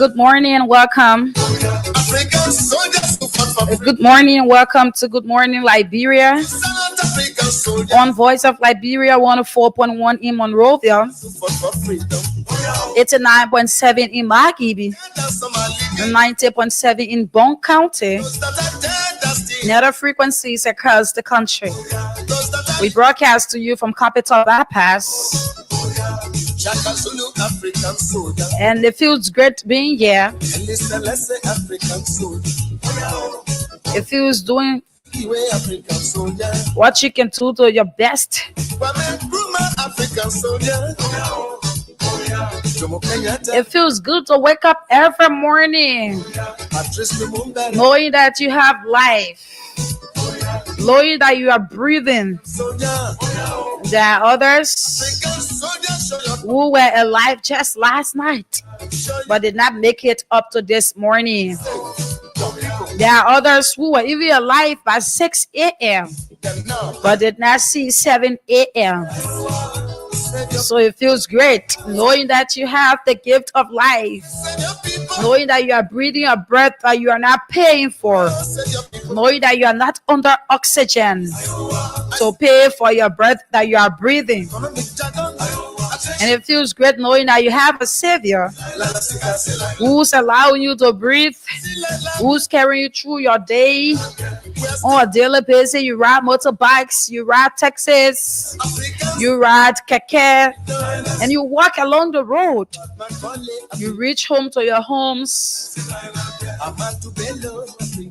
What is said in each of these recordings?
Good morning and welcome. Good morning and welcome to Good Morning Liberia. On Voice of Liberia 104.1 in Monrovia, 89.7 in Maghibie, 90.7 in Bon County, and other frequencies across the country. We broadcast to you from Capital Bypass. And it feels great being here. It feels doing what you can do to your best. It feels good to wake up every morning knowing that you have life. knowing that you are breathing. There are others who were alive just last night, but did not make it up to this morning. There are others who were even alive by 6 a.m., but did not see 7 a.m. So it feels great knowing that you have the gift of life, knowing that you are breathing a breath that you are not paying for, knowing that you are not under oxygen to pay for your breath that you are breathing. And it feels great knowing that you have a Savior who's allowing you to breathe, who's carrying you through your day. On a daily basis, you ride motorbikes, you ride taxis, you ride keke, and you walk along the road. You reach home to your homes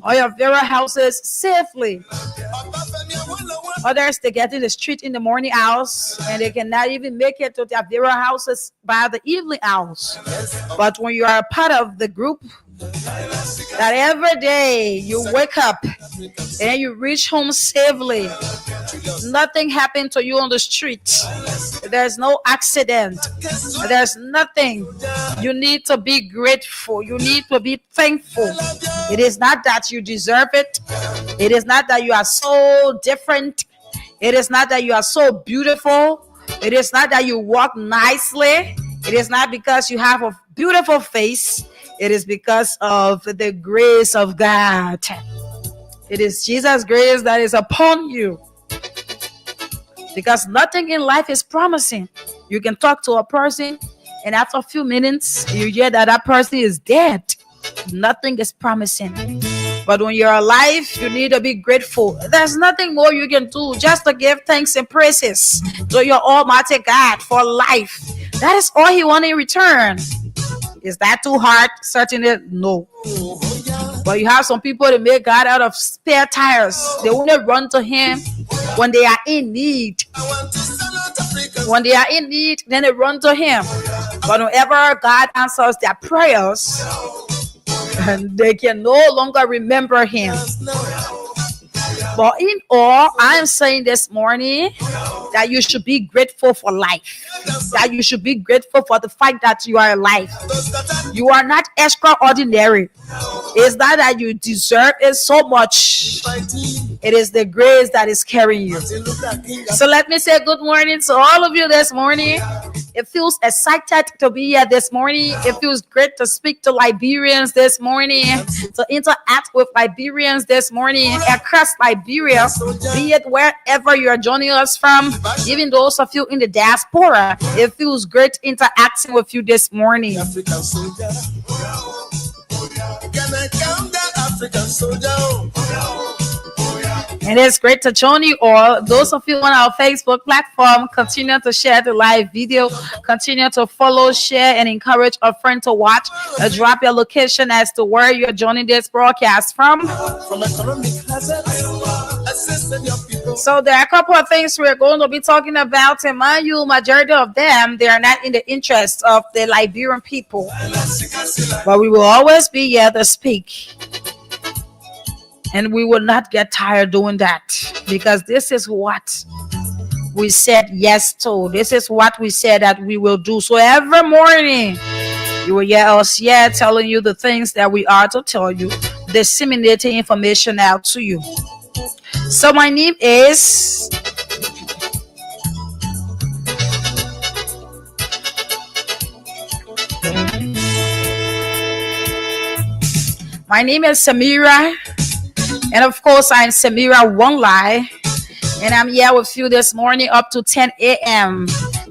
or your various houses safely. Others, they get in the street in the morning hours and they cannot even make it to their various houses by the evening hours. But when you are a part of the group, that every day you wake up and you reach home safely, nothing happened to you on the street, there's no accident, there's nothing. You need to be grateful, you need to be thankful. It is not that you deserve it, it is not that you are so different, it is not that you are so beautiful, it is not that you walk nicely, it is not because you have a beautiful face. It is because of the grace of God. It is Jesus' grace that is upon you. Because nothing in life is promising. You can talk to a person and after a few minutes, you hear that that person is dead. Nothing is promising. But when you're alive, you need to be grateful. There's nothing more you can do just to give thanks and praises to your Almighty God for life. That is all He wants in return. Is that too hard? Certainly no. But you have some people that make God out of spare tires. They only run to Him when they are in need. When they are in need, then they run to Him. But whenever God answers their prayers, they can no longer remember Him. But in all, I am saying this morning that you should be grateful for life. That you should be grateful for the fact that you are alive. You are not extraordinary. It's not that you deserve it so much. It is the grace that is carrying you. So let me say good morning to all of you this morning. It feels excited to be here this morning. It feels great to speak to Liberians this morning, to interact with Liberians this morning across Liberia, be it wherever you are joining us from, even those of you in the diaspora. It feels great interacting with you this morning. And it's great to join you all. Those of you on our Facebook platform, continue to share the live video, continue to follow, share, and encourage a friend to watch. Drop your location as to where you're joining this broadcast from. So there are a couple of things we're going to be talking about, and mind you, majority of them, they are not in the interest of the Liberian people. But we will always be here to speak. And we will not get tired doing that, because this is what we said yes to. This is what we said that we will do. So every morning, you will hear us here telling you the things that we are to tell you, disseminating information out to you. So my name is Samira. And of course, I'm Samira One Lie, and I'm here with you this morning up to 10 a.m.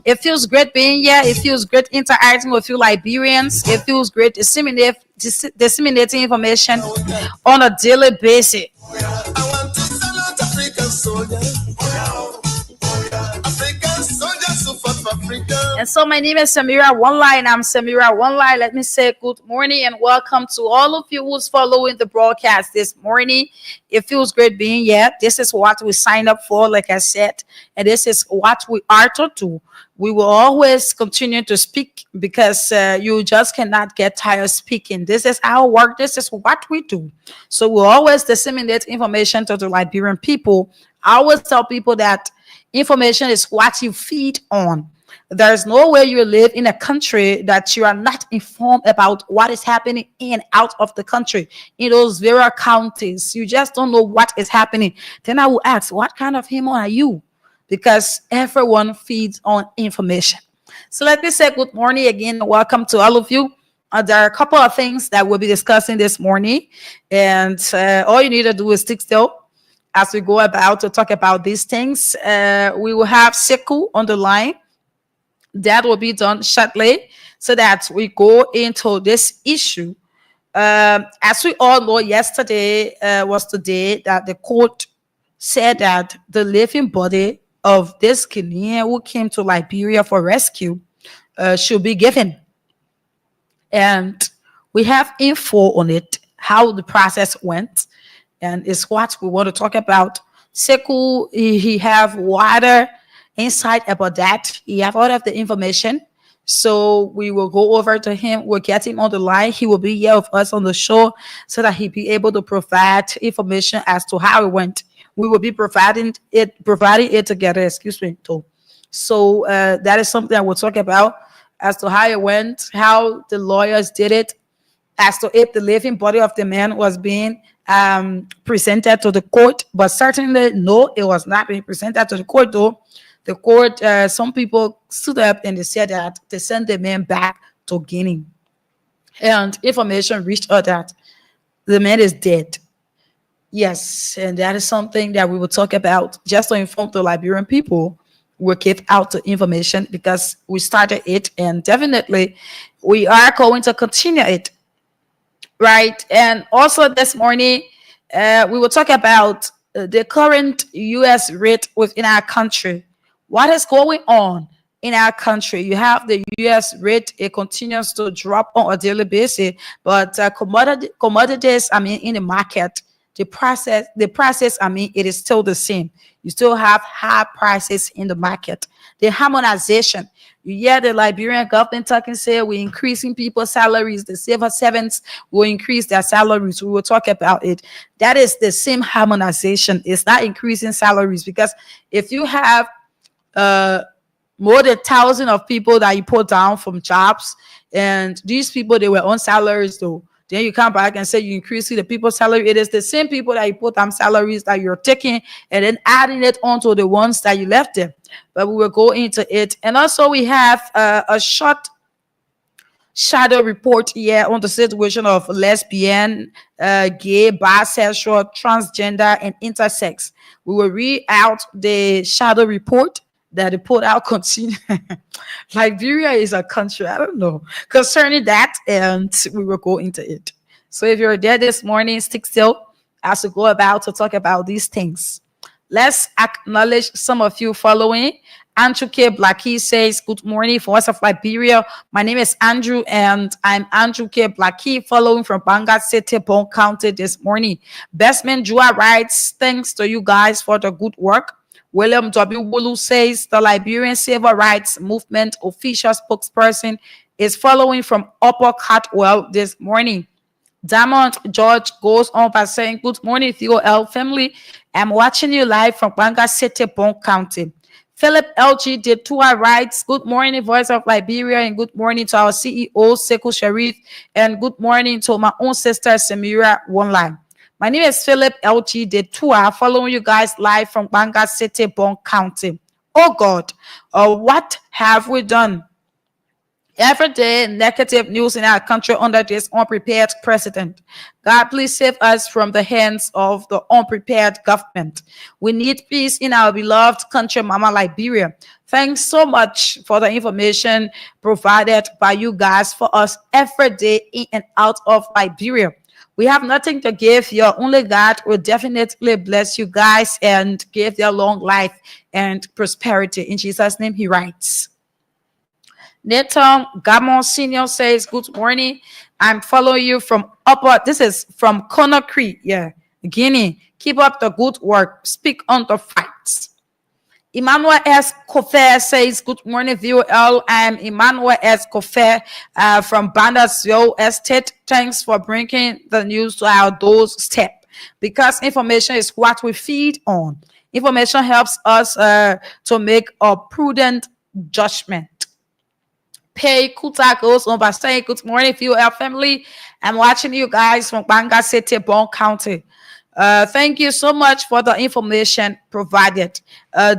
It feels great being here. It feels great interacting with you Liberians. It feels great disseminating information on a daily basis. And so my name is Samira One Line. I'm Samira One Line. Let me say good morning and welcome to all of you who's following the broadcast this morning. It feels great being here. This is what we signed up for, like I said, and this is what we are to do. We will always continue to speak because you just cannot get tired speaking. This is our work. This is what we do. So we'll always disseminate information to the Liberian people. I always tell people that information is what you feed on. There's no way you live in a country that you are not informed about what is happening in and out of the country in those various counties. You just don't know what is happening. Then I will ask, what kind of human are you? Because everyone feeds on information. So let me say good morning again. Welcome to all of you. There are a couple of things that we'll be discussing this morning. And all you need to do is stick still as we go about to talk about these things. We will have Sekou on the line. That will be done shortly so that we go into this issue. As we all know, yesterday was the day that the court said that the living body of this Ghanaian who came to Liberia for rescue should be given. And we have info on it, how the process went, and it's what we want to talk about. Sekou, he have wider insight about that. He have all of the information. So we will go over to him. We'll get him on the line. He will be here with us on the show so that he'll be able to provide information as to how it went. We will be providing it together, excuse me, too. So that is something I will talk about as to how it went, how the lawyers did it, as to if the living body of the man was being presented to the court. But certainly, no, it was not being presented to the court, though. The court, some people stood up and they said that they sent the man back to Guinea. And information reached us that the man is dead. Yes, and that is something that we will talk about just to inform the Liberian people. We'll give out the information because we started it and definitely we are going to continue it. Right. And also this morning, we will talk about the current U.S. rate within our country. What is going on in our country? You have the U.S. rate. It continues to drop on a daily basis, but commodities, in the market, the process, it is still the same. You still have high prices in the market. The harmonization. You hear the Liberian government talking, say we're increasing people's salaries. The civil servants will increase their salaries. We will talk about it. That is the same harmonization. It's not increasing salaries because if you have more than 1,000 of people that you put down from jobs, and these people, they were on salaries though. Then you come back and say you increase the people's salary. It is the same people that you put on salaries that you're taking and then adding it onto the ones that you left there. But we will go into it. And also we have a short shadow report here on the situation of lesbian, gay, bisexual, transgender, and intersex. We will read out the shadow report that they put out. Continue. Liberia is a country, I don't know, concerning that, and we will go into it. So if you're there this morning, stick still as we go about to talk about these things. Let's acknowledge some of you following. Andrew K. Blackie says, good morning, Voice of Liberia. My name is Andrew, and I'm Andrew K. Blackie, following from Banga City, Bon County this morning. Bestman Jua writes, thanks to you guys for the good work. William W. Wulu says, the Liberian Civil Rights Movement official spokesperson is following from Upper Catwell this morning. Diamond George goes on by saying, good morning, TOL family. I'm watching you live from Banga City, Bon County. Philip LG did Tua writes, good morning, Voice of Liberia, and good morning to our CEO, Sekou Sharif, and good morning to my own sister, Samira One Line. My name is Philip LG de Tua, following you guys live from Banga City, Bon County. Oh God, what have we done? Every day, negative news in our country under this unprepared president. God, please save us from the hands of the unprepared government. We need peace in our beloved country, Mama Liberia. Thanks so much for the information provided by you guys for us every day in and out of Liberia. We have nothing to give you. Only God will definitely bless you guys and give you long life and prosperity. In Jesus' name, he writes. Nathan Gamon Senior says, "Good morning. I'm following you from upper." This is from Conakry, yeah, Guinea. Keep up the good work. Speak on the facts. Emmanuel S. Kofe says, "Good morning, VOL. I'm Emmanuel S. Kofe from Bandersville Estate. Thanks for bringing the news to our doorstep because information is what we feed on. Information helps us to make a prudent judgment." Pay Kuta goes on by saying, "Good morning, VOL family. I'm watching you guys from Banga City, Bon County. Thank you so much for the information provided."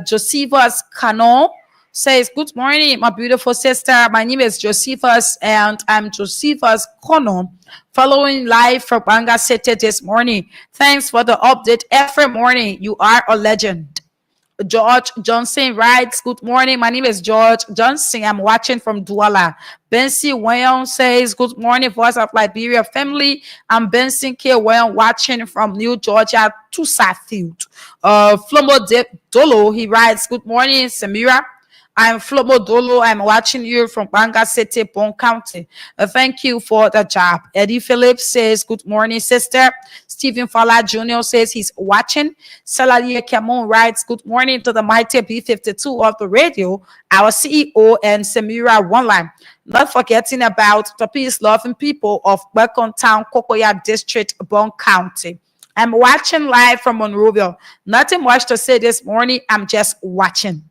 Josephus Canon says, "Good morning, my beautiful sister. My name is Josephus, and I'm Josephus Canon, following live from Banga City this morning. Thanks for the update every morning. You are a legend." George Johnson writes, "Good morning. My name is George Johnson. I'm watching from Douala." Benson Wayon says, "Good morning, Voice of Liberia family. I'm Benson K. Wayon watching from New Georgia to Saffield." Flomo Dolo, he writes, "Good morning, Samira. I'm Flomo Dolo. I'm watching you from Banga City, Bon County. Thank you for the job." Eddie Phillips says, "Good morning, sister." Stephen Fala Jr. says he's watching. Salalia Camon writes, "Good morning to the mighty B52 of the radio, our CEO and Samira One Line. Not forgetting about the peace-loving people of Welcome Town, Kokoya District, Bon County. I'm watching live from Monrovia. Nothing much to say this morning. I'm just watching."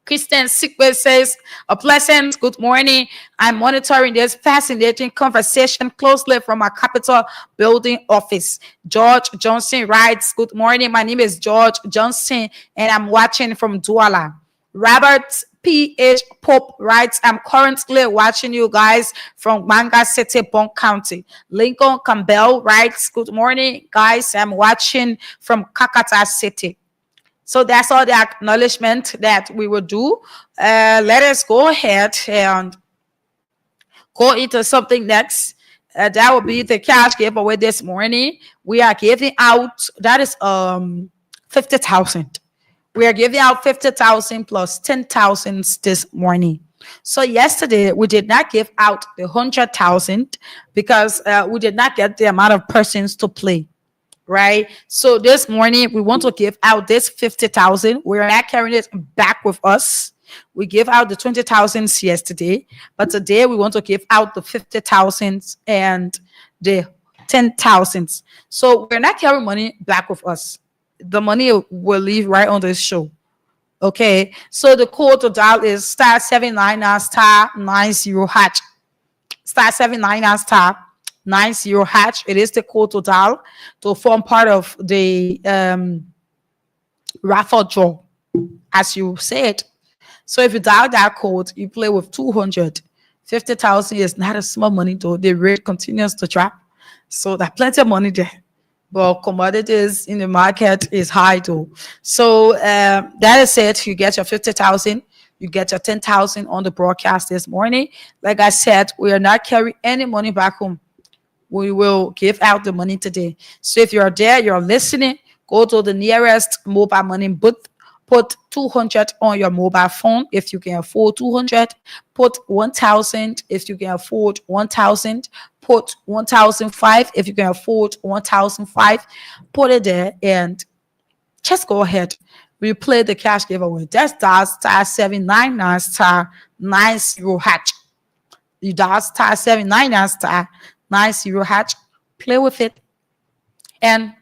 Christian Sikwe says, "A pleasant good morning. I'm monitoring this fascinating conversation closely from our Capitol building office." George Johnson writes, "Good morning. My name is George Johnson, and I'm watching from Douala." Robert P.H. Pope writes, "I'm currently watching you guys from Manga City, Bon County." Lincoln Campbell writes, "Good morning, guys. I'm watching from Kakata City." So that's all the acknowledgement that we will do. Let us go ahead and go into something next. That will be the cash giveaway this morning. We are giving out, that is 50,000. We are giving out 50,000 plus 10,000 this morning. So yesterday we did not give out the 100,000 because we did not get the amount of persons to play. Right. So this morning we want to give out this 50,000. We're not carrying it back with us. We gave out the 20,000 yesterday, but today we want to give out the 50,000 and the 10,000. So we're not carrying money back with us. The money will leave right on this show. Okay. So the code to dial is *79 *90#. *79 *90#. It is the code to dial to form part of the raffle draw, as you said. So if you dial that code, you play with 200. 50,000 is not a small money, though. The rate continues to drop. So there's plenty of money there. But commodities in the market is high, though. So that is it. You get your 50,000. You get your 10,000 on the broadcast this morning. Like I said, we are not carrying any money back home. We will give out the money today. So if you're there, you're listening, go to the nearest mobile money booth, put 200 on your mobile phone if you can afford 200, put 1,000 if you can afford 1,000, put 1,005 if you can afford 1,005, put it there and just go ahead. We play the cash giveaway. That's *799 *90#. You dial *799 *90#. Play with it, and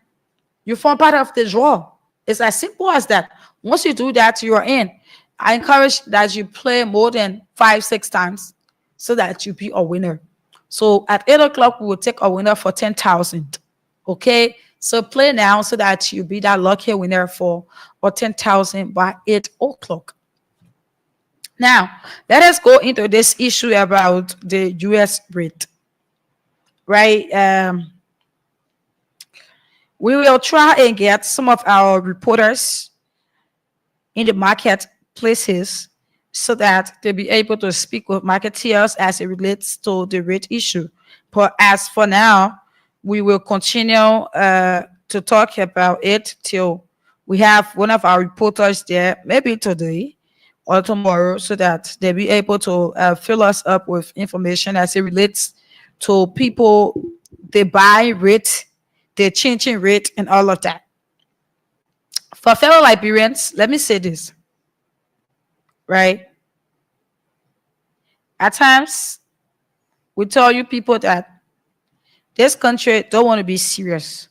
you form part of the draw. It's as simple as that. Once you do that, you're in. I encourage that you play more than 5-6 times so that you be a winner. So at 8 o'clock, we will take a winner for 10,000. Okay, so play now so that you be that lucky winner for 10,000 by 8 o'clock. Now, let us go into this issue about the U.S. rate. Right, we will try and get some of our reporters in the marketplaces so that they'll be able to speak with marketeers as it relates to the rate issue. But as for now, we will continue to talk about it till we have one of our reporters there, maybe today or tomorrow so that they'll be able to fill us up with information as it relates to people, the buy rate, the changing rate, and all of that. For fellow Liberians, let me say this, right? At times, we tell you people that this country don't want to be serious.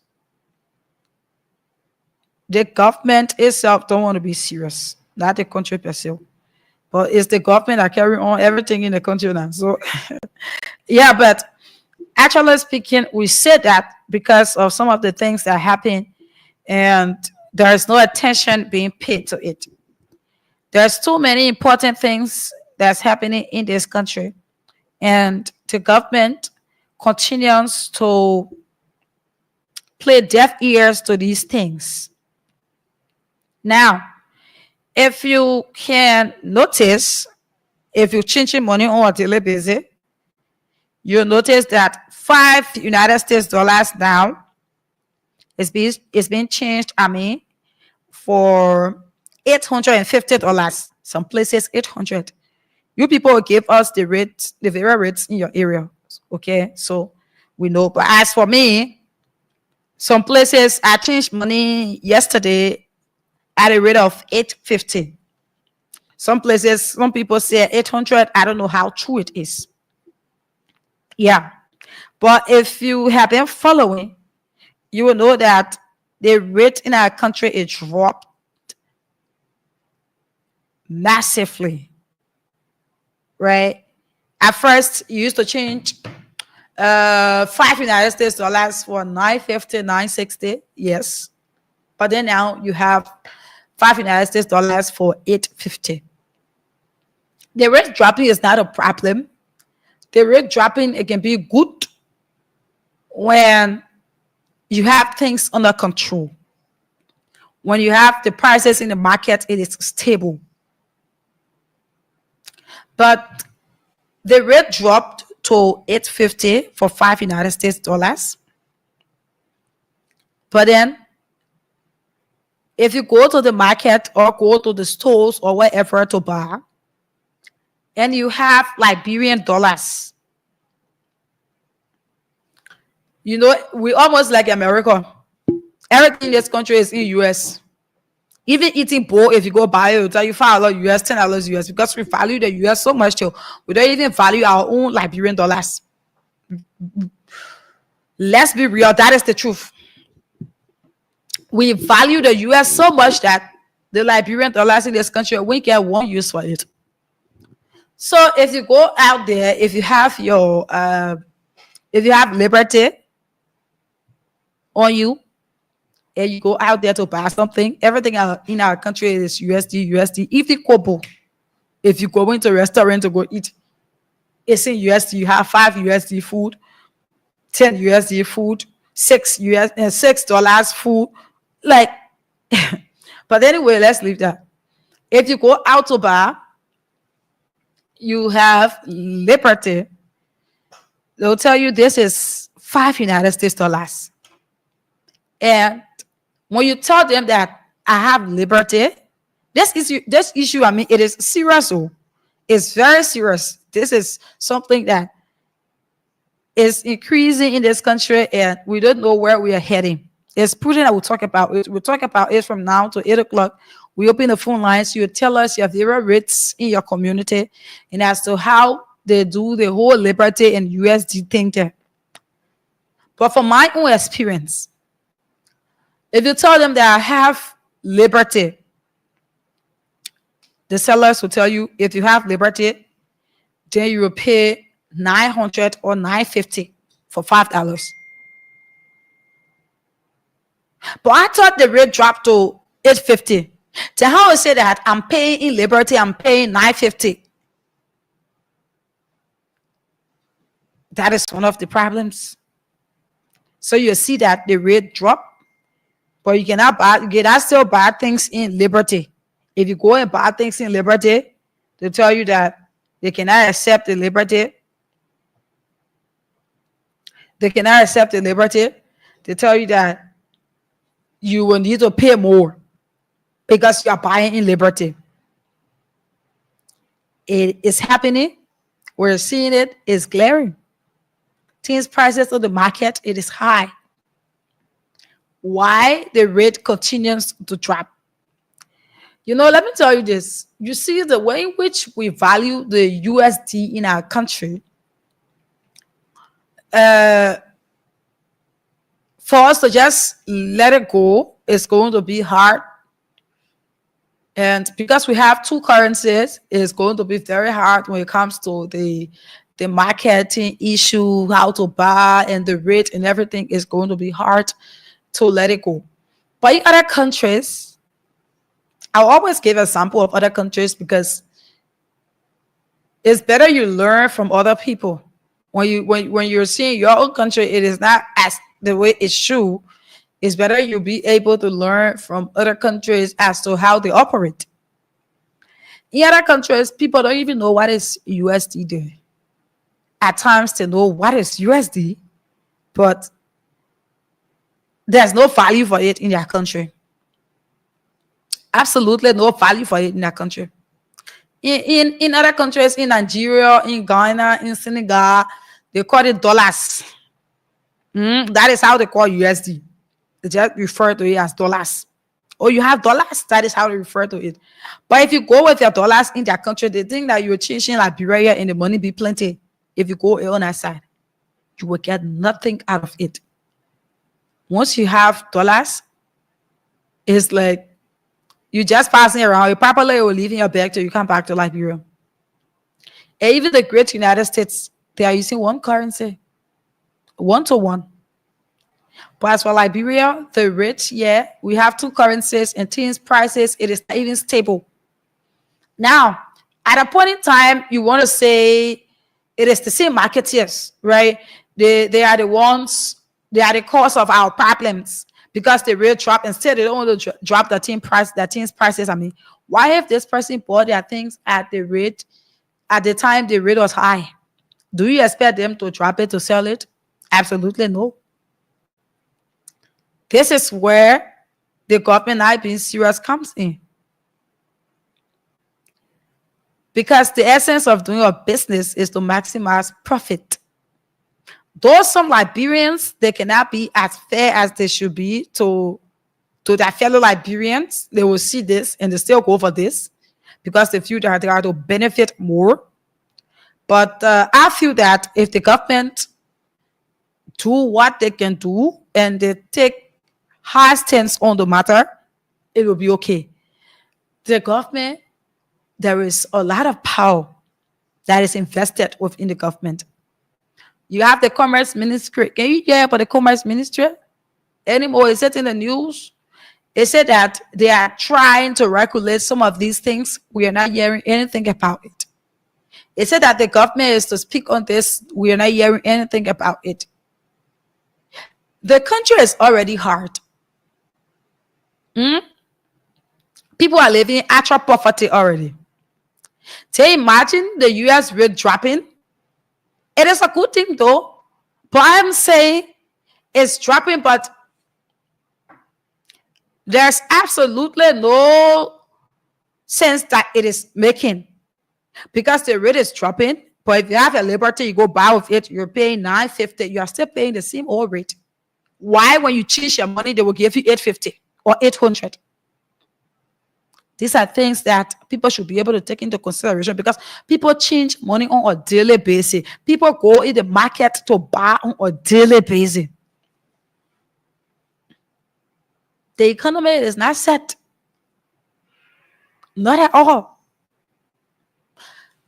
The government itself don't want to be serious, not the country per se. But it's the government that carry on everything in the country now. So, yeah, but actually speaking, we said that because of some of the things that happen and there is no attention being paid to it. There's too many important things that's happening in this country, and the government continues to play deaf ears to these things. Now, if you can notice, if you're changing money on a daily basis, you'll notice that $5 now is being changed, for $850. Some places 800. You people will give us the rates, the various rates in your area. Okay, so we know. But as for me, some places I changed money yesterday at a rate of $850. Some places, some people say 800. I don't know how true it is. Yeah. But if you have been following, you will know that the rate in our country is dropped massively. Right? At first, you used to change $5 for $950, $960. Yes. But then now you have $5 for $850. The rate dropping is not a problem. The rate dropping, it can be good when you have things under control. When you have the prices in the market, it is stable. But the rate dropped to $850 for $5. But then, if you go to the market or go to the stores or wherever to buy, and you have Liberian dollars, you know, we almost like America. Everything in this country is in US. Even eating bowl, if you go buy it, you $5 US, $10 US, because we value the US so much till we don't even value our own Liberian dollars. Let's be real, that is the truth. We value the US so much that the Liberian dollars in this country, we get one use for it. So if you go out there, if you have your Liberty on you, and you go out there to buy something, everything in our country is USD. Even Kobo, if you go into a restaurant to go eat, it's in USD. You have $5 food, $10 food, $6 food, like. But anyway, let's leave that. If you go out to buy, you have Liberty. They'll tell you this is $5. And when you tell them that I have Liberty, this issue, it is serious. It's very serious. This is something that is increasing in this country, and we don't know where we are heading. It's prudent that we'll talk about it. We'll talk about it from now to 8 o'clock. We open the phone lines. You tell us your various rates in your community and as to how they do the whole Liberty and USD thing there. But from my own experience, if you tell them that I have Liberty, the sellers will tell you if you have Liberty, then you will pay $900 or $950 for $5. But I thought the rate dropped to $850. Then how I say that I'm paying in Liberty, I'm paying $950. That is one of the problems. So you see that the rate dropped, but you cannot still buy things in Liberty. If you go and buy things in Liberty, they tell you that they cannot accept the Liberty. They cannot accept the Liberty. They tell you that you will need to pay more because you are buying in Liberty. It is happening. We're seeing it. It's glaring. Things prices of the market, it is high. Why the rate continues to drop? Let me tell you this. You see, the way in which we value the USD in our country, for us to just let it go is going to be hard. And because we have two currencies, it's going to be very hard when it comes to the marketing issue, how to buy, and the rate and everything is going to be hard to let it go. But in other countries, I'll always give a sample of other countries because it's better you learn from other people. When you're seeing your own country, it is not as the way it should. It's better you be able to learn from other countries as to how they operate. In other countries, people don't even know what is USD doing. At times they know what is USD, but there's no value for it in their country. Absolutely no value for it in their country. In other countries, in Nigeria, in Ghana, in Senegal, they call it dollars. That is how they call USD. They just refer to it as dollars. Oh, you have dollars? That is how they refer to it. But if you go with your dollars in their country, they think that you're changing Liberia and the money be plenty. If you go on that side, you will get nothing out of it. Once you have dollars, it's like you just passing around. You probably will leave in your bag till you come back to Liberia. And even the great United States, they are using one currency, 1-to-1. But as for Liberia, the rate, we have two currencies and things prices, it is not even stable. Now, at a point in time, you want to say it is the same marketeers, right? They are the ones, they are the cause of our problems because the rate drop. Instead, they don't want to drop the things prices. I mean, why if this person bought their things at the rate, at the time the rate was high? Do you expect them to drop it to sell it? Absolutely no. This is where the government not being serious comes in. Because the essence of doing a business is to maximize profit. Though some Liberians, they cannot be as fair as they should be to their fellow Liberians. They will see this and they still go for this because they feel that they are to benefit more. But I feel that if the government do what they can do and they take high stance on the matter, it will be okay. The government, there is a lot of power that is invested within the government. You have the Commerce Ministry. Can you hear about the Commerce Ministry anymore? Is it in the news? It said that they are trying to regulate some of these things. We are not hearing anything about it. It said that the government is to speak on this. We are not hearing anything about it. The country is already hard. People are living in actual poverty already. Can you imagine the US rate dropping? It is a good thing though, but I'm saying it's dropping, but there's absolutely no sense that it is making because the rate is dropping. But if you have a Liberty, you go buy with it, you're paying $9.50, you are still paying the same old rate. Why, when you change your money, they will give you $8.50 or $800? These are things that people should be able to take into consideration because people change money on a daily basis. People go in the market to buy on a daily basis. The economy is not set. Not at all.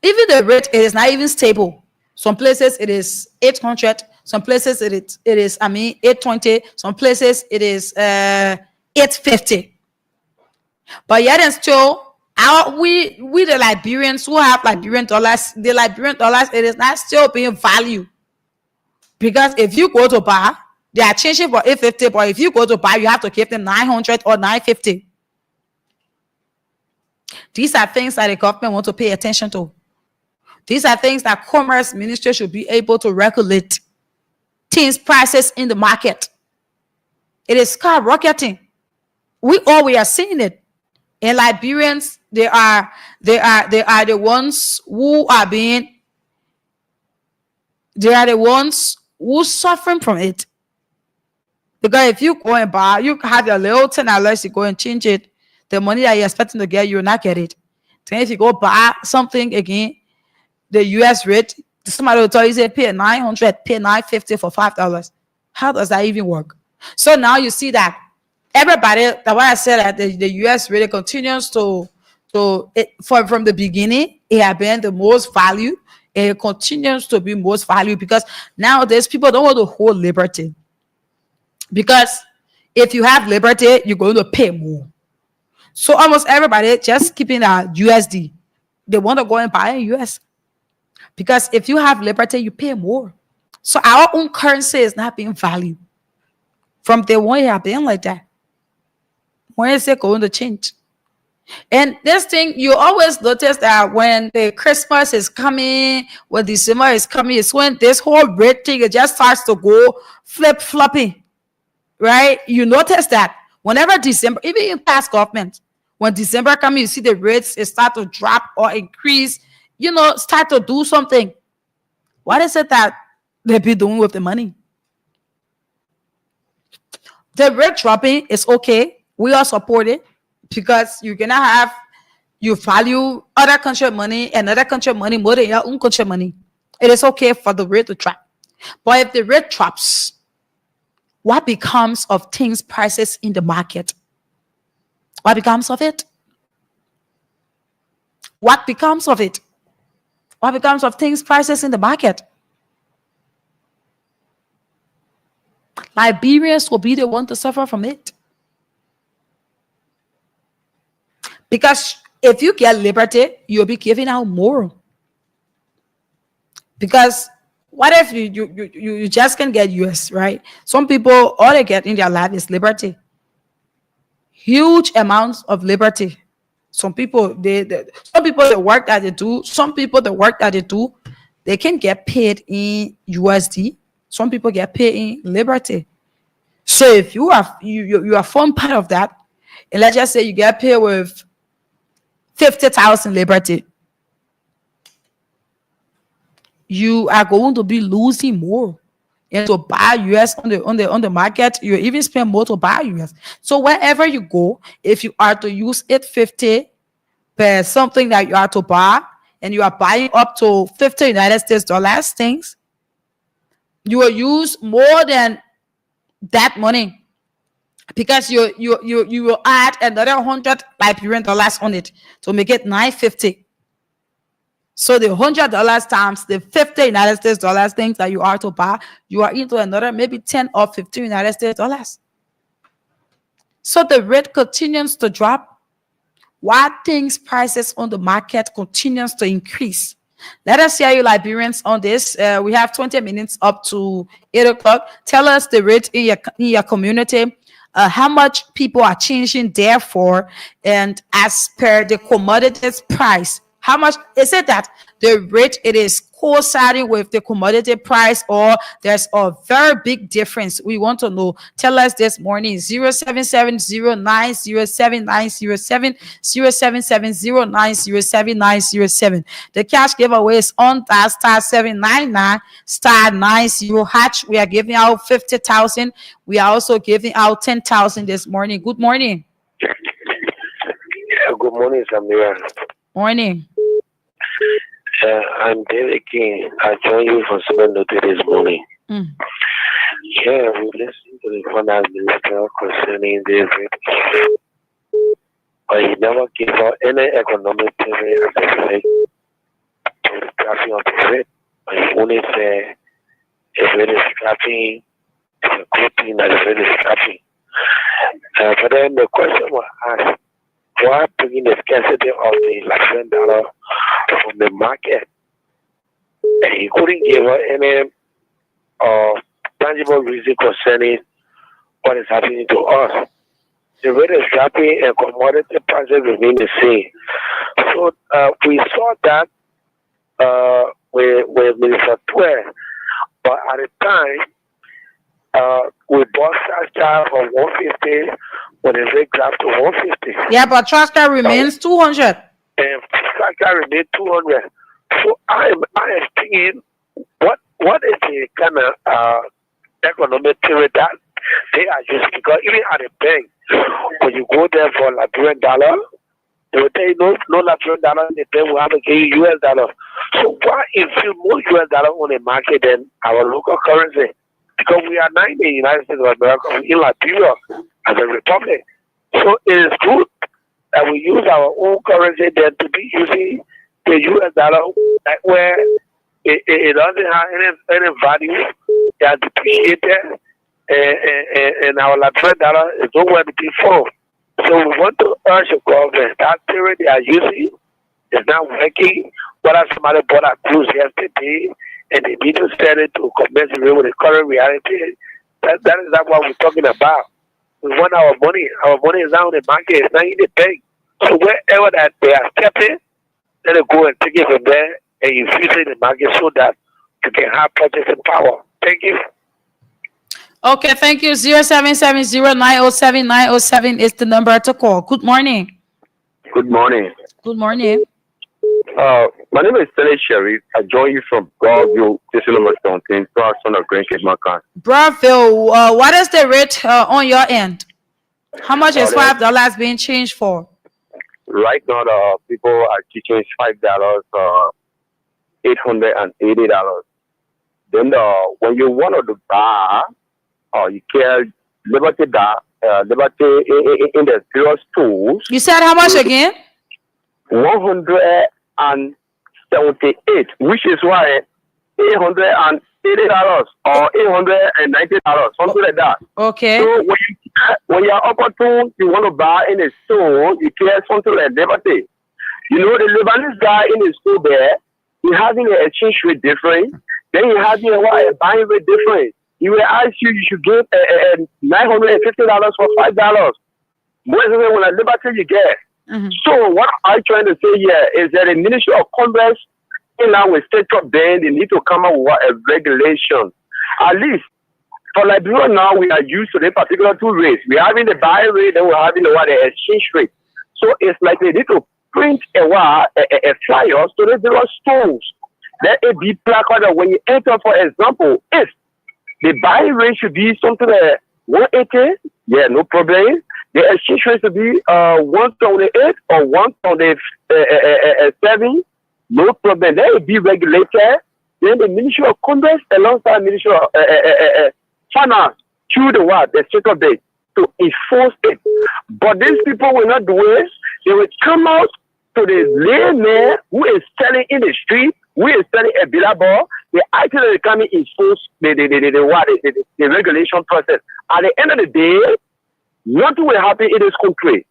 Even the rate is not even stable. Some places it is 800. Some places it is 820. Some places it is 850. But yet and still, we the Liberians who have Liberian dollars, the Liberian dollars, it is not still being valued. Because if you go to buy, they are changing for 850, but if you go to buy, you have to give them 900 or 950. These are things that the government want to pay attention to. These are things that Commerce Ministry should be able to regulate. Things, prices in the market. It is skyrocketing. We are seeing it. And Liberians, they are the ones who are being, they are the ones who suffering from it. Because if you go and buy, you have your little $10, you go and change it, the money that you're expecting to get, you will not get it. Then if you go buy something again, the US rate, somebody will tell you, say, pay 900, pay 950 for $5. How does that even work? So now you see that everybody, that's why I said that the US rate continues from the beginning, it has been the most value. It continues to be most value because nowadays people don't want to hold liberty. Because if you have liberty, you're going to pay more. So almost everybody just keeping a USD. They want to go and buy a US. Because if you have liberty, you pay more. So our own currency is not being valued. From day one, it has been like that. When is it going to change? And this thing, you always notice that when the Christmas is coming, when December is coming, it's when this whole rate thing, it just starts to go flip-flopping. Right? You notice that whenever December, even in past government, when December comes, you see the rates start to drop or increase, start to do something. What is it that they be doing with the money? The rate dropping is okay. We all support it because you're gonna have, you value other country money and other country money more than your own country money. It is okay for the rate to drop. But if the rate drops, what becomes of things prices in the market? What becomes of it? What becomes of it? What becomes of things prices in the market? Liberians will be the one to suffer from it. Because if you get liberty, you'll be giving out more. Because what if you just can get US, right? Some people, all they get in their life is liberty. Huge amounts of liberty. Some people, the work that they do, some people, the work that they do, they can get paid in USD. Some people get paid in liberty. So if you are form part of that, and let's just say you get paid with 50,000 liberty, you are going to be losing more. And to buy US on the market, you even spend more to buy US. So wherever you go, if you are to use 850 per something that you are to buy, and you are buying up to 50 United States dollars things, you will use more than that money because you will add another 100 Liberian dollars on it to make it 950. So the $100 times the 50 United States dollars things that you are to buy, you are into another maybe 10 or 15 United States dollars. So the rate continues to drop while things prices on the market continues to increase. Let us hear you Liberians on this. We have 20 minutes up to 8 o'clock. Tell us the rate in your community, how much people are changing therefore, and as per the commodities price. How much is it that the rate it is coinciding with the commodity price, or there's a very big difference? We want to know. Tell us this morning. 07709079070 07709079070. The cash giveaway is on that *799 *90#. We are giving out 50,000. We are also giving out 10,000 this morning. Good morning. Yeah, good morning, Samira. Morning. I'm David King. I joined you from 7:30 this morning. Yeah, we listened to the finance minister concerning the rate, but he never gave out any economic theory as a rate to the dropping of the rate. But he only said the rate is dropping, it's a good thing that the rate is dropping. But then the question was asked, why bringing the scarcity of the Liberian dollar from the market? And he couldn't give us any tangible reason concerning what is happening to us. The rate is dropping and commodity prices remain the same. So we saw that with Minister Twe, but at the time, we bought Trasca for 150 when the rate dropped to 150. Yeah, but Trasca remains 200. and scratch card remain 200. So I am thinking, what is the kind of economic theory that they are using? Because even at the bank, when you go there for Liberian dollar, they will tell you no Liberian dollar in the bank will have to give you US dollar. So why infuse more US dollar on the market than our local currency? Because we are not in the United States of America, we're in Liberia as a republic. So it is good that we use our own currency than to be using the US dollar where it doesn't have any value. It has depreciated, and our Liberian dollar is nowhere to be found. So we want to urge the government that theory they are using is not working. Whether somebody bought a cruise yesterday and they need to sell it to commensurate with the current reality, that is not what we're talking about. We want our money. Our money is not on the market. It's not in the bank. So wherever that they are stepping, let it go and take it from there and infuse it in the market so that you can have purchasing power. Thank you. Okay, thank you. 0770-907-907 is the number to call. Good morning. Good morning. Good morning. My name is Stanley Sharif. I join you from Godville, Wisconsin, son of Grand Cape Macan. Bravo. What is the rate on your end? How much is $5 being changed for? Right now, the people are teaching $5, $880. Then when you want to buy, you can Liberty in the various stores. You said how much again? 178, which is why $880 or $890, something like that. Okay. So when you are opportune, you want to buy in a store, you get something like Liberty. You know, the Lebanese guy in the store there, he having an exchange rate different. Then he having a buying rate different. He will ask you should give $950 for $5. More than when a Liberty you get. Mm-hmm. So what I'm trying to say here is that the Ministry of Commerce, in our state of then, they need to come up with a regulation. At least for Liberia now, we are used to the particular two rates. We're having the buy rate and we're having the exchange rate. So it's like they need to print a flyer so that there are stores. Let it be placard when you enter, for example, if the buy rate should be something like 180, yeah, no problem. The exchange rate should be 128 or 127, no problem. That will be regulated. Then the Ministry of Commerce alongside the Ministry of Finance through the state of the to enforce it. But these people will not do it. They will come out to the layman who is selling in the street, who is selling a billboard. They actually come and enforce the regulation process. At the end of the day, nothing will happen in this country.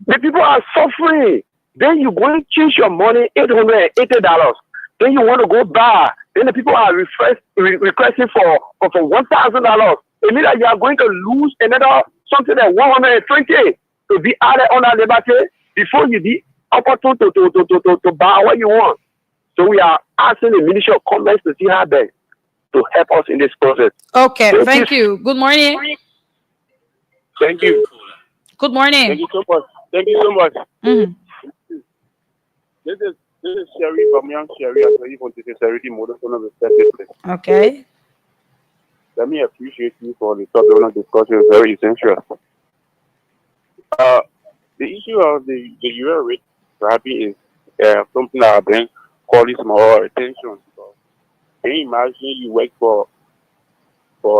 The people are suffering. Then you go and change your money, $880. Then you want to go buy. Then the people are requesting for $1,000. It means that you are going to lose another something like 120 to be added on that Liberty before you be opportune to buy what you want. So we are asking the Ministry of Commerce to see how best to help us in this process. Okay, thank you. Good morning. Thank you. Good morning. Thank you so much. Thank you so much. Mm-hmm. This is Sherry from Young Sherry. I tell you want to say Sherry model one of the steps. Okay. Let me appreciate you for the topic of discussion. Is very essential. The issue of the US rate therapy is something that I've been calling more attention. So, can you imagine you work for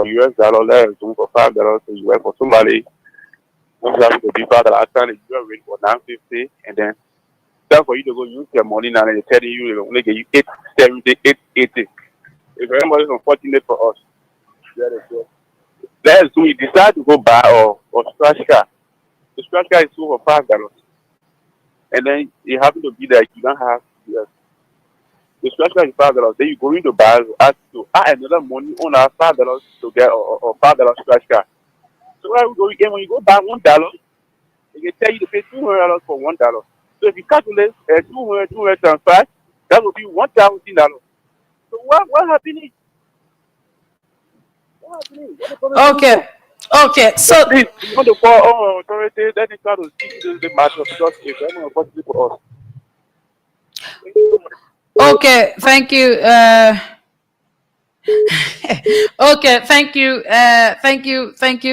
US dollar, let's do for $5, so you work for somebody who's having to be $5 after the US rate for $9.50, and then time for you to go use your money now and they're telling you they'll only get you $8.70, $8.80. It's very much unfortunate for us. Let's do you decide to go buy or scratch car. The scratch car is sold for $5. And then you happen to be that you don't have the scratch car is $5. Then you go into buy ask to add another money on our $5 to get or $5 scratch car. So when you go buy $1, they can tell you to pay $200 for $1. So if you calculate 200 times 5, that would be $1,000. So what happening? Okay. Okay, so please, you want to call all authorities, let me try to see the matter because it's very important for us. Thank you so much. okay, thank you. Okay, thank you. Thank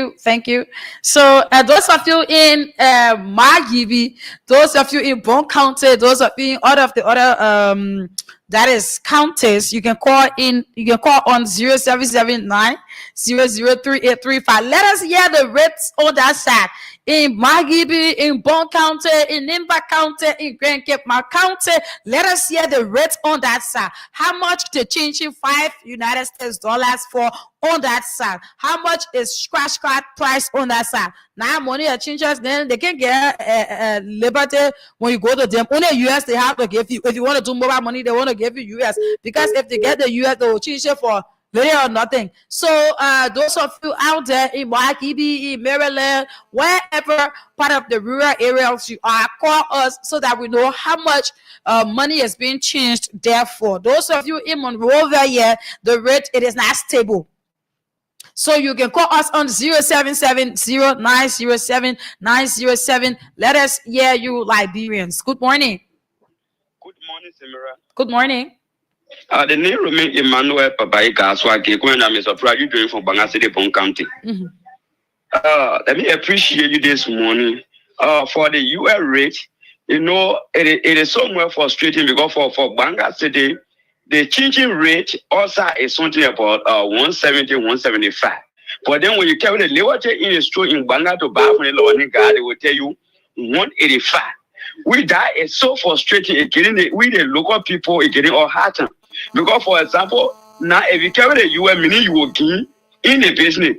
you. So, those of you in Margibi, those of you in Bon County, those of you in all of the other that is counties, you can call in. You can call on 0779 003835. Let us hear the rates on that side. In Margibi, in Bon County, in Nimba County, in Grand Cape County, let us hear the rates on that side. How much they changing $5 for on that side? How much is scratch card price on that side? Now money changes, then they can get liberty when you go to them. Only US they have to give you. If you want to do mobile money, they want to give you US, because if they get the US, they will change it for little or nothing. So those of you out there in Waikiki, in Maryland, wherever part of the rural areas you are, call us so that we know how much money is being changed. Therefore, those of you in Monrovia, yeah, the rate it is not stable. So you can call us on 0770-907-907. Let us hear you, Liberians. Good morning. Good morning, Samira. Good morning. The name remains Emmanuel Papaika Swaki, when I'm surprised you doing from Bangaside Bon County. Let me appreciate you this morning. For the UL rate, it is somewhere frustrating because for Bangaside, the changing rate also is something about 170, 175. But then when you carry the liberty in the store in Banga to buy from the Lawaniga, they will tell you 185. We that is so frustrating. We the local people, it getting all hard. Because, for example, now if you carry the US, meaning you will gain in the business.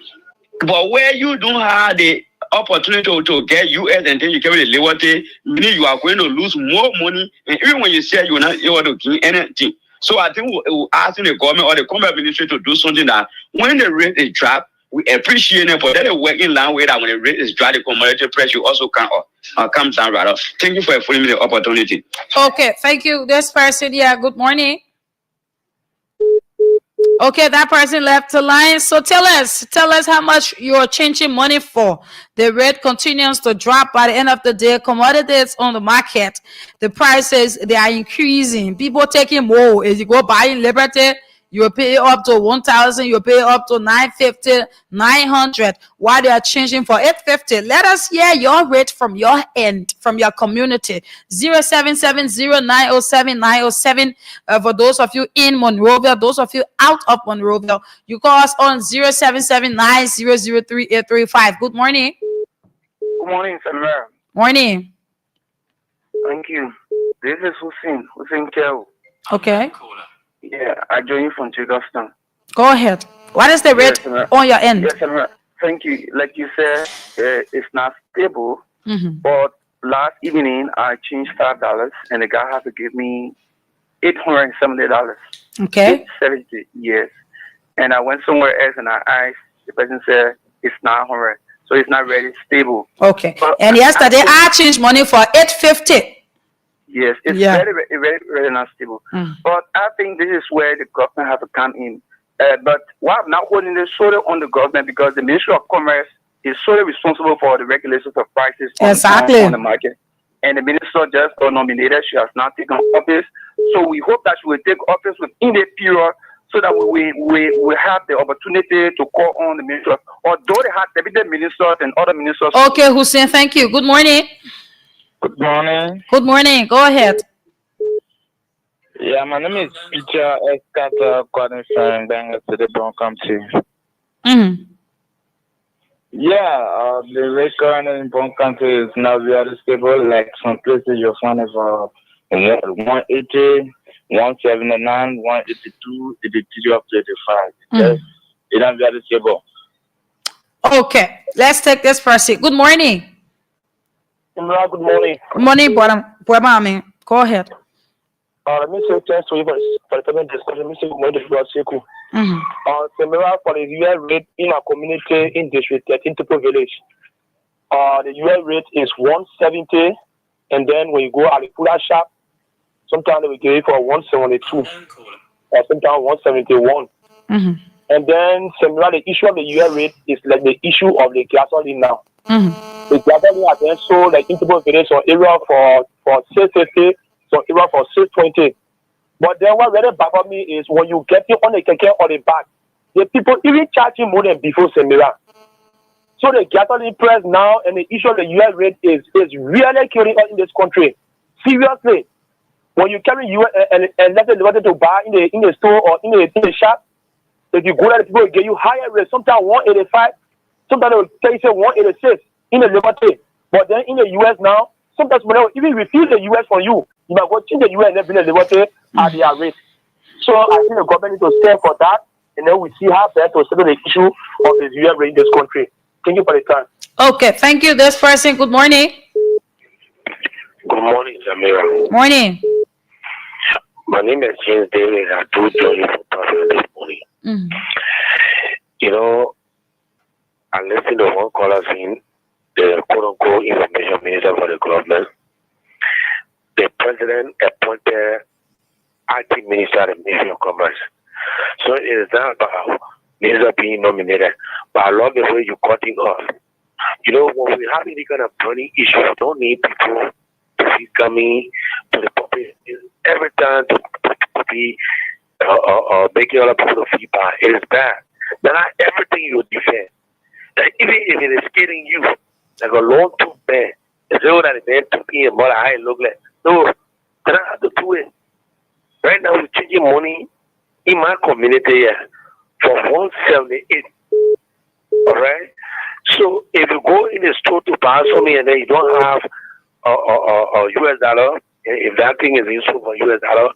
But where you don't have the opportunity to get US and then you carry the liberty, meaning you are going to lose more money. And even when you say you are not able to gain anything. So I think we're asking the government or the commerce ministry to do something that when the rate is dropped, we appreciate it, but that is working line way that when the rate is dropped, the commodity price you also comes down rather. Thank you for affording me the opportunity. Okay, thank you. This person, yeah, good morning. Okay, that person left the line. So tell us how much you're changing money for. The rate continues to drop. By the end of the day, commodities on the market, the prices, they are increasing. People taking more. If you go buying Liberty, you will pay up to 1,000, you will pay up to 950, 900, while they are changing for 850. Let us hear your rate from your end, from your community. 0770-907-907. For those of you in Monrovia, those of you out of Monrovia, you call us on 0779-003-835. Good morning. Good morning, Samira. Morning. Thank you. This is Hussein Kel. Okay. Yeah, I join you from Chicago. Go ahead. What is the rate on your end? Yes, Samira. Thank you. Like you said, it's not stable, but last evening I changed $5 and the guy had to give me $870. Okay. 870, yes. And I went somewhere else and I asked, the person said it's 900. So it's not really stable. Okay. But and yesterday I changed money for 850. Yes, it's very not stable. But I think this is where the government has to come in. But why I'm not holding this solely on the government, because the Ministry of Commerce is solely responsible for the regulations of prices on the market. And the minister just got nominated. She has not taken office. So we hope that she will take office within the period so that we have the opportunity to call on the minister. Although they have deputy ministers and other ministers. Okay, Hussein, thank you. Good morning. Good morning. Good morning. Go ahead. Yeah, my name is Peter Escata, calling from Bangor to the Bon County. Yeah, the rate current in Bon County is now very stable. Like some places you'll find about 180, 179, 182, 83 up to 85. It's not very stable. Okay, let's take this person. Good morning. Good morning. Good morning, Boamami. Go ahead. Let me say thanks to you for the discussion. Let me say good morning to you. Samira, for the UL rate in our community in District 13 Tipo Village, the UL rate is 170, and then when you go at the cooler shop, sometimes they will give it for 172, or sometimes 171. And And then similarly, the issue of the US rate is like the issue of the gasoline now. The gasoline has been sold like into village or area for 650, so area for 620. But then what really bothers me is when you get it on the keke or the back, the people even charging more than before Semira. So the gasoline price now and the issue of the US rate is really killing us in this country. Seriously, when you carry US and let them to buy in the store or in the shop, if you go there, people will give you higher rate. Sometimes 185, sometimes they will tell you say 186 in the Liberty. But then in the US now, sometimes when they will even refuse the US for you, you might go change the US and then bring the Liberty at their rate. So I think the government needs to stand for that, and then we see how best to settle the issue of the US rate in this country. Thank you for the time. Okay, thank you. This person, good morning. Good morning, Samira. Morning. My name is James David. I do join you for personal this morning. You know, I listened to one caller saying the quote-unquote information minister for the government. The president appointed IT minister at the Ministry of Commerce. So it is not about minister being nominated, but I love the way you're cutting off. You know, when we have any kind of burning issue, we don't need people to be coming to the public every time to be making other people feel bad. It is bad. But not everything you defend. Like even if it is killing you, like a long tooth man, it's all that man took me and mother I look like. No, then I have to do it. Right now we're changing money in my community here for 178. Alright? So if you go in the store to buy something and then you don't have a US dollar, if that thing is useful for US dollar,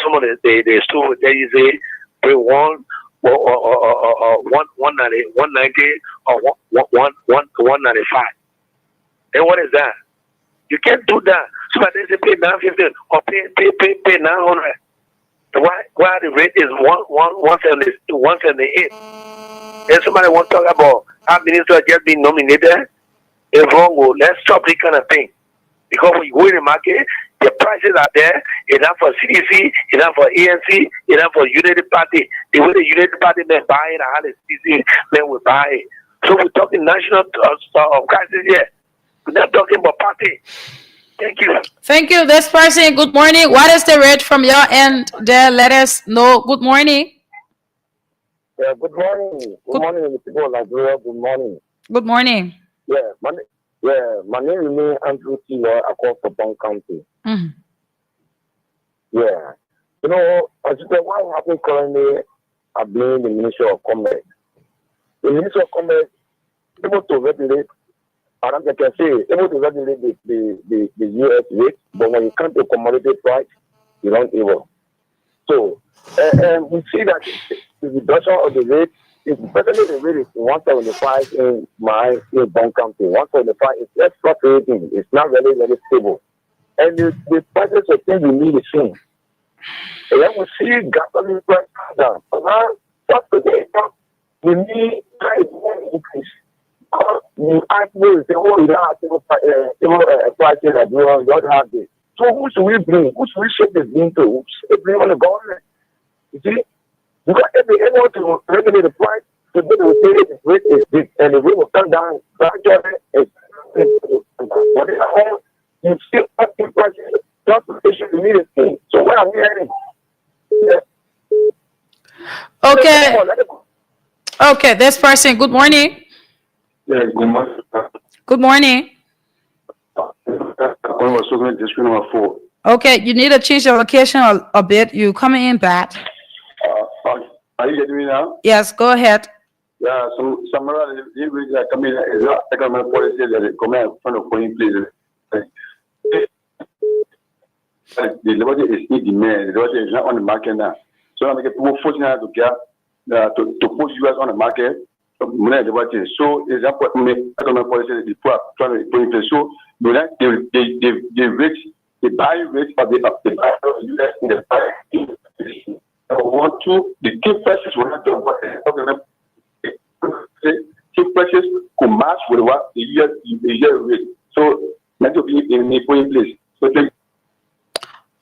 some of the store will tell you say bring 190 or 195. And what is that? You can't do that. So they say pay 950 or pay 900. Why the rate is 178? And somebody want to talk about how ministers just being nominated. It's wrong. Let's stop this kind of thing. Because when you go in the market, the prices are there. Enough for CDC, enough for ANC, enough for United Party. The way the United Party men buy it, how the CDC men will buy it. So we're talking national crisis here. We're not talking about party. Thank you. Thank you. This person, good morning. What is the rate from your end there? Let us know. Good morning. Yeah, good morning. Good morning, people like Liberia. Good morning. Good morning. Yeah, my name is Andrew Taylor across the Bon County. Yeah. You know, as you said, what happened currently, I blame the Ministry of Commerce. The Ministry of Commerce is able to regulate, I can say, able to regulate the US rate, but when it comes to commodity price, you don't able. So, and we see that the reduction of the rate is especially the rate is 175 in my Bon County. 175 is less fluctuating. It's not really, very stable. And the prices of things we need is seen. And then we see gasoline price down. So now, just today, we need price increase. You ask me, you say, oh, you don't have prices that you don't have this. So who should we bring? Who should we shape this being to? Who should we bring on the government? You see? Because if they able to regulate the price, so they will say the rate is big and the rate will come down gradually. But you still have the prices, transportation immediately. So where are we heading? Yeah. Okay. Okay, this person, good morning. Yeah, good morning. Good morning. District number 4. Okay, you need to change your location a bit. You coming in bad. Are you getting me now? Yes, go ahead. Yeah, so Samara, you will come in as a economic policy that is coming out from the point, please. The Liberty is in demand. The Liberty is not on the market now. So I'm people forcing her to get to put US on the market. So is that what economic policy that people are trying to put in place? So the rate, the buy rate of the US in the buy. The key prices will not talk about key prices could match with what the year rate. So that will be in a point place. So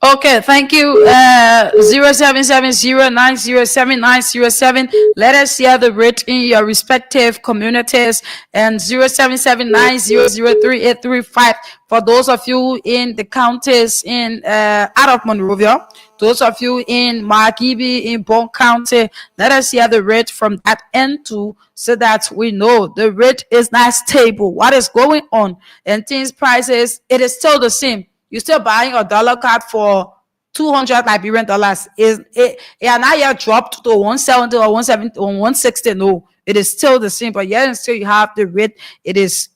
Okay, thank you. 0770907907. Let us hear the rate in your respective communities, and 0779003835 for those of you in the counties in out of Monrovia. Those of you in Margibi, in Bone County, let us hear the rate from that end too, so that we know the rate is not stable. What is going on? And things prices, it is still the same. You're still buying a dollar card for 200 Liberian dollars. Is it now yet dropped to 170 or 170 or 160? No, it is still the same, but yet and still you have the rate. It is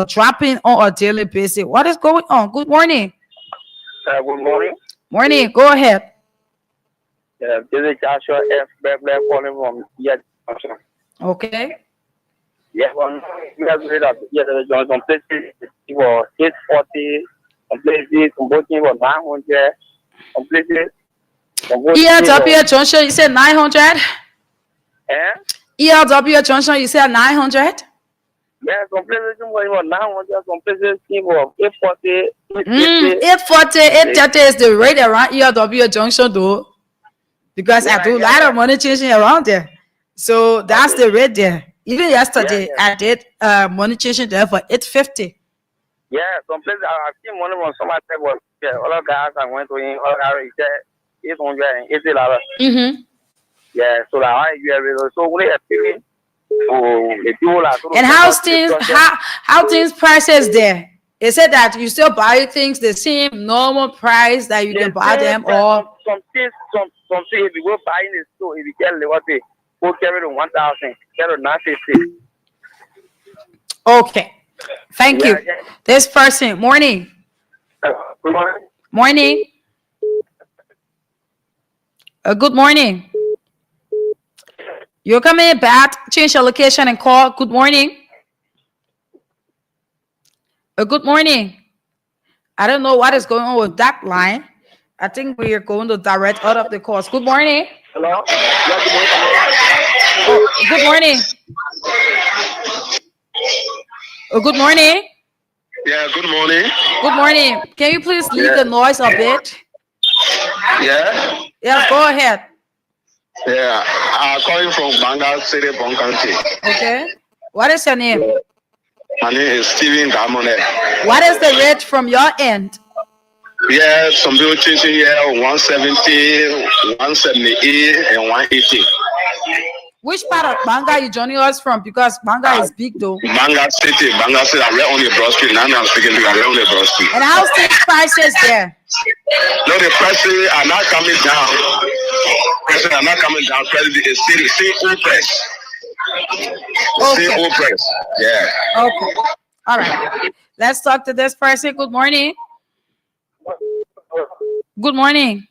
dropping on a daily basis. What is going on? Good morning. Good morning. Morning. Go ahead. This is Joshua F. Beverly calling from Yet. Okay. Yeah, we have read that some places for 840, some places some booking for 900, some places. ELW Junction, you said 900. ELW Junction, you said 900. Yeah, some places for 900, some places for 840. 840, 830 is the rate around ELW Junction though, because I do a lot of money changing around there. So that's the rate there. Even yesterday, I did money changing there for 850. Yeah, some places I've seen money from somebody was other guys I went to in other guys said $880. Mm-hmm. Yeah, so like so we have and how things prices there? Is it that you still buy things the same normal price that you can buy them, or some things if you go buy in the store, if you get what they go carry to 1,000, carry to 950. Okay, thank you. Yeah. This person, morning. Good morning. Morning. Good morning. You're coming back. Change your location and call. Good morning. Good morning. I don't know what is going on with that line. I think we are going to direct out of the calls. Good morning. Hello. Oh, good morning. Oh, good morning. Yeah, good morning. Good morning. Can you please leave the noise a bit? Yeah. Yeah, go ahead. Yeah, I'm calling from Banga City, Bone County. Okay. What is your name? My name is Steven Gamone. What is the rate from your end? Yeah, some people changing here 170, 178, and 180. Which part of Banga you joining us from? Because Banga is big though. Banga City. I read on the Broad Street. Now I'm speaking to you. I read on the Broad Street. And how's the prices there? No, the prices are not coming down. Prices are not coming down. Prices is still same price. Okay. Same price. Yeah. Okay. All right. Let's talk to this person. Good morning. Good morning.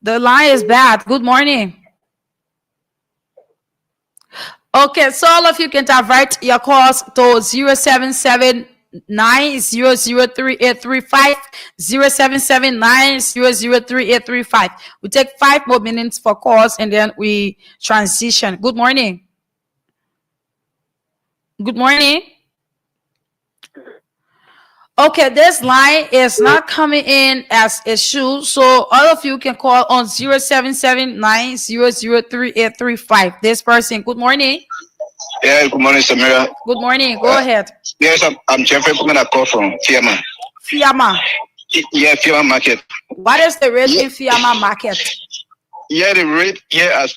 The line is bad. Good morning. Okay, so all of you can divert your calls to 0779003835, 0779003835. We take 5 more minutes for calls and then we transition. Good morning. Good morning. Okay, this line is not coming in as it should, so all of you can call on 0779003835. This person, good morning. Yeah, good morning, Samira. Good morning. Go ahead. Yes, I'm Jeffrey Puman. I call from Fiamma. Fiamma. Yeah, Fiamma Market. What is the rate in Fiamma Market? Yeah, the rate here at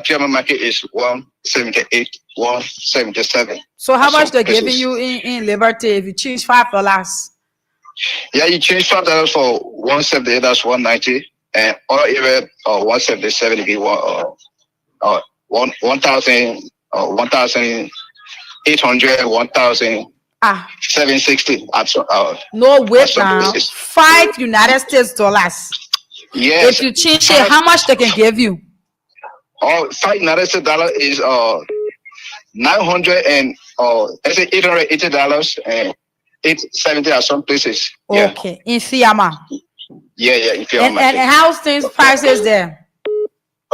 Fiamma Market is 178, 177. So how much they're giving you in Liberty if you change $5? Yeah, you change $5 for 178, that's 190, and or even 177 to be 1,000. 1,800, 1,760. No, wait now. $5 United States. Yes. If you change it, how much they can give you? $5 United States is 900 and let's say $880 and 870 at some places. Yeah. Okay, in Fiamma. Yeah, in Fiamma. And how's things prices there?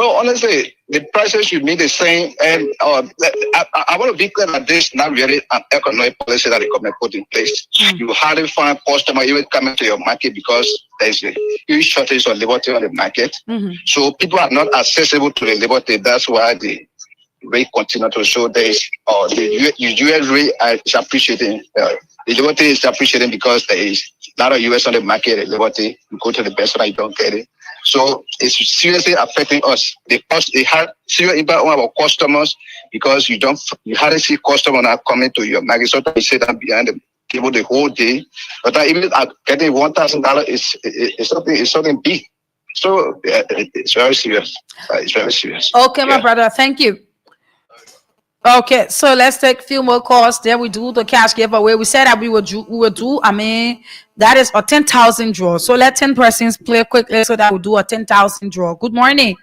Oh, honestly, the prices should be the same. And I want to be clear that this is not really an economic policy that the government put in place. You hardly find customer even coming to your market because there's a huge shortage of liberty on the market. So people are not accessible to the liberty. That's why the rate continue to show there is, the US rate is appreciating. The liberty is appreciating because there is a lot of US on the market. The liberty, you go to the best one, you don't get it. So it's seriously affecting us. It had serious impact on our customers because you hardly see customers not coming to your market. So you sit down behind the table the whole day. But even getting $1,000 is something big. So it's very serious. It's very serious. Okay, my brother. Thank you. Okay, so let's take a few more calls. Then we do the cash giveaway. We said that we would do. I mean, that is a 10,000 draw. So let 10 persons play quickly so that we do a 10,000 draw. Good morning.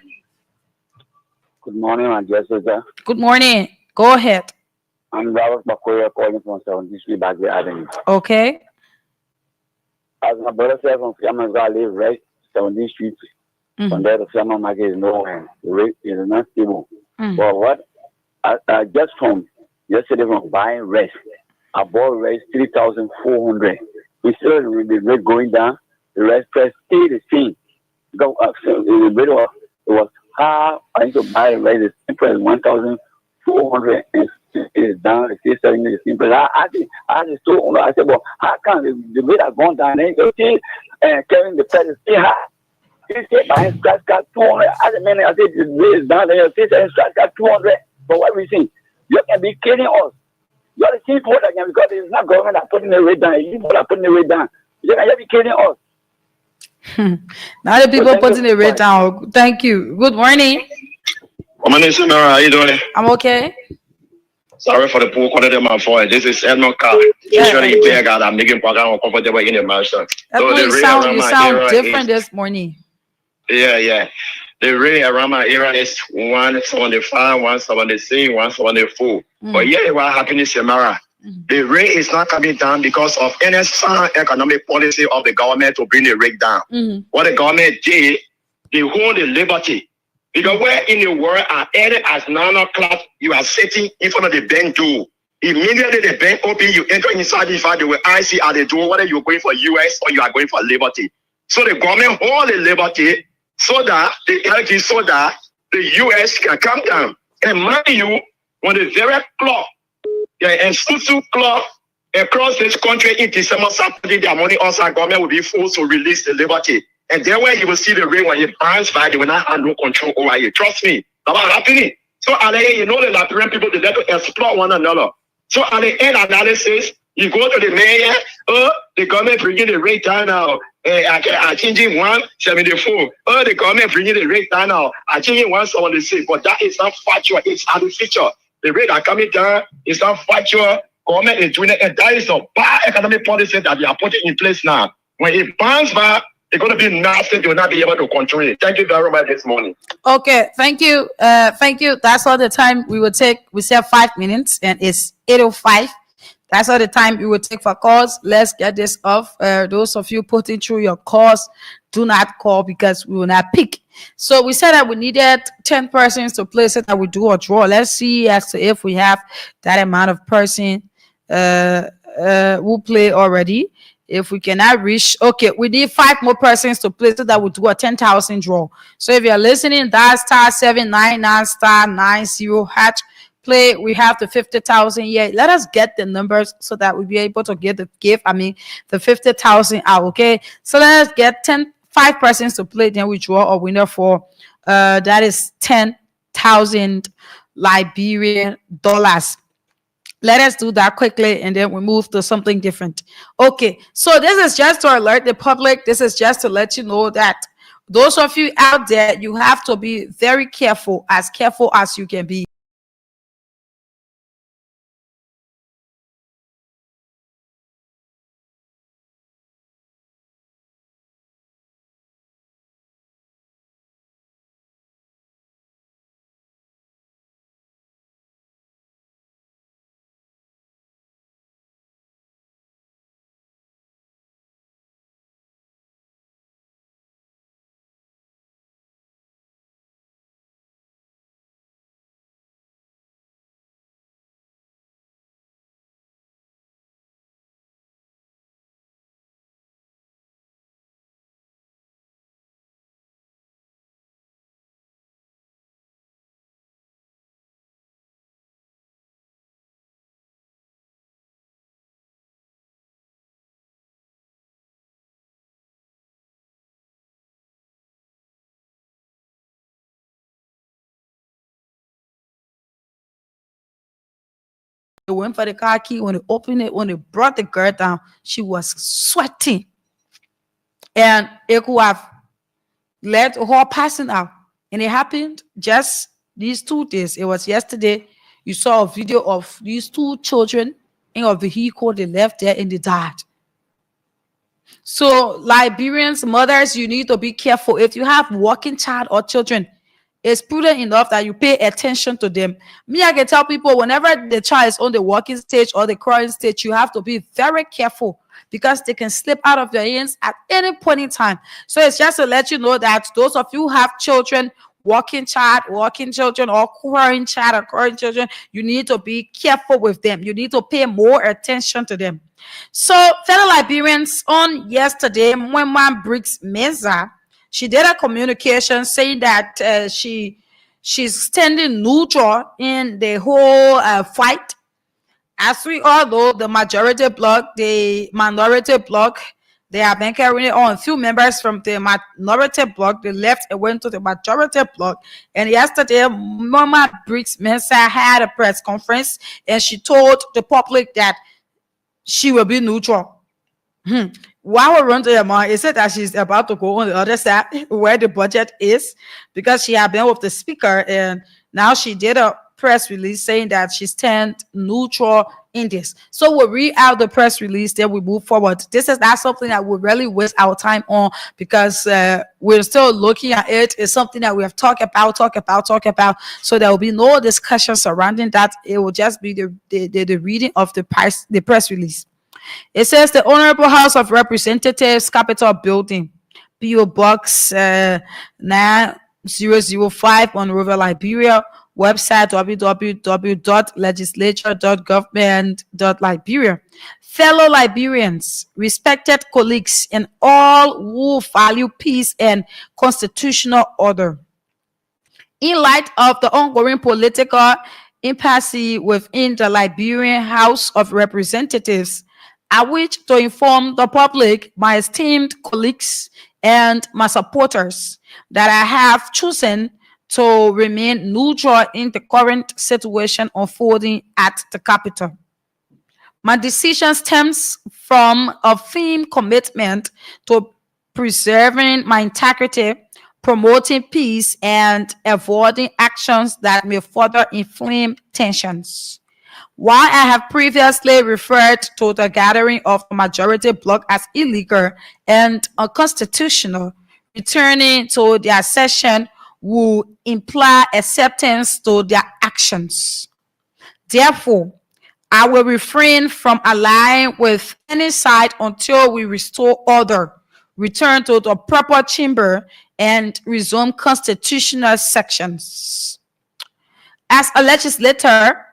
Good morning, my dear sister. Good morning. Go ahead. I'm Robert Bakoya calling from 73 Street, Baghdad Avenue. Okay. As my brother said, from Fiamma Valley, right, 17th Street. From there, the Fiamma market is nowhere. The rate is not stable. But what? I just from yesterday from buying rice. I bought rice 3,400. We still the rate going down. The rice price stay the same. Because the rate was half. I need to buy rice. The same price 1,400 and it is down. It's still selling the same price. I just told I said, well, how come the rate has gone down? And carrying the price is still high. He said buying scratch card 200. I said, man, I said the rate is down. They say selling scratch card 200. For what reason? You can be killing us. You are the same people again because it's not government that putting the rate down. You people are putting the rate down. You can be killing us. Now the people putting the rate down. Thank you. Good morning. My name is Samara. How you doing? I'm okay. Sorry for the poor quality of my voice. This is Edmond Car. Usually, I'm making program uncomfortable in the mansion. So you sound different this morning. Yeah. The rate around my area is 175, 176, 174. But what happened in Samara? The rate is not coming down because of any sound economic policy of the government to bring the rate down. What the government did, they hold the liberty. Because where in the world at early as 9 o'clock, you are sitting in front of the bank door. Immediately the bank open, you enter inside the file, they will see at the door whether you're going for US or you are going for liberty. So the government hold the liberty so that the US can come down. And mind you, when the very clock, the exclusive clock across this country in December, Saturday, their money also government will be forced to release the liberty. And then when you will see the rain when it bounce back, they will not have no control over it. Trust me, that's what happening. So at the end, you know the Liberian people, they let to exploit one another. So at the end analysis, you go to the mayor, the government bringing the rate down now. I changing 174. The government bringing the rate down now. I changing 176. But that is not factual. It's artificial. The rate are coming down. It's not factual. Government is doing it. And that is a bad economic policy that they are putting in place now. When it bounces back, it's going to be nasty. They will not be able to control it. Thank you very much this morning. Okay. Thank you. Thank you. That's all the time we will take. We said 5 minutes and it's 8:05. That's all the time we will take for calls. Let's get this off. Those of you putting through your calls, do not call because we will not pick. So we said that we needed 10 persons to play so that we do a draw. Let's see as to if we have that amount of person who play already. If we cannot reach, okay, we need 5 more persons to play so that we do a 10,000 draw. So if you're listening, dial *799 *90#. Play, we have the 50,000 here. Let us get the numbers so that we'll be able to get the 50,000 out. Okay, so let us get 5 persons to play, then we draw a winner for that is 10,000 Liberian dollars. Let us do that quickly and then we move to something different. Okay, so this is just to alert the public. This is just to let you know that those of you out there, you have to be very careful as you can be. They went for the car key. When they opened it, when they brought the girl down, she was sweating. And it could have led to her passing out. And it happened just these 2 days. It was yesterday. You saw a video of these 2 children in a vehicle. They left there and they died. So Liberians, mothers, you need to be careful. If you have walking child or children, it's prudent enough that you pay attention to them. Me, I can tell people whenever the child is on the walking stage or the crawling stage, you have to be very careful because they can slip out of your hands at any point in time. So it's just to let you know that those of you who have children, walking children, or crawling child or crawling children, you need to be careful with them. You need to pay more attention to them. So, fellow Liberians, on yesterday, Mama Briggs Mensah, she did a communication saying that she's standing neutral in the whole fight. As we all know, the majority bloc, the minority bloc, they have been carrying on. A few members from the minority bloc, they left and went to the majority bloc. And yesterday, Mama Briggs Mensah had a press conference and she told the public that she will be neutral. While we're on to your mind, it said that she's about to go on the other side where the budget is because she had been with the speaker and now she did a press release saying that she stands neutral in this. So we'll read out the press release, then we move forward. This is not something that we really waste our time on because we're still looking at it. It's something that we have talked about. So there will be no discussion surrounding that. It will just be the reading of the press release. It says the Honorable House of Representatives, Capitol Building, P.O. Box 9005, Monrovia, Liberia. Website www.legislature.government.liberia. Fellow Liberians, respected colleagues, and all who value peace and constitutional order. In light of the ongoing political impasse within the Liberian House of Representatives, I wish to inform the public, my esteemed colleagues, and my supporters that I have chosen to remain neutral in the current situation unfolding at the Capitol. My decision stems from a firm commitment to preserving my integrity, promoting peace, and avoiding actions that may further inflame tensions. While I have previously referred to the gathering of the majority bloc as illegal and unconstitutional, returning to their session will imply acceptance to their actions. Therefore, I will refrain from allying with any side until we restore order, return to the proper chamber, and resume constitutional sections. As a legislator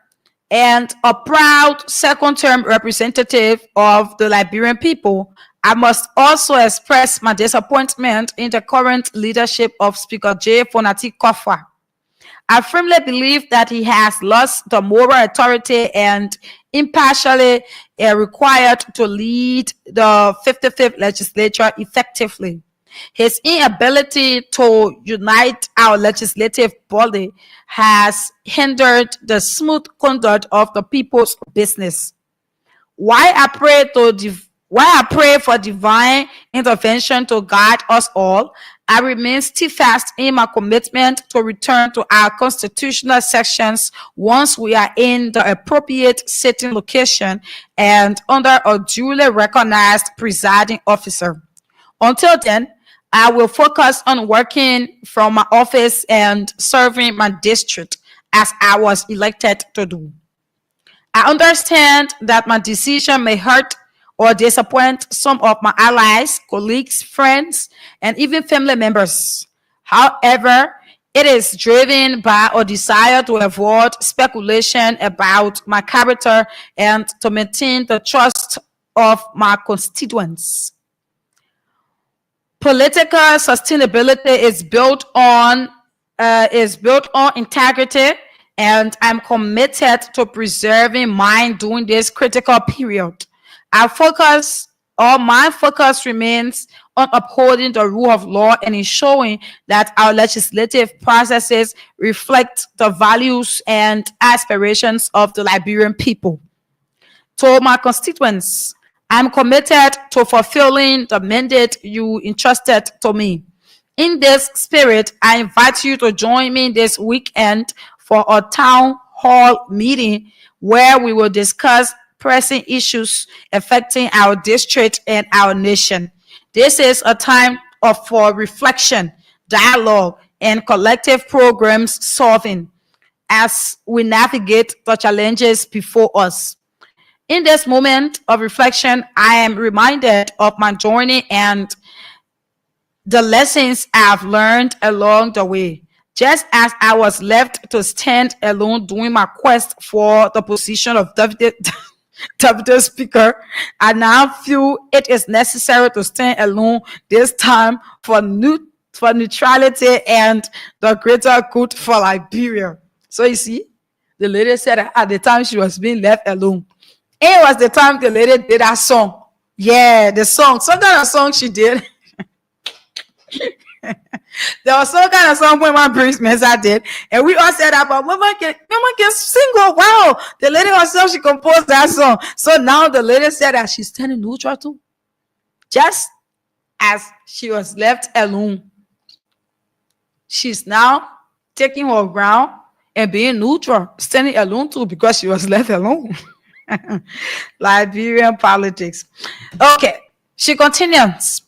and a proud second-term representative of the Liberian people, I must also express my disappointment in the current leadership of Speaker J. Fonati Kofa. I firmly believe that he has lost the moral authority and impartially required to lead the 55th legislature effectively. His inability to unite our legislative body has hindered the smooth conduct of the people's business. While I pray for divine intervention to guide us all, I remain steadfast in my commitment to return to our constitutional sections once we are in the appropriate sitting location and under a duly recognized presiding officer. Until then, I will focus on working from my office and serving my district as I was elected to do. I understand that my decision may hurt or disappoint some of my allies, colleagues, friends, and even family members. However, it is driven by a desire to avoid speculation about my character and to maintain the trust of my constituents. Political sustainability is built on integrity, and I'm committed to preserving mine during this critical period. My focus remains on upholding the rule of law and ensuring that our legislative processes reflect the values and aspirations of the Liberian people. To my constituents, I'm committed to fulfilling the mandate you entrusted to me. In this spirit, I invite you to join me this weekend for a town hall meeting where we will discuss pressing issues affecting our district and our nation. This is a time for reflection, dialogue, and collective programs solving as we navigate the challenges before us. In this moment of reflection, I am reminded of my journey and the lessons I've learned along the way. Just as I was left to stand alone during my quest for the position of deputy speaker, I now feel it is necessary to stand alone this time for neutrality and the greater good for Liberia. So you see, the lady said at the time she was being left alone. It was the time the lady did that song. Yeah, the song. Some kind of song she did. There was some kind of song when my priest Mensa did, and we all said about women can sing. Oh wow, the lady herself she composed that song. So now the lady said that she's standing neutral too, just as she was left alone. She's now taking her ground and being neutral, standing alone too, because she was left alone. Liberian politics. Okay, she continues.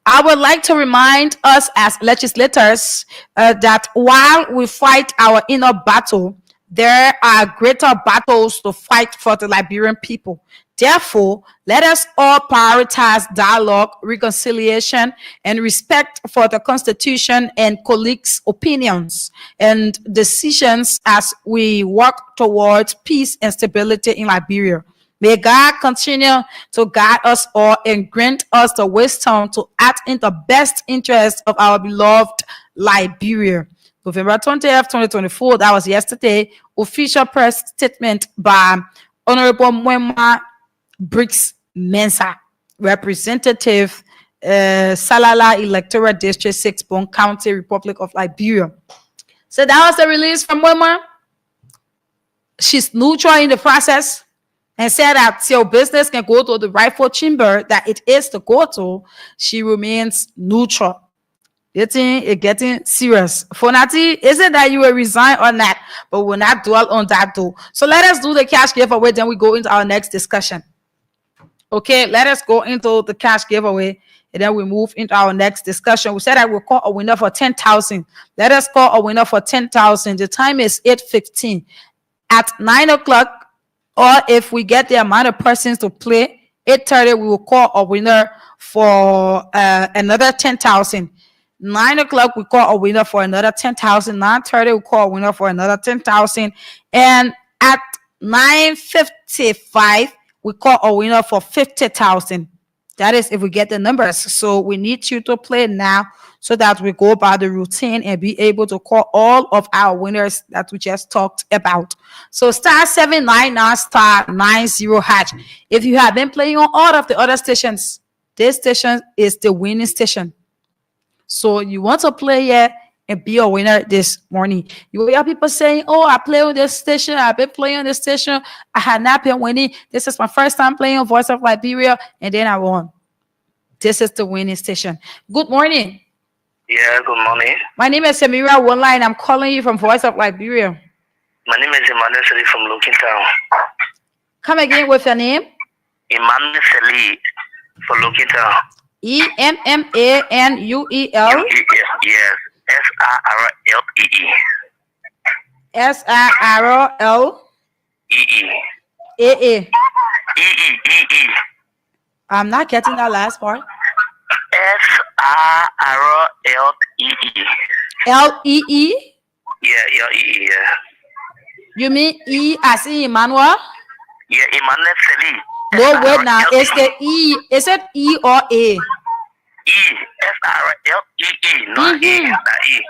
I would like to remind us as legislators that while we fight our inner battle, there are greater battles to fight for the Liberian people. Therefore, let us all prioritize dialogue, reconciliation, and respect for the Constitution and colleagues' opinions and decisions as we work towards peace and stability in Liberia. May God continue to guide us all and grant us the wisdom to act in the best interest of our beloved Liberia. November 20th, 2024, that was yesterday, official press statement by Honorable Mwema Briggs Mensa, Representative Salala Electoral District 6, Bon County, Republic of Liberia. So that was the release from Mwema. She's neutral in the process and said that your business can go to the rightful chamber that it is to go to. She remains neutral. It's getting serious. Fonati, is it that you will resign or not? But we'll not dwell on that though. So let us do the cash giveaway, then we go into our next discussion. Okay, let us go into the cash giveaway and then we move into our next discussion. We said that we'll call a winner for 10,000. Let us call a winner for 10,000. The time is 8:15. At 9 o'clock, or if we get the amount of persons to play, 8:30, we will call a winner for another 10,000. 9 o'clock, we call a winner for another 10,000. 9:30, we call a winner for another 10,000. And at 9:55, we call a winner for 50,000. That is if we get the numbers. So we need you to play now so that we go by the routine and be able to call all of our winners that we just talked about. So *799*90#. If you have been playing on all of the other stations, this station is the winning station. So you want to play here and be a winner this morning. You will hear people saying, oh, I play on this station. I've been playing on this station. I had not been winning. This is my first time playing on Voice of Liberia. And then I won. This is the winning station. Good morning. Yeah, good morning. My name is Samira One-Line. I'm calling you from Voice of Liberia. My name is Emmanuel Seli from Looking Town. Come again with your name. Emmanuel Seli from Looking Town. Emmanuel? Yes. SIRLEE. SIRLEE. I'm not getting that last part. SIRLEE. LEE? Yeah, yeah. You mean E as in Emmanuel? Yeah, Emmanuel Seli. No, wait now. Is the E? Is it E or A? SIRLEE. Not E. Not E.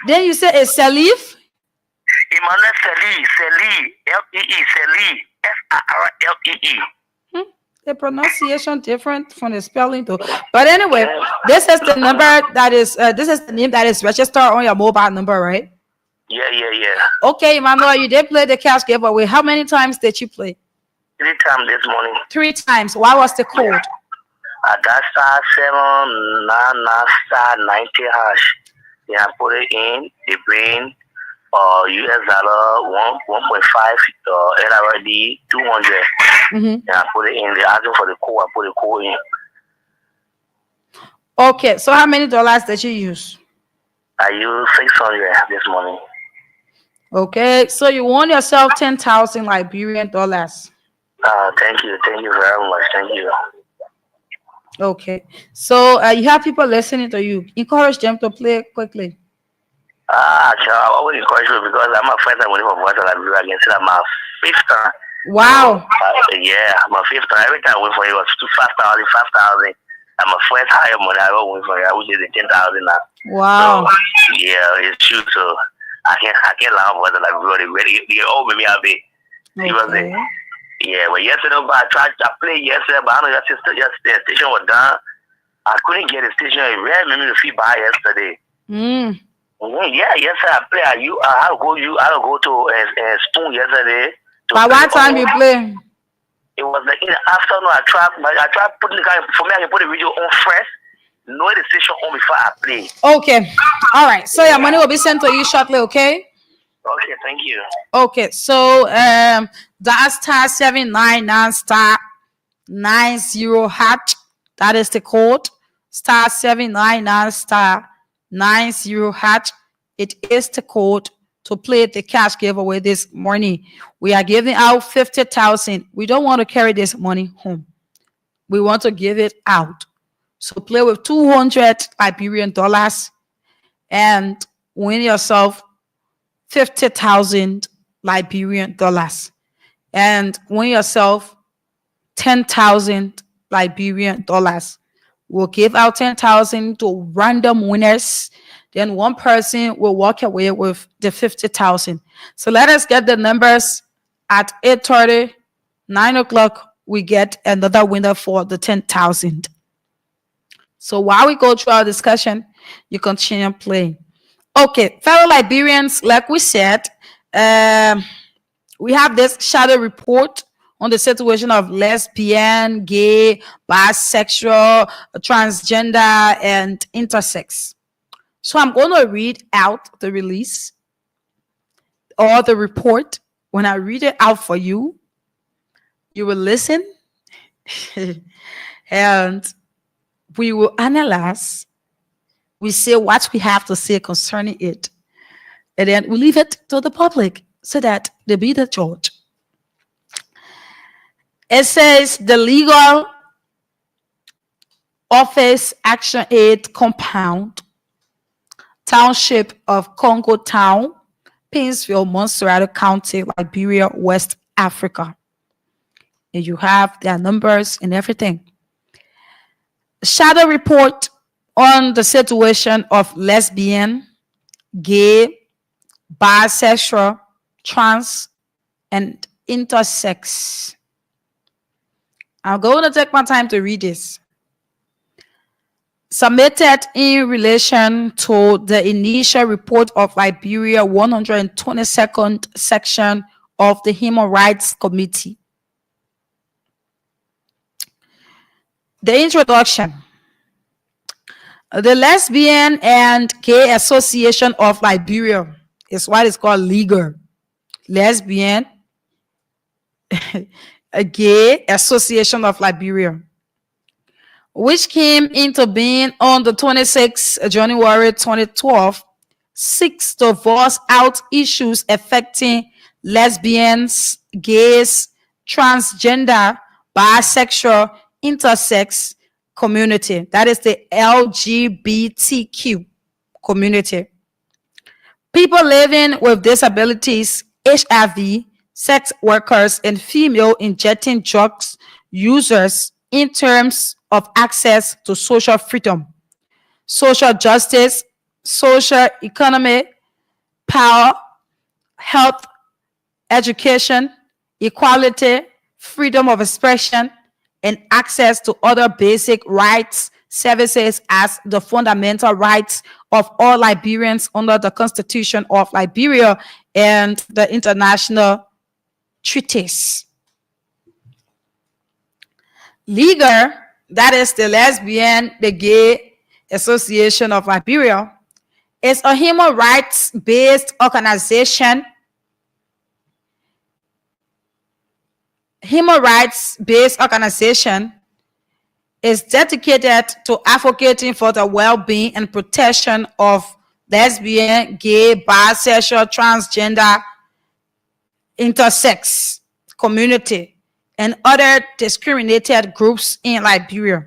Then you say it's Salif? Emmanuel Seli. LEE. Seli. SIRLEE. The pronunciation different from the spelling though. But anyway, this is the number that is this is the name that is registered on your mobile number, right? Yeah. Okay, Emmanuel, you did play the cash giveaway. How many times did you play? 3 times this morning. 3 times. What was the code? I got *799*90#. Then I put it in. They bring US dollar 1.5 LRD 200. Then I put it in. They asked for the code. I put the code in. Okay, so how many dollars did you use? I used 600 this morning. Okay, so you won yourself 10,000 Liberian dollars. Thank you very much. Thank you. Okay, so you have people listening to you. Encourage them to play quickly. I would encourage you because I'm a first time winning for Voice of Liberia against my 5th time. Wow. Yeah, my 5th time. Every time I win for you was 5,000. I'm a first higher money I ever win for you, which is 10,000 now. Wow. So, yeah, it's true. So I can't laugh Voice of Liberia. They all made me happy. Okay. Yeah, but yesterday I played yesterday, but I know your station was down. I couldn't get the station. It really made me to feel bad yesterday. Yeah, yesterday I played. I had to go to Spoon yesterday. By what time you play? It was like in the afternoon. I tried putting the guy for me. I can put the video on first. Know the station on before I play. Okay. All right. So your money will be sent to you shortly. Okay. Okay. Thank you. Okay. So that's *799*90#. That is the code. *799*90#. It is the code to play the cash giveaway this morning. We are giving out 50,000. We don't want to carry this money home. We want to give it out. So play with 200 Liberian dollars and win yourself 50,000 Liberian dollars and win yourself 10,000 Liberian dollars. We'll give out 10,000 to random winners. Then one person will walk away with the 50,000. So let us get the numbers at 8:30, 9 o'clock. We get another winner for the 10,000. So while we go through our discussion, you continue playing. Okay, fellow Liberians, like we said, we have this shadow report on the situation of lesbian, gay, bisexual, transgender, and intersex. So I'm going to read out the release or the report. When I read it out for you, you will listen and we will analyze. We say what we have to say concerning it. And then we leave it to the public so that they be the judge. It says the legal office Action Aid Compound, Township of Congo Town, Painesville, Montserrat County, Liberia, West Africa. And you have their numbers and everything. Shadow report on the situation of lesbian, gay, bisexual, trans, and intersex. I'm going to take my time to read this. Submitted in relation to the initial report of Liberia 122nd section of the Human Rights Committee. The introduction. The Lesbian and Gay Association of Liberia is what is called legal. Lesbian a Gay Association of Liberia, which came into being on the 26th January 2012, seeks to voice out issues affecting lesbians, gays, transgender, bisexual, intersex community. That is the LGBTQ community. People living with disabilities, HIV, sex workers, and female injecting drugs users in terms of access to social freedom, social justice, social economy, power, health, education, equality, freedom of expression, and access to other basic rights, services as the fundamental rights of all Liberians under the Constitution of Liberia and the international treaties. LIGA, that is the Lesbian, the Gay Association of Liberia, is a human rights-based organization. Human rights-based organization is dedicated to advocating for the well-being and protection of lesbian, gay, bisexual, transgender, intersex community and other discriminated groups in Liberia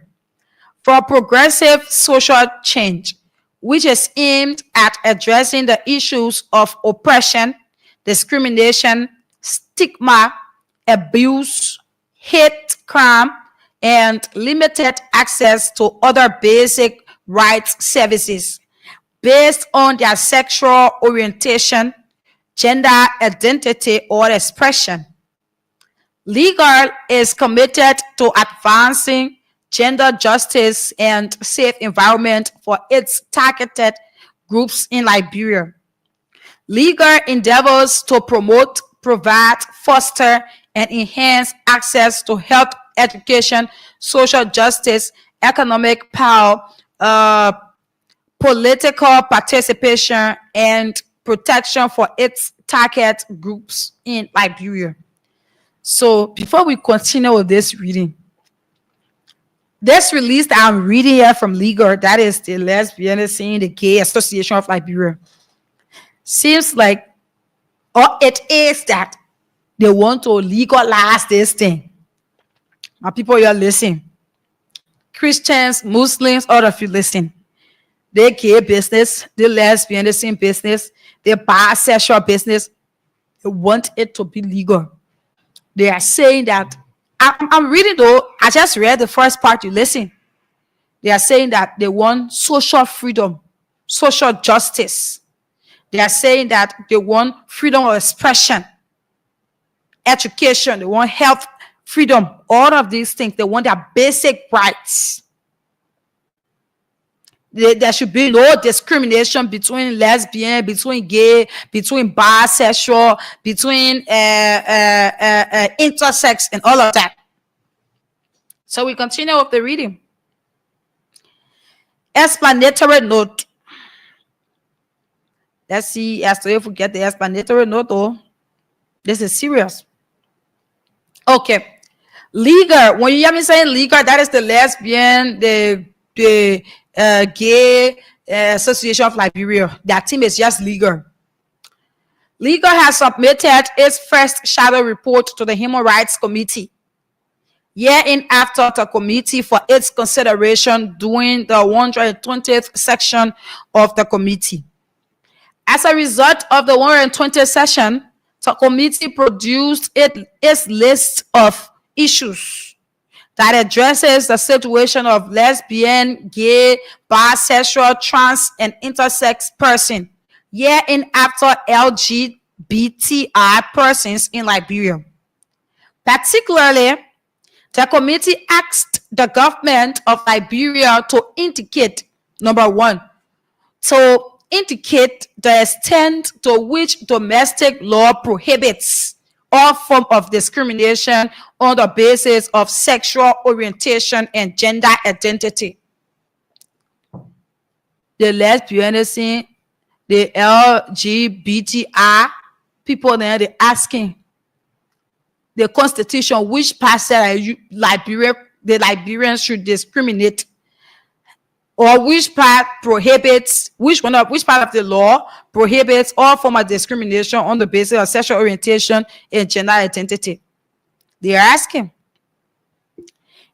for progressive social change, which is aimed at addressing the issues of oppression, discrimination, stigma, abuse, hate crime, and limited access to other basic rights services based on their sexual orientation, gender identity, or expression. Legal is committed to advancing gender justice and safe environment for its targeted groups in Liberia. Legal endeavors to promote, provide, foster, and enhance access to health, education, social justice, economic power, political participation, and protection for its target groups in Liberia. So before we continue with this reading, this release that I'm reading here from Legal, that is the Lesbian, the Gay Association of Liberia, seems like, or it is that they want to legalize this thing. My people, you're listening. Christians, Muslims, all of you listen. The gay business, the lesbian business, the bisexual business, they want it to be legal. They are saying that, I'm reading though, I just read the first part, you listen. They are saying that they want social freedom, social justice. They are saying that they want freedom of expression, education, they want health, freedom, all of these things. They want their basic rights. There should be no discrimination between lesbian, between gay, between bisexual, between intersex, and all of that. So we continue with the reading. Explanatory note. Let's see as to if we get the explanatory note. Oh, this is serious. Okay. Legal. When you hear me saying legal, that is the lesbian, the Gay Association of Liberia. Their team is just Legal. Legal has submitted its first shadow report to the Human Rights Committee, year-in after the committee for its consideration during the 120th section of the committee. As a result of the 120th session, the committee produced its list of issues that addresses the situation of lesbian, gay, bisexual, trans, and intersex person, year-in after LGBTI persons in Liberia. Particularly, the committee asked the government of Liberia to indicate, number one, to indicate the extent to which domestic law prohibits all form of discrimination on the basis of sexual orientation and gender identity. The lesbianism, the LGBTI people, then they're asking the constitution which part said the Liberians should discriminate, or which part prohibits, which part of the law prohibits all form of discrimination on the basis of sexual orientation and gender identity. They are asking,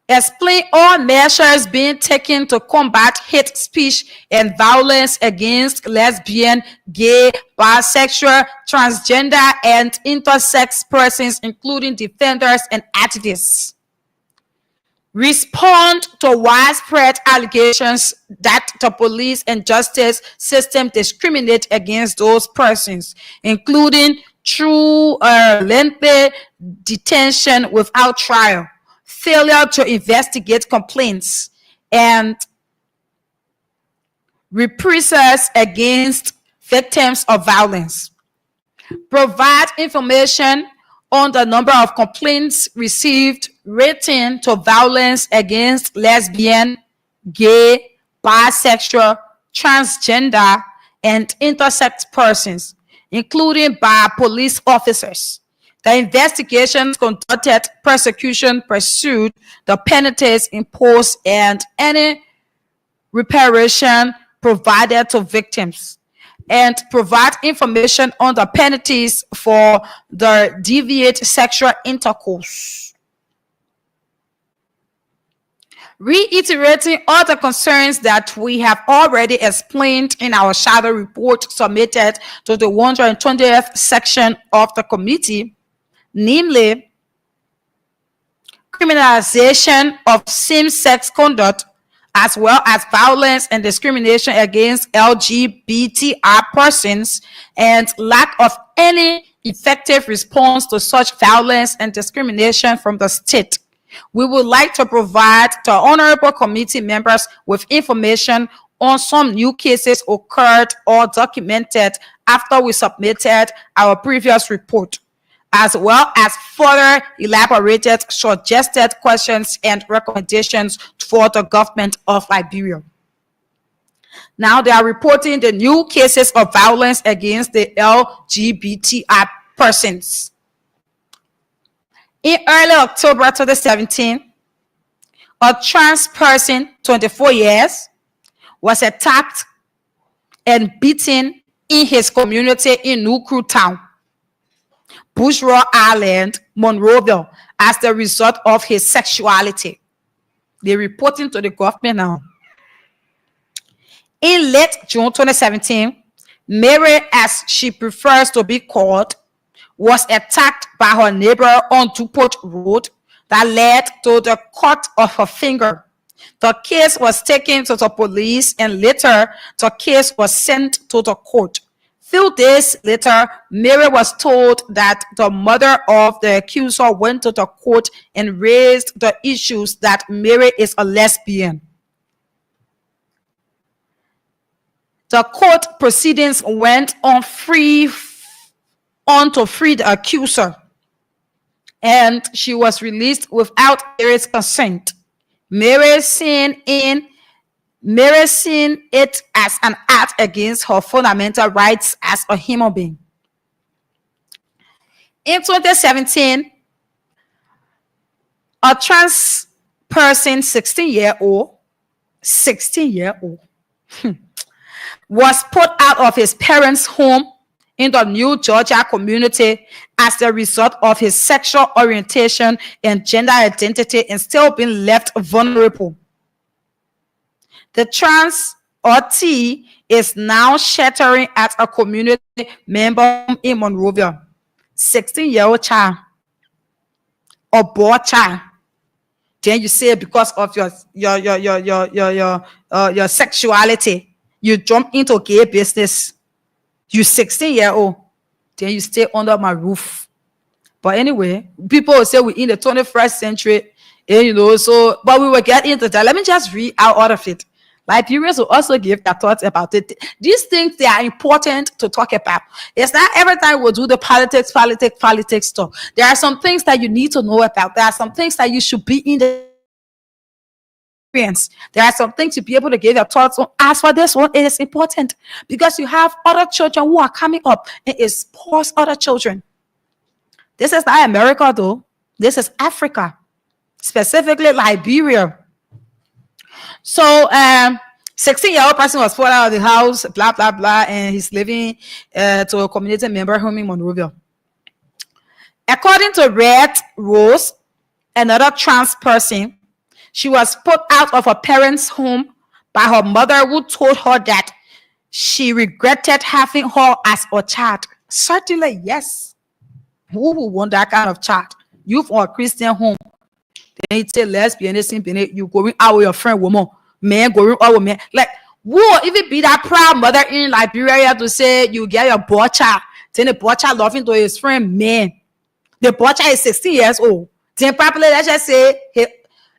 explain all measures being taken to combat hate speech and violence against lesbian, gay, bisexual, transgender, and intersex persons, including defenders and activists. Respond to widespread allegations that the police and justice system discriminate against those persons, including through lengthy detention without trial, failure to investigate complaints, and reprisals against victims of violence, provide information on the number of complaints received relating to violence against lesbian, gay, bisexual, transgender, and intersex persons, including by police officers. The investigations conducted, prosecution pursued, the penalties imposed, and any reparation provided to victims, and provide information on the penalties for the deviant sexual intercourse. Reiterating all the concerns that we have already explained in our shadow report submitted to the 120th section of the committee, namely criminalization of same-sex conduct, as well as violence and discrimination against LGBTI persons, and lack of any effective response to such violence and discrimination from the state. We would like to provide the honorable committee members with information on some new cases occurred or documented after we submitted our previous report, as well as further elaborated suggested questions and recommendations for the government of Liberia. Now they are reporting the new cases of violence against the LGBTI persons. In early October 2017, a trans person, 24 years, was attacked and beaten in his community in Nukru Town, Bushra Island, Monrovia, as the result of his sexuality. They're reporting to the government now. In late June 2017, Mary, as she prefers to be called, was attacked by her neighbor on Duport Road that led to the cut of her finger. The case was taken to the police and later the case was sent to the court. Few days later, Mary was told that the mother of the accuser went to the court and raised the issues that Mary is a lesbian. The court proceedings went on to free the accuser, and she was released without Mary's consent. Mary seen it as an act against her fundamental rights as a human being. In 2017, a trans person, 16-year-old, was put out of his parents' home in the New Georgia community as a result of his sexual orientation and gender identity, and still being left vulnerable. The trans or T is now sheltering at a community member in Monrovia. 16-year-old child or boy child. Then you say because of your sexuality, you jump into gay business. You 16-year-old, then you stay under my roof. But anyway, people will say we're in the 21st century, and so, but we will get into that. Let me just read out all of it. Liberians will also give their thoughts about it. These things, they are important to talk about. It's not every time we'll do the politics stuff. There are some things that you need to know about. There are some things that you should be in the experience. There are some things to be able to give your thoughts on. As for this one, it is important because you have other children who are coming up and it supports other children. This is not America though. This is Africa, specifically Liberia. So 16-year-old person was put out of the house, blah blah blah, and he's living to a community member home in Monrovia. According to Red Rose, another trans person, she was put out of her parents' home by her mother, who told her that she regretted having her as a child. Certainly, yes. Who would want that kind of child? You from a Christian home. Then you say lesbian, you going out with your friend woman, man going out with man. Like, who even be that proud mother in Liberia to say you get your boy child? Then the boy child loving to his friend, man. The boy child is 16 years old. Then probably let's just say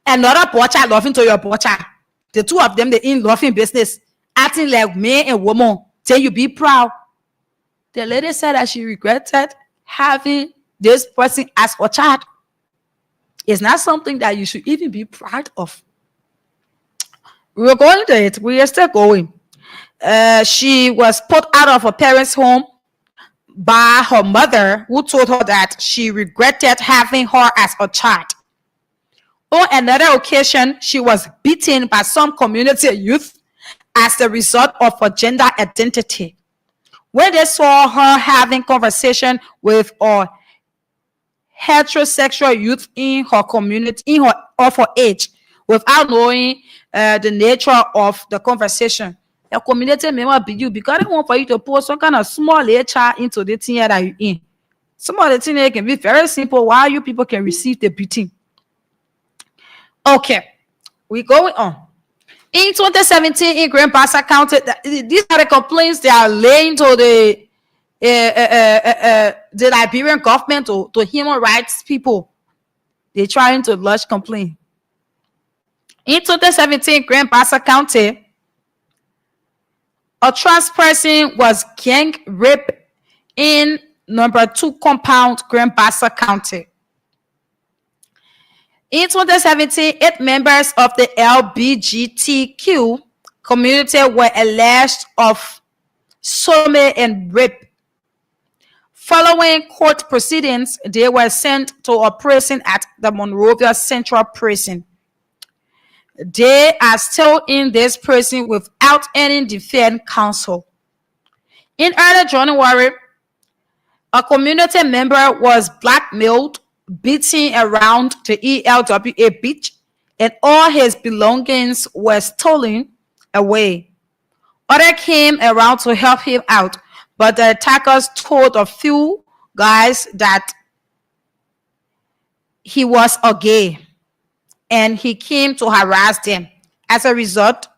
another boy child loving to your boy child. The two of them, they in loving business. acting like man and woman, then you be proud. The lady said that she regretted having this person as her child. It's not something that you should even be proud of. We're going to it. We are still going. She was put out of her parents' home by her mother, who told her that she regretted having her as a child. On another occasion, she was beaten by some community youth as a result of her gender identity. When they saw her having conversation with a heterosexual youth in her community, of her age, without knowing the nature of the conversation, a community member be you because they want for you to put some kind of small child into the thing that you're in. Some of the things can be very simple while you people can receive the beating. Okay, we're going on. In 2017, in Grand Bassa County, these are the complaints they are laying to the Liberian government, to human rights people. They're trying to lodge complaint. In 2017, Grand Bassa County, a trans person was gang raped in number 2 compound, Grand Bassa County. In 2017, 8 members of the LGBTQ community were alleged of sodomy and rape. Following court proceedings, they were sent to a prison at the Monrovia Central Prison. They are still in this prison without any defense counsel. In early January, a community member was blackmailed, beaten around the ELWA beach, and all his belongings were stolen away. Others came around to help him out, but the attackers told a few guys that he was a gay, and he came to harass them. As a result,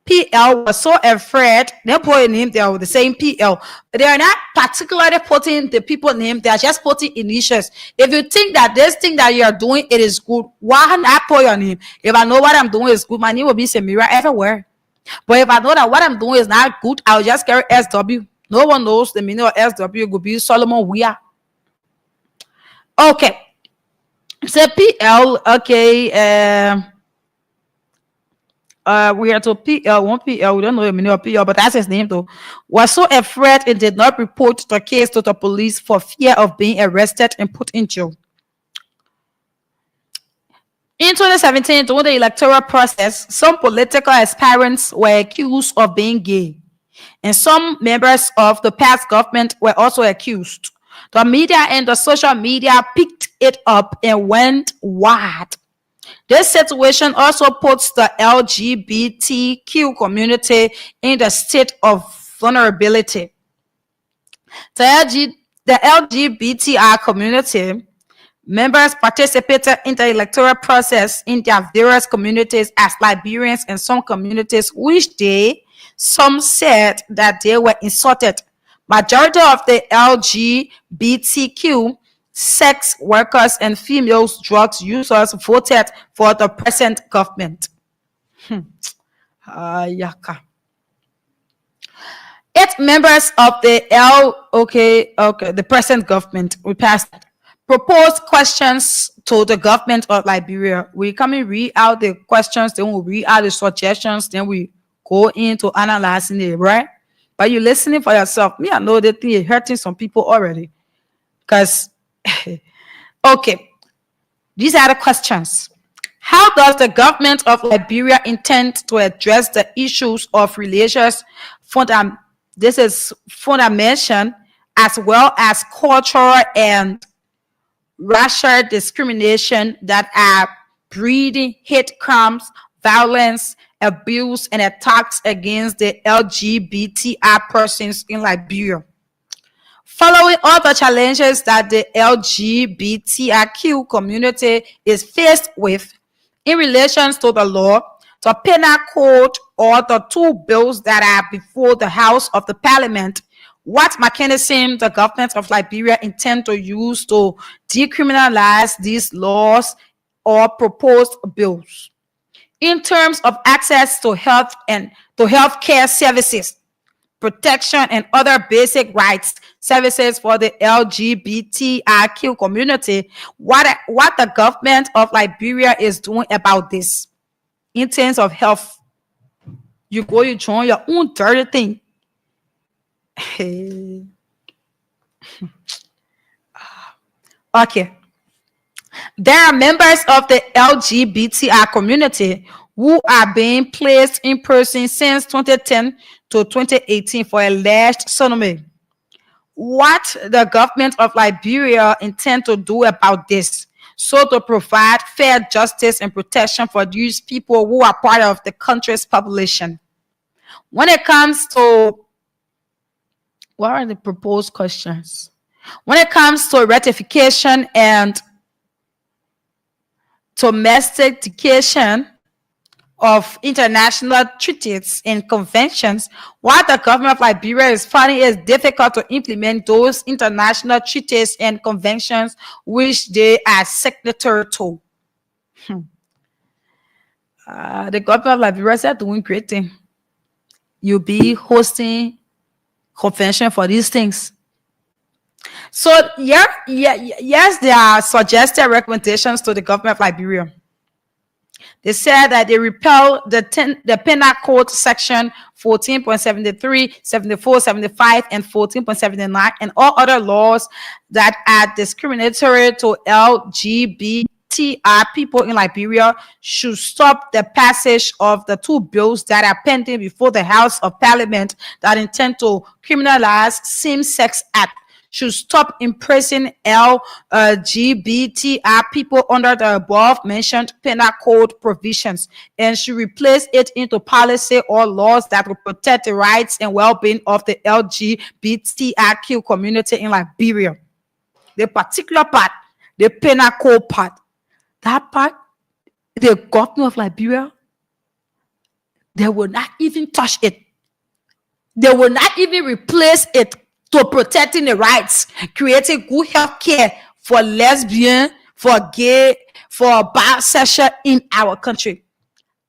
PL was so afraid. They put name there with the same PL. They are not particularly putting the people name. They are just putting initials. If you think that this thing that you are doing, it is good, why not put your name? If I know what I'm doing is good, my name will be Samira everywhere. But if I know that what I'm doing is not good, I'll just carry SW. No one knows the meaning of SW. Could be Solomon Weir. Okay. So PL, okay, we are to PL, one PL, we don't know the meaning of PL, but that's his name though, was so afraid and did not report the case to the police for fear of being arrested and put in jail. In 2017, during the electoral process, some political aspirants were accused of being gay, and some members of the past government were also accused. The media and the social media picked it up and went wide. This situation also puts the LGBTQ community in the state of vulnerability. The LGBTI community members participated in the electoral process in their various communities as Liberians, and some communities which some said that they were insulted. Majority of the LGBTQ sex workers and female drugs users voted for the present government. 8 members of the the present government, we passed that, proposed questions to the government of Liberia. We come and read out the questions, then we'll read out the suggestions, then we go into analyzing it, right? But you're listening for yourself. Me, I know that thing is hurting some people already. Because, okay, these are the questions. How does the government of Liberia intend to address the issues of religious fundamentation as well as cultural and racial discrimination that are breeding hate crimes, violence, abuse, and attacks against the LGBTI persons in Liberia? Following all the challenges that the LGBTIQ community is faced with in relation to the law, the penal code, or the 2 bills that are before the House of the Parliament, what mechanism the government of Liberia intend to use to decriminalize these laws or proposed bills? In terms of access to health and to healthcare services, protection, and other basic rights services for the LGBTIQ community. What the government of Liberia is doing about this in terms of health? You join your own dirty thing. Okay. There are members of the LGBTI community who are being placed in prison since 2010 to 2018 for alleged sodomy. What the government of Liberia intend to do about this, so to provide fair justice and protection for these people who are part of the country's population. When it comes to, what are the proposed questions? When it comes to ratification and domestication of international treaties and conventions, what the government of Liberia is finding is difficult to implement those international treaties and conventions which they are signatory to. The government of Liberia is doing great thing. You'll be hosting convention for these things. So yes, there are suggested recommendations to the government of Liberia. They said that they repeal the Penal Code section 14.73, 74, 75, and 14.79, and all other laws that are discriminatory to LGBTI people in Liberia should stop the passage of the two bills that are pending before the House of Parliament that intend to criminalize same-sex acts, should stop imprisoning LGBTI people under the above-mentioned penal code provisions, and should replace it into policy or laws that will protect the rights and well-being of the LGBTIQ community in Liberia. The particular part, the penal code part, that part, the government of Liberia, they will not even touch it. They will not even replace it to protecting the rights, creating good health care for lesbian, for gay, for bisexual in our country.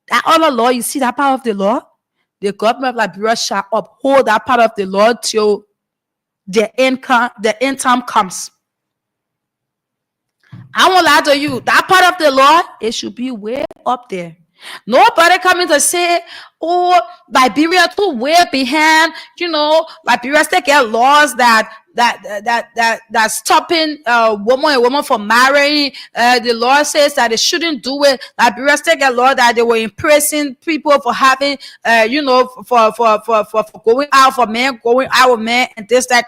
That other law, you see that part of the law? The government of Liberia shall uphold that part of the law till the end time comes. I won't lie to you, that part of the law, it should be way up there. Nobody coming to say, oh, Liberia too way behind, Liberia still get laws that stopping woman and woman from marrying. The law says that they shouldn't do it. Liberia still get law that they were imprison people for having for going out, for men going out with men, and this, that.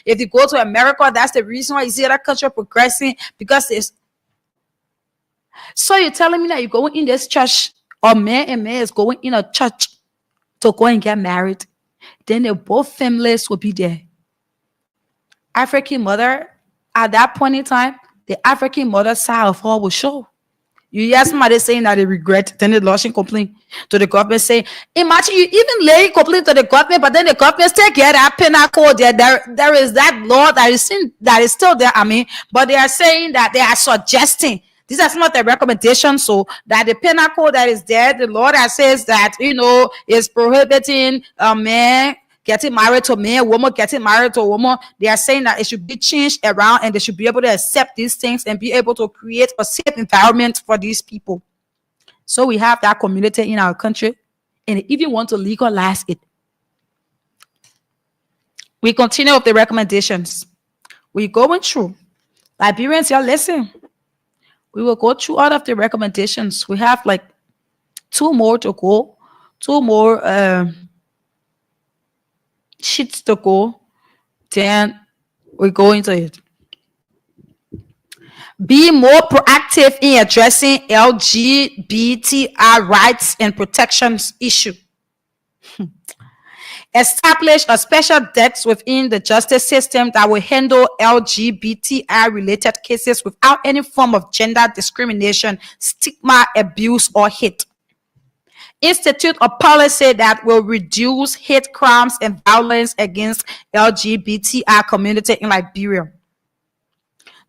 If you go to America, that's the reason why you see that country progressing, because it's. So you're telling me that you're going in this church, or man and man is going in a church to go and get married, then they both families will be there. African mother, at that point in time, the African mother side of her will show. You hear somebody saying that they regret, then they lodge a complaint to the government saying, imagine you even lay a complaint to the government, but then the government still get that penal code there. There is that law that is still there, but they are saying that they are suggesting. These are some of the recommendations, so that the penal code that is there, the law that says that, is prohibiting a man getting married to a man, woman getting married to a woman. They are saying that it should be changed around, and they should be able to accept these things and be able to create a safe environment for these people. So we have that community in our country, and they even want to legalize it. We continue with the recommendations. We're going through. Liberians, y'all listen. We will go through all of the recommendations. We have like 2 more to go. 2 more sheets to go. Then we go into it. Be more proactive in addressing LGBTI rights and protections issue. Establish a special desk within the justice system that will handle LGBTI related cases without any form of gender discrimination, stigma, abuse, or hate. Institute a policy that will reduce hate crimes and violence against LGBTI community in Liberia.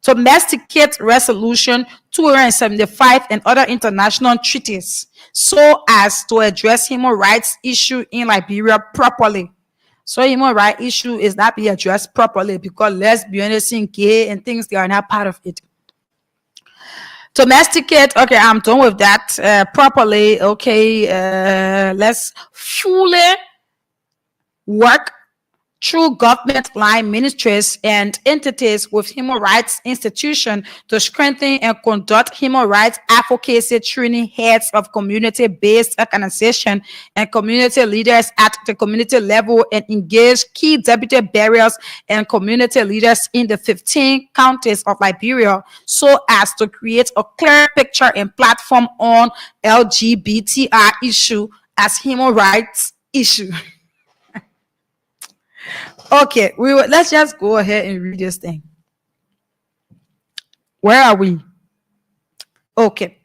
domesticate Resolution 275 and other international treaties so as to address human rights issue in Liberia properly. So human rights issue is not being addressed properly because lesbians and gay and things, they are not part of it. Domesticate, okay, I'm done with that properly. Okay, let's fully work through government line ministries and entities with human rights institutions to strengthen and conduct human rights advocacy training heads of community-based organizations and community leaders at the community level and engage key deputy barriers and community leaders in the 15 counties of Liberia so as to create a clear picture and platform on LGBTI issue as human rights issue. Okay, let's just go ahead and read this thing. Where are we? Okay.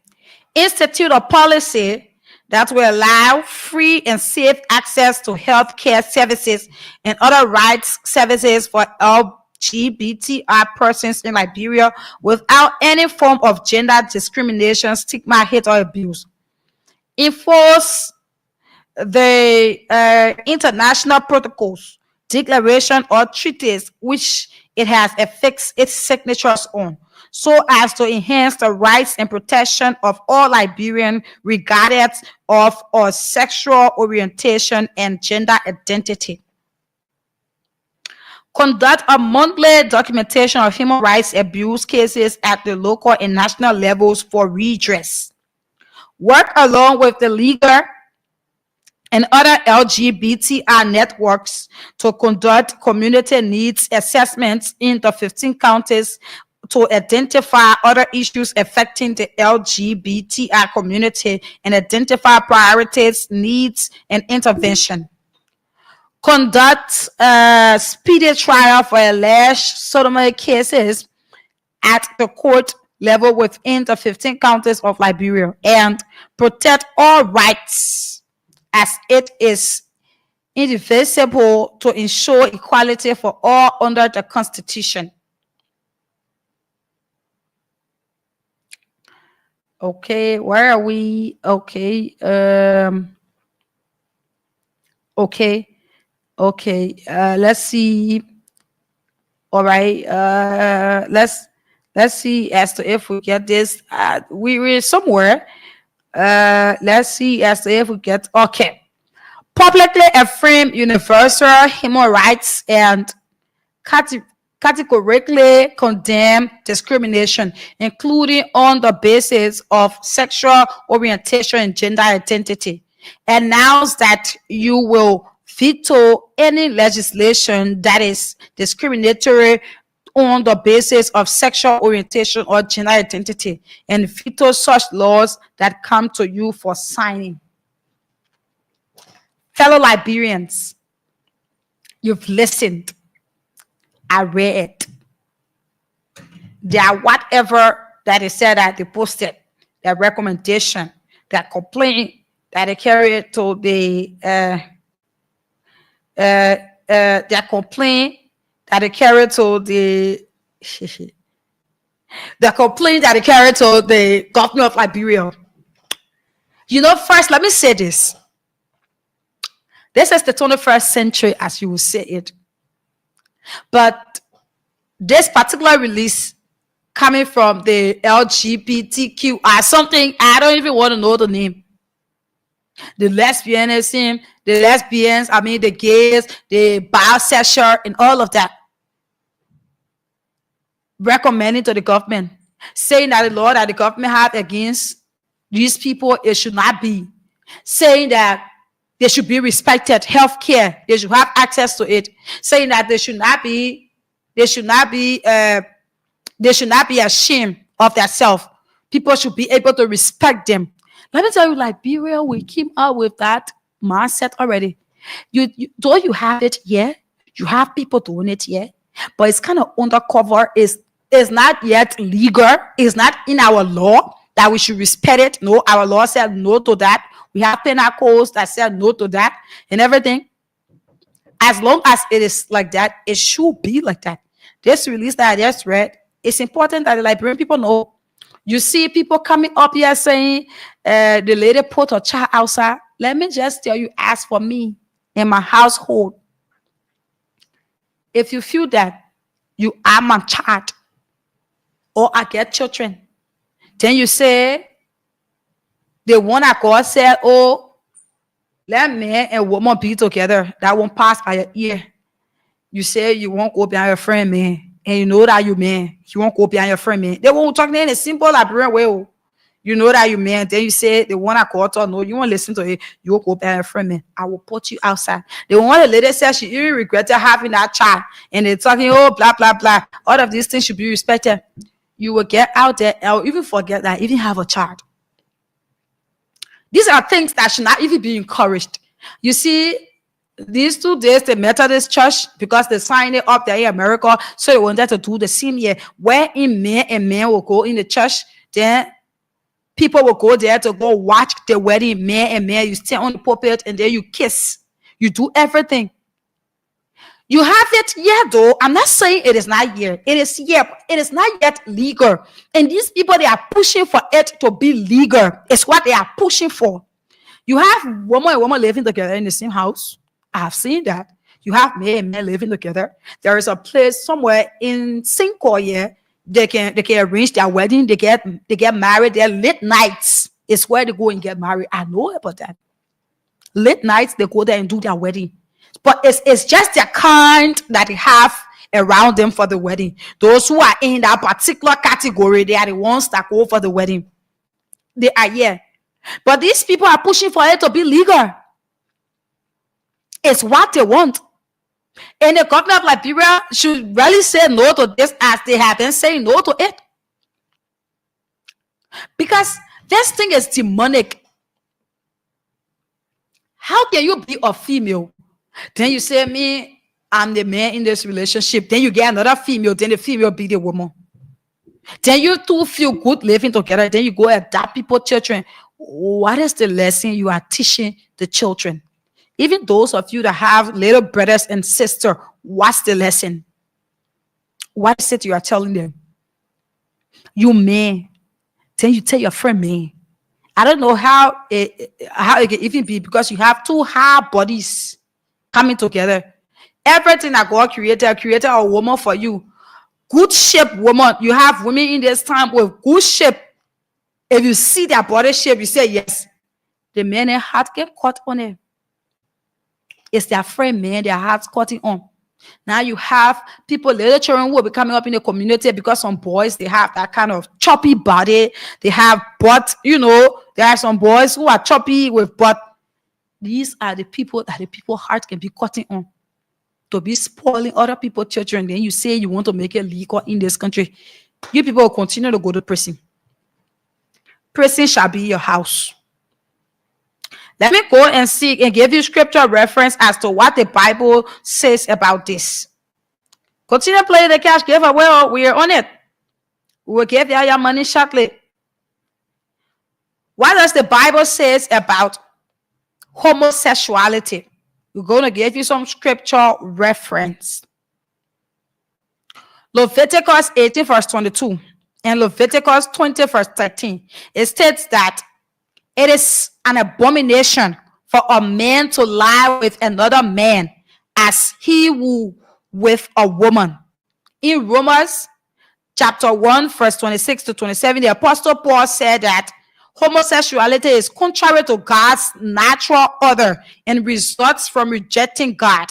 Institute a policy that will allow free and safe access to healthcare services and other rights services for LGBTI persons in Liberia without any form of gender discrimination, stigma, hate, or abuse. Enforce the international protocols, declaration, or treaties which it has affixed its signatures on, so as to enhance the rights and protection of all Liberians regardless of our sexual orientation and gender identity. Conduct a monthly documentation of human rights abuse cases at the local and national levels for redress. Work along with the legal and other LGBTI networks to conduct community needs assessments in the 15 counties to identify other issues affecting the LGBTI community and identify priorities, needs, and intervention. Conduct a speedy trial for alleged sodomy cases at the court level within the 15 counties of Liberia and protect all rights as it is indivisible to ensure equality for all under the Constitution. Okay, where are we? Okay, let's see. All right, let's see as to if we get this. We're somewhere. Let's see as to if we get, okay. Publicly affirm universal human rights and categorically condemn discrimination, including on the basis of sexual orientation and gender identity. Announce that you will veto any legislation that is discriminatory on the basis of sexual orientation or gender identity, and veto such laws that come to you for signing. Fellow Liberians, you've listened. I read. There, whatever that is said that they posted, their recommendation, their complaint that they carried to the their complaint that they carried to the complaint that they carried to the government of Liberia. You know, first, let me say this. This is the 21st century, as you will say it. But this particular release coming from the LGBTQI, something I don't even want to know the name. The lesbianism, the lesbians, the gays, the bisexual, and all of that. Recommending to the government, saying that the law that the government have against these people, it should not be. Saying that they should be respected, healthcare, they should have access to it. Saying that they should not be ashamed of themselves. People should be able to respect them. Let me tell you, Liberia, we came out with that mindset already. Though you have it here, you have people doing it here, but it's kind of undercover. It's not yet legal. It's not in our law that we should respect it. No, our law said no to that. We have penal codes that said no to that and everything. As long as it is like that, it should be like that. This release that I just read it's important that the Liberian people know. You see people coming up here saying, the lady put her child outside. Let me just tell you, as for me in my household, if you feel that you are my child or I get children, then you say, the one that God said, oh, let man and woman be together. That won't pass by your ear. You say you won't go behind your friend, man. And you know that you man. You won't go behind your friend, man. They won't talk in a simple Liberian way. You know that you man. Then you say the one I called or no, you won't listen to it. You won't go behind your friend, man. I will put you outside. The one the lady said she even regretted having that child. And they're talking, oh, blah, blah, blah. All of these things should be respected. You will get out there and even forget that even have a child. These are things that should not even be encouraged. You see, these 2 days, the Methodist Church, because they signed it up there in America, so they wanted to do the same year, where in men and men will go in the church, then people will go there to go watch the wedding, man and man. You stand on the pulpit and then you kiss. You do everything. You have it here, though. I'm not saying it is not here. It is here. It is not yet legal. And these people, they are pushing for it to be legal. It's what they are pushing for. You have woman and woman living together in the same house. I have seen that. You have men and men living together. There is a place somewhere in Sinkoye. They can arrange their wedding. They get married. Their late nights is where they go and get married. I know about that. Late nights, they go there and do their wedding. But it's just the kind that they have around them for the wedding. Those who are in that particular category, they are the ones that go for the wedding. They are here. But these people are pushing for it to be legal. It's what they want. And the government of Liberia should really say no to this as they have been saying no to it. Because this thing is demonic. How can you be a female? Then you say, me, I'm the man in this relationship. Then you get another female. Then the female be the woman. Then you two feel good living together. Then you go adopt people's children. What is the lesson you are teaching the children? Even those of you that have little brothers and sisters, what's the lesson? What is it you are telling them? You man. Then you tell your friend man. I don't know how it can even be, because you have two hard bodies coming together. Everything that God created a woman for you. Good shape woman. You have women in this time with good shape. If you see their body shape, you say yes. The men and heart get caught on it. It's their friend man, their hearts cutting on. Now you have people, little children who will be coming up in the community, because some boys, they have that kind of choppy body. They have butt, there are some boys who are choppy with butt. These are the people that the people's heart can be cutting on. To be spoiling other people's children. Then you say you want to make it legal in this country. You people will continue to go to prison. Prison shall be your house. Let me go and see and give you scripture reference as to what the Bible says about this. Continue playing the cash giveaway. We are on it. We will give you your money shortly. What does the Bible says about homosexuality? We're going to give you some scripture reference. Leviticus 18 verse 22 and Leviticus 20 verse 13. It states that it is an abomination for a man to lie with another man as he will with a woman. In Romans chapter 1 verse 26 to 27, the Apostle Paul said that homosexuality is contrary to God's natural order and results from rejecting God.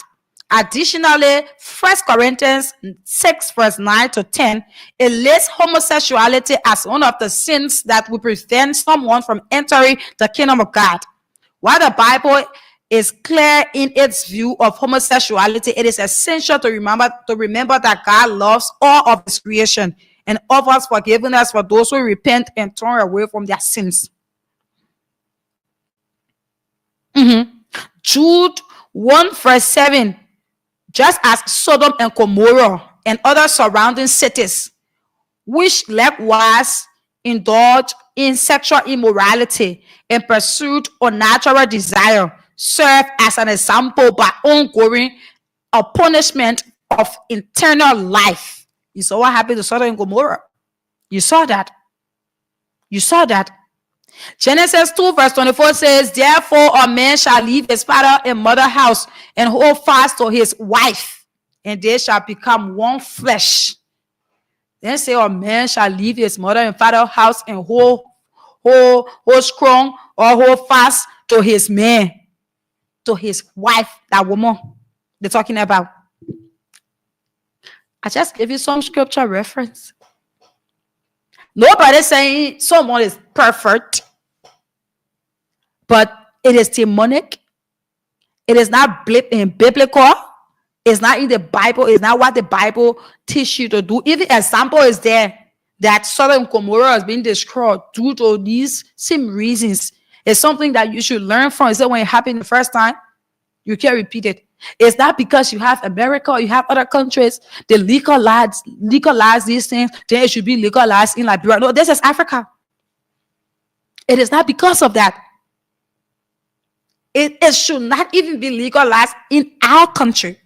Additionally, 1 Corinthians 6 verse 9 to 10, it lists homosexuality as one of the sins that will prevent someone from entering the kingdom of God. While the Bible is clear in its view of homosexuality, it is essential to remember that God loves all of his creation and offers forgiveness for those who repent and turn away from their sins. Jude 1 verse 7, just as Sodom and Gomorrah and other surrounding cities, which likewise indulge in sexual immorality and pursuit of natural desire, serve as an example by ongoing a punishment of eternal life. You saw what happened to Sodom and Gomorrah. You saw that. You saw that. Genesis 2 verse 24 says, therefore a man shall leave his father and mother house and hold fast to his wife, and they shall become one flesh. Then say a man shall leave his mother and father house and hold strong or hold fast to his man, to his wife, that woman they're talking about. I just gave you some scripture reference. Nobody saying someone is perfect, but it is demonic. It is not biblical. It's not in the Bible. It's not what the Bible teaches you to do. Even example is there that Sodom and Gomorrah has been destroyed due to these same reasons. It's something that you should learn from. It's that when it happened the first time, you can't repeat it. It's not because you have America or you have other countries, they legalize these things, then it should be legalized in Liberia. No, this is Africa. It is not because of that. It should not even be legalized in our country.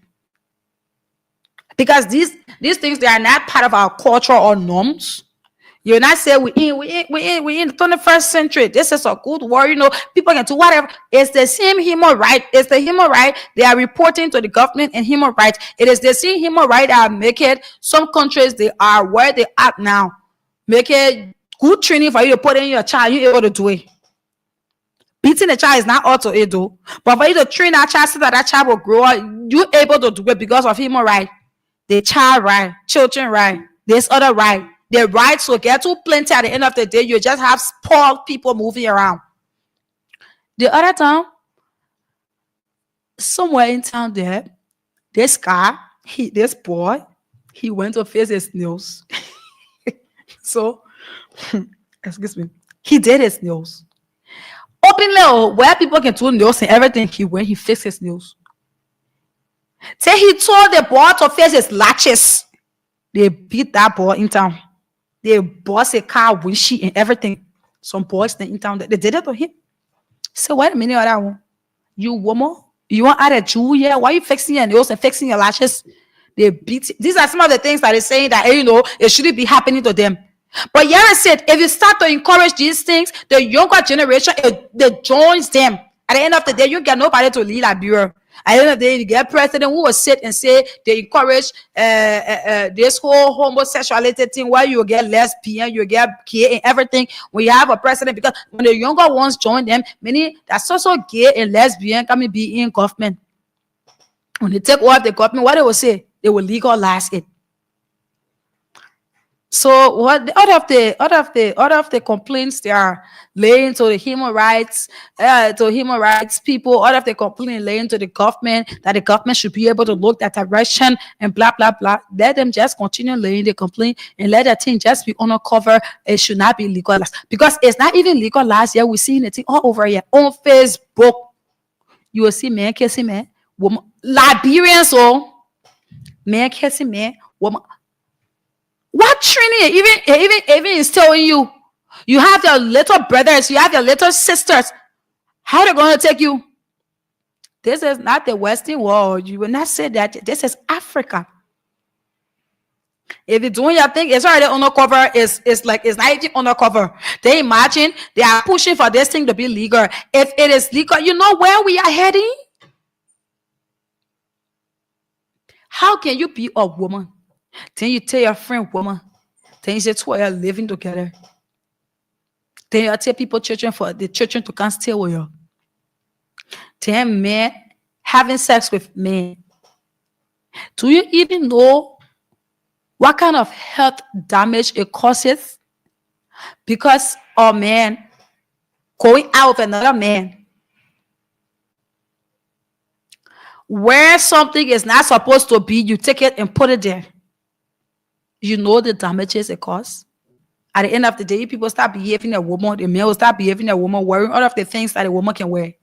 Because these things, they are not part of our culture or norms. You're not saying we in the 21st century. This is a good word, people can do whatever. It's the same human right. It's the human right they are reporting to the government and human rights. It is the same human right that make it. Some countries, they are where they are now. Make it good training for you to put in your child. You're able to do it. Beating the child is not auto it though. But for you to train that child so that child will grow up, you're able to do it because of human right. The child right, children right, this other right. The rights will get too plenty at the end of the day. You just have spoiled people moving around. The other time, somewhere in town there, this guy, this boy, he went to face his nails. So, excuse me, he did his nails. Openly, where people can do nails and everything, he fixed his nails. Then he told the boy to face his latches. They beat that boy in town. They bust a car windshield and everything. Some boys in town, they did it to him. So wait a minute, that one. You woman, you want add a Jew here? Why are you fixing your nails and fixing your lashes? They beat. These are some of the things that they're saying that it shouldn't be happening to them. But Yara said, if you start to encourage these things, the younger generation, they joins them. At the end of the day, you get nobody to lead Liberia. At the end of the day, you get president who will sit and say they encourage this whole homosexuality thing where you get lesbian, you get gay and everything. When you have a president, because when the younger ones join them, many that's also gay and lesbian can be in government. When they take over the government, what they will say? They will legalize it. So what out of the complaints they are laying to the human rights people, out of the complaint laying to the government that the government should be able to look that direction and blah blah blah. Let them just continue laying the complaint and let that thing just be undercover. It should not be legalized because it's not even legalized yet. We're seeing it all over here on Facebook. You will see man kissing man, woman, Liberians, man kissing man, woman. What training even instill in you? You have your little brothers, you have your little sisters. How are they going to take you? This is not the Western world. You will not say that. This is Africa. If you're doing your thing, it's already undercover. It's not even undercover. They imagine they are pushing for this thing to be legal. If it is legal, you know where we are heading? How can you be a woman? Then you tell your friend woman. Then you say two of you living together. Then you tell people children for the children to come stay with you. Then men having sex with men. Do you even know what kind of health damage it causes? Because a man going out with another man. Where something is not supposed to be, you take it and put it there. You know the damages it causes. At the end of the day, people start behaving a woman, the male will start behaving a woman, wearing all of the things that a woman can wear.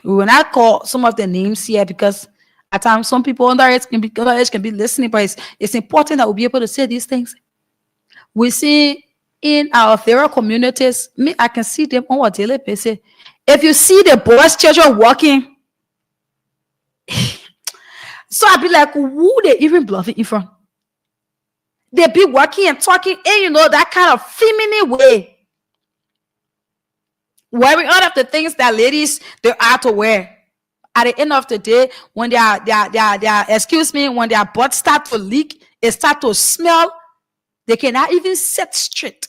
We will not call some of the names here because at times some people underage can be listening, but it's important that we'll be able to say these things. We see in our various communities, I can see them on a daily basis. If you see the boys' children walking, So I be like, who they even bluffing in front? They be working and talking, and you know, that kind of feminine way. Wearing all of the things that ladies they are to wear. At the end of the day, when excuse me, when their butt start to leak, it start to smell, they cannot even sit straight.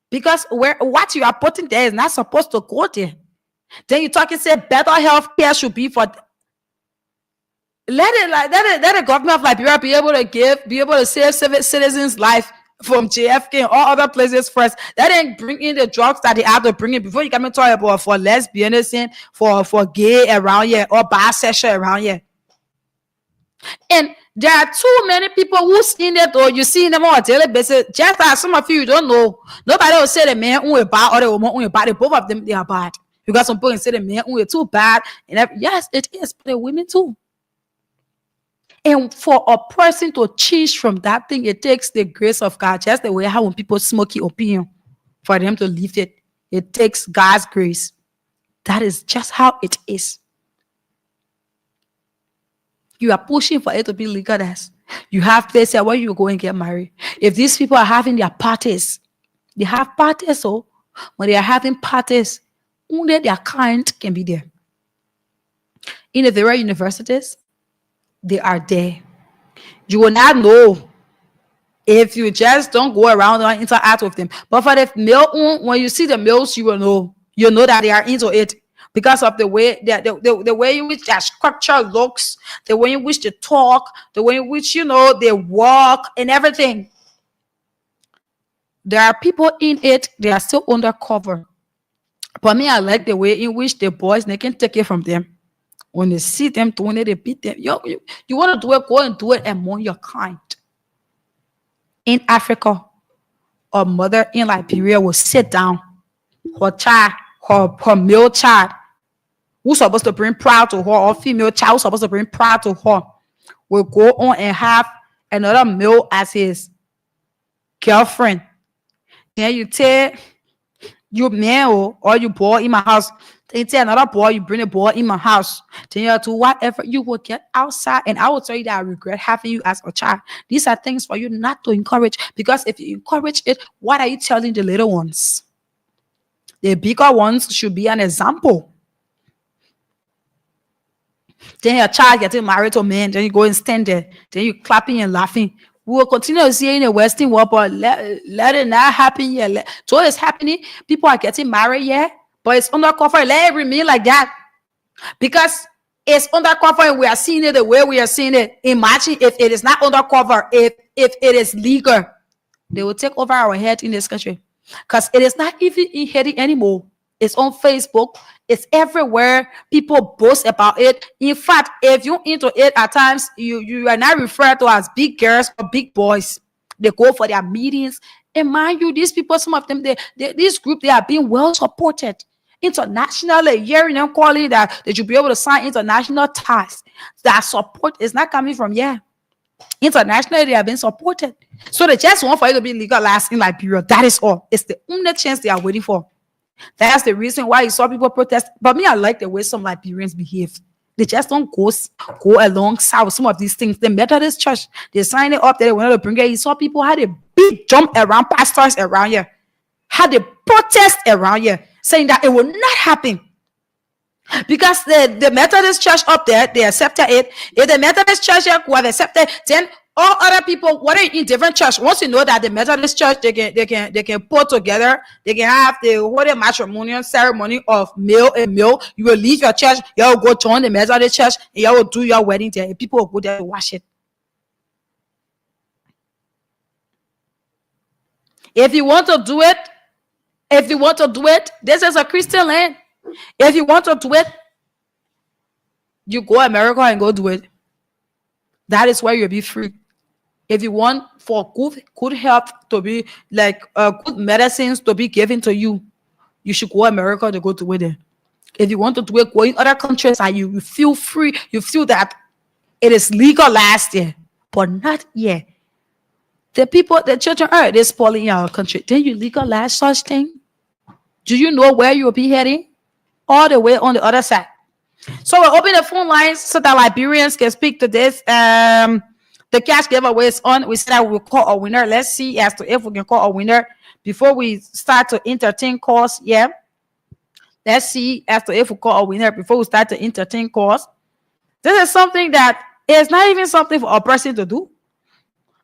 Because what you are putting there is not supposed to go there. Then you talk and say better health care should be for. Let the government of Liberia be able to save citizens' life from JFK and all other places first. Let them bring in the drugs that they have to bring in before you come and talk about for lesbianism, for gay around here or bisexual around here. And there are too many people who seen it, or you see them on a daily basis. Just as some of you don't know, nobody will say the man who is bad or the woman who is bad. Both of them, they are bad. You got some people who say the man who is too bad. And yes, it is, but the women too. And for a person to change from that thing, it takes the grace of God. Just the way how when people smoke your opinion, for them to leave it, it takes God's grace. That is just how it is. You are pushing for it to be legalized. You have places where you go and get married. If these people are having their parties, they have parties, so when they are having parties, only their kind can be there. In the various universities, they are there. You will not know if you just don't go around and interact with them. But for the male, when you see the males, you will know. You know that they are into it because of the way that the way in which their structure looks, the way in which they talk, the way in which they walk and everything. There are people in it, they are still undercover. For me, I like the way in which the boys, they can take it from them. When they see them doing it, they beat them. You want to do it, go and do it among your kind. In Africa, a mother in Liberia will sit down, her child, her male child, who's supposed to bring pride to her, or female child who's supposed to bring pride to her, will go on and have another male as his girlfriend. Then you tell you man or you boy in my house. Then you tell another boy, you bring a boy in my house. Then you do whatever you will get outside. And I will tell you that I regret having you as a child. These are things for you not to encourage. Because if you encourage it, what are you telling the little ones? The bigger ones should be an example. Then your child getting married to a man, then you go and stand there. Then you clapping and laughing. We will continue to see in the Western world, but let it not happen yet. So it's happening. People are getting married, yeah, but it's undercover. Let it remain like that. Because it's undercover and we are seeing it the way we are seeing it. Imagine if it is not undercover, if it is legal, they will take over our head in this country. Because it is not even in heading anymore. It's on Facebook. It's everywhere. People boast about it. In fact, if you're into it at times, you are not referred to as big girls or big boys. They go for their meetings. And mind you, these people, some of them, this group, they are being well supported. Internationally, hearing them calling that they should be able to sign international ties. That support is not coming from here. Internationally, they have been supported. So they just want for it to be legalized in Liberia. That is all. It's the only chance they are waiting for. That's the reason why you saw people protest. But me, I like the way some Liberians behave. They just don't go alongside with some of these things. The Methodist Church, they signed it up there. They wanted to bring it. You saw people had a big jump around pastors around here, had a protest around here, saying that it will not happen. Because the Methodist Church up there, they accepted it. If the Methodist Church who have accepted, then all other people, whether in different church, once you know that the Methodist Church, they can put together, they can have the whole matrimonial ceremony of male and male. You will leave your church, you will go join the Methodist Church, and you will do your wedding there. And people will go there to watch it. If you want to do it, this is a Christian land. If you want to do it, you go to America and go do it. That is where you'll be free. If you want for good health to be like good medicines to be given to you, you should go to America to go do it there. If you want to do it, go in other countries and you feel free, you feel that it is legalized there, but not yet. The people, the children are they're spoiling our country. Then you legalize such thing. Do you know where you'll be heading? All the way on the other side. So we'll open the phone lines so that Liberians can speak to this. The cash giveaway is on. We said that we'll call a winner. Let's see as to if we can call a winner before we start to entertain calls. Yeah. Let's see as to if we call a winner before we start to entertain calls. This is something that is not even something for a person to do.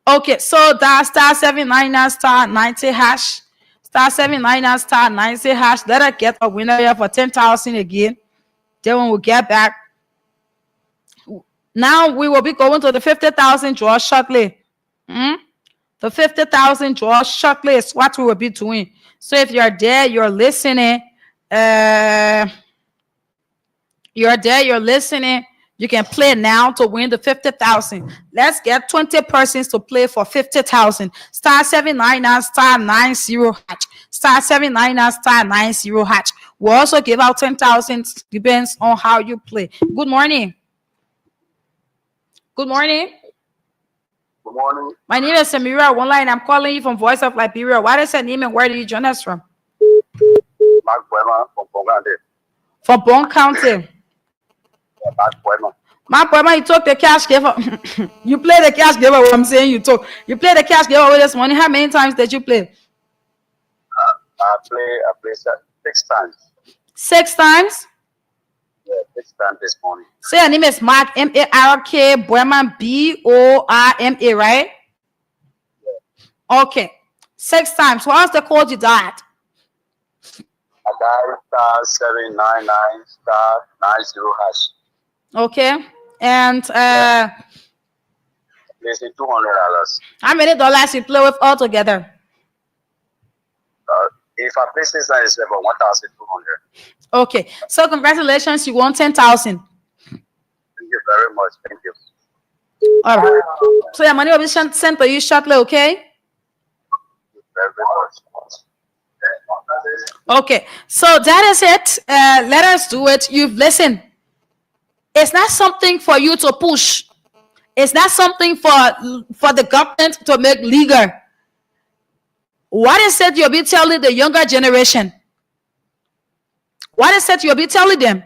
Okay, so that star 799 star 90 hash. Star 799 star 90 hash. Let us get a winner here for 10,000 again. Then when we get back, now we will be going to the 50,000 draw shortly. The 50,000 draw shortly is what we will be doing. So if you're there, you're listening. You're there, you're listening. You can play now to win the 50,000. Let's get 20 persons to play for 50,000. Star 799 star 90 hatch. Star 799 star 90 hatch. We'll also give out 10,000. Depends on how you play. Good morning. Good morning. Good morning. My name is Samira. One line. I'm calling you from Voice of Liberia. What is your name and where do you join us from? Mark Boyman from Bongande. From Bon County. Mark Boyman. Mark Boyman, you took the cash giver. You play the cash giver. What I'm saying, you took. You play the cash giver this morning. How many times did you play? I play 6 times. 6 times? Yeah, 6 times this morning. Say your name is Mark, M-A-R-K, Boyman, B-O-R-M-A, right? Yeah. Okay. 6 times. What was the code you died? I dialed star 799 star 90 hash. Okay. And Placing $200. how many dollars you play with altogether? If I place this, it's about 1,200. Okay. So congratulations, you won 10,000. Thank you very much. Thank you. All right. So your money will be sent to you shortly, okay? Thank you very much. Okay, so that is it. Let us do it. You've listened. It's not something for you to push. It's not something for the government to make legal. What is it you'll be telling the younger generation? What is it you'll be telling them?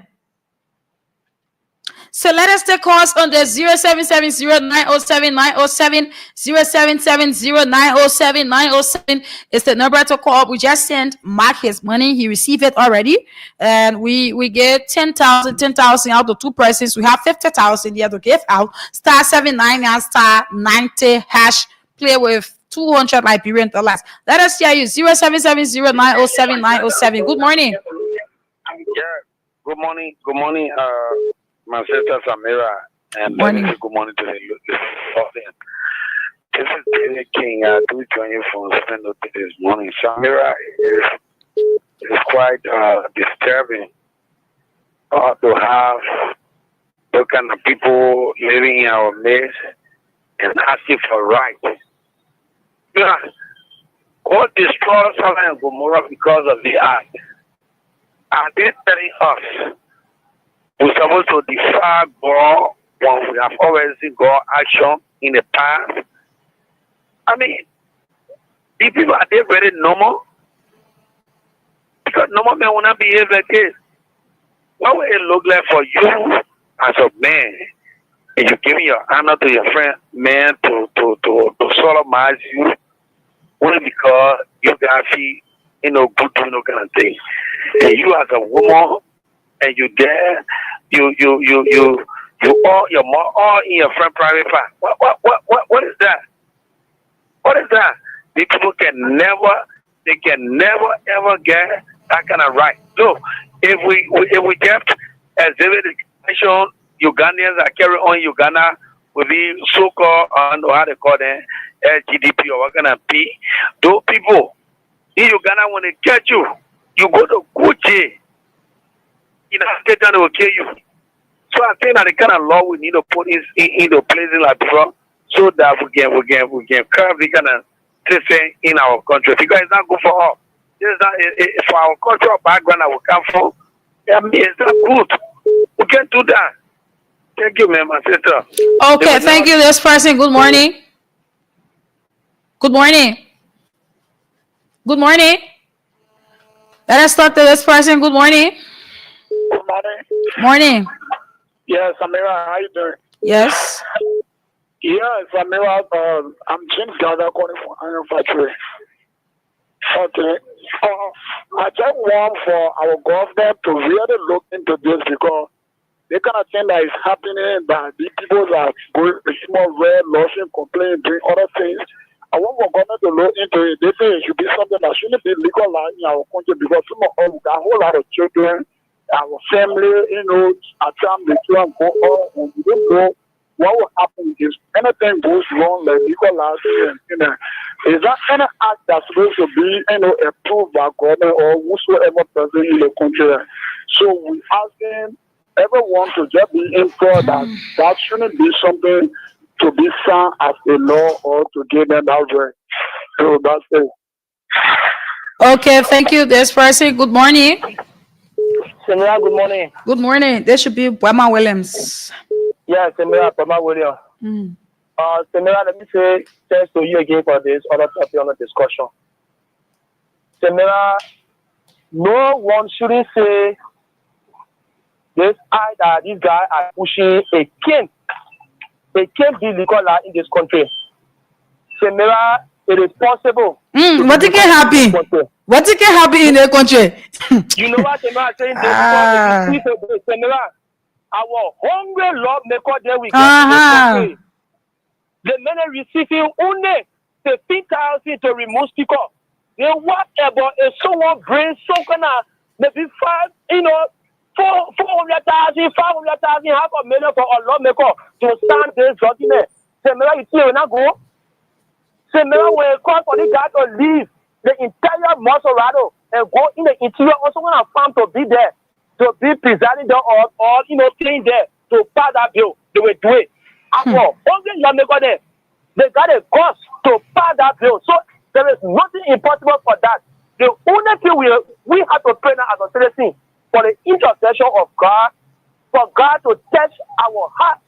So let us take calls on the 0770-907-907, 0770-907-907 is the number to call. We just sent Mark his money. He received it already. And we get 10,000 out of 2 persons. We have 50,000 here to give out. Star 799 star 90 hash. Play with 200 Liberian dollars. Let us hear you. 0770-907-907. Good morning. Yeah. Good morning. Good morning. My sister Samira, and good morning to the audience. This is David King. I do join you from Spindle this morning. Samira is quite disturbing to have those kind of people living in our midst and asking for rights. Yeah, God destroyed Sodom and Gomorrah because of the act. Are they telling us we're supposed to defy God when we have already seen God action in the past? I mean, these people, are they very normal? Because normal men will not behave like this. What will it look like for you as a man? And you're giving your honor to your friend, man, to sodomize you, only because you guys feel, good doing no kind of thing. And you as a woman, and you there, you all your mom all in your friend private part. What is that? What is that? These people can never ever get that kind of right. So if we kept exhibiting Ugandans that carry on Uganda with the so-called how they call them LGDP or what kind of P, those people in Uganda when they catch you, you go to Gucci. State they will kill you. So I think that the kind of law we need to put in the places like before, so that we can curb the kind of system in our country, because it's not good for all. It's not for our cultural background that we come from. I mean, it's not good. We can't do that. Thank you, ma'am, my sister. Okay, thank you, this person. Good morning. Good morning. Good morning. Let us talk to this person. Good morning. Good morning. Morning. Yes, Samira, how you doing? Yes. Yeah, Samira, I'm James Gather calling from Iron Factory. Okay. I just want for our government to really look into this because they kind of thing that is happening that the people are going to small red, losing, complaining, doing other things. I want for government to look into it. They say it should be something that shouldn't be legalized in our country because some of us got a whole lot of children, our family, at times they try and go on and we don't know what will happen if anything goes wrong, like legalized, is that any act that's supposed to be, approved by government or whosoever person in the country? So we asking everyone to just be informed that shouldn't be something to be signed as a law or to give them that way. So that's it. Okay, thank you. This person, good morning. Samira, good morning. Good morning. There should be Wema Williams. Yeah, Samira, Wema Williams. Samira, let me say thanks to you again for this other topic on the discussion. Samira, no one shouldn't say this that these guys are pushing a cane be legal in this country. Samira, it is possible. What can happen? What can happen in the country? You know what Samira is saying? Samira, our hungry lawmaker there we go. The men are receiving only 15,000 to remove speaker. They whatever if someone brings some maybe 400,000, 500,000, half a million for a lawmaker to stand this document. Samira, you see, when I go, Samira will call for the guy to leave the entire Maserado and go in the interior. Also, when I farm to be there, to be presiding there or staying there to pass that bill, they will do it. After only lawmaker there, they got a cost to pass that bill. So there is nothing impossible for that. The only thing we have to pray now as a citizen for the intercession of God, for God to touch our heart,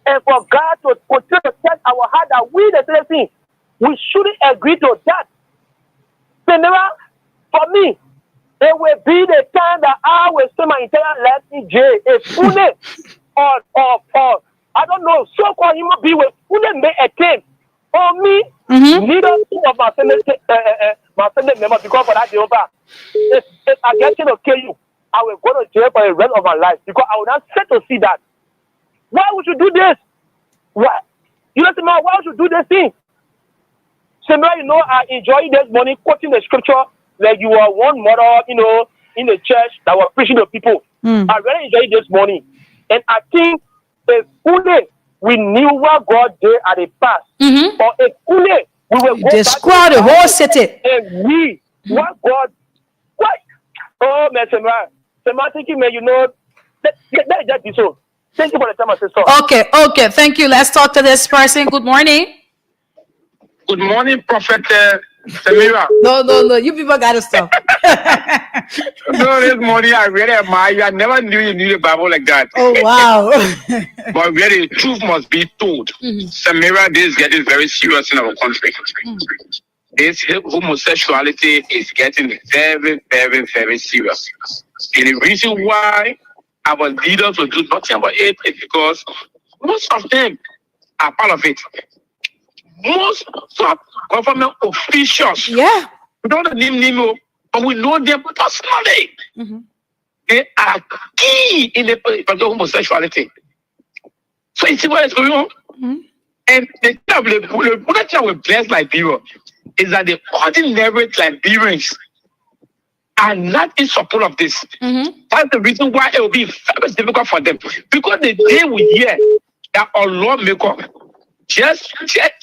and for God to continue to touch our heart that we the citizens, we shouldn't agree to that. Samira, for me, it will be the time that I will spend my entire life in jail. If only or I don't know, so-called human being will only make a claim on me, neither of my family members, because for that day over. If I get to kill you, I will go to jail for the rest of my life because I will not set to see that. Why would you do this? Why? You know, why would you do this thing? Samira, I enjoy this morning quoting the scripture like you are one mother, in the church that was preaching to people. I really enjoyed this morning. And I think if only we knew what God did at the past, or if only we will go destroy the whole city. And what God, what? Oh, man, Samira, thinking, man, let that be so. Thank you for the time, my sister. Okay, thank you. Let's talk to this person. Good morning. Good morning, Prophet Samira. No, you people gotta stop. No, this morning I really admire you. I never knew you knew the Bible like that. Oh, wow. But really, the truth must be told. Samira, this is getting very serious in our country. This homosexuality is getting very, very, very serious. And the reason why our leaders will do nothing about it is because most of them are part of it. Most of government officials, we don't name them, but we know them personally. They are key in the homosexuality. So you see what is going on? And the thing with blessed Liberia is that the ordinary Liberians are not in support of this. That's the reason why it will be very difficult for them. Because the day we hear that our lawmaker just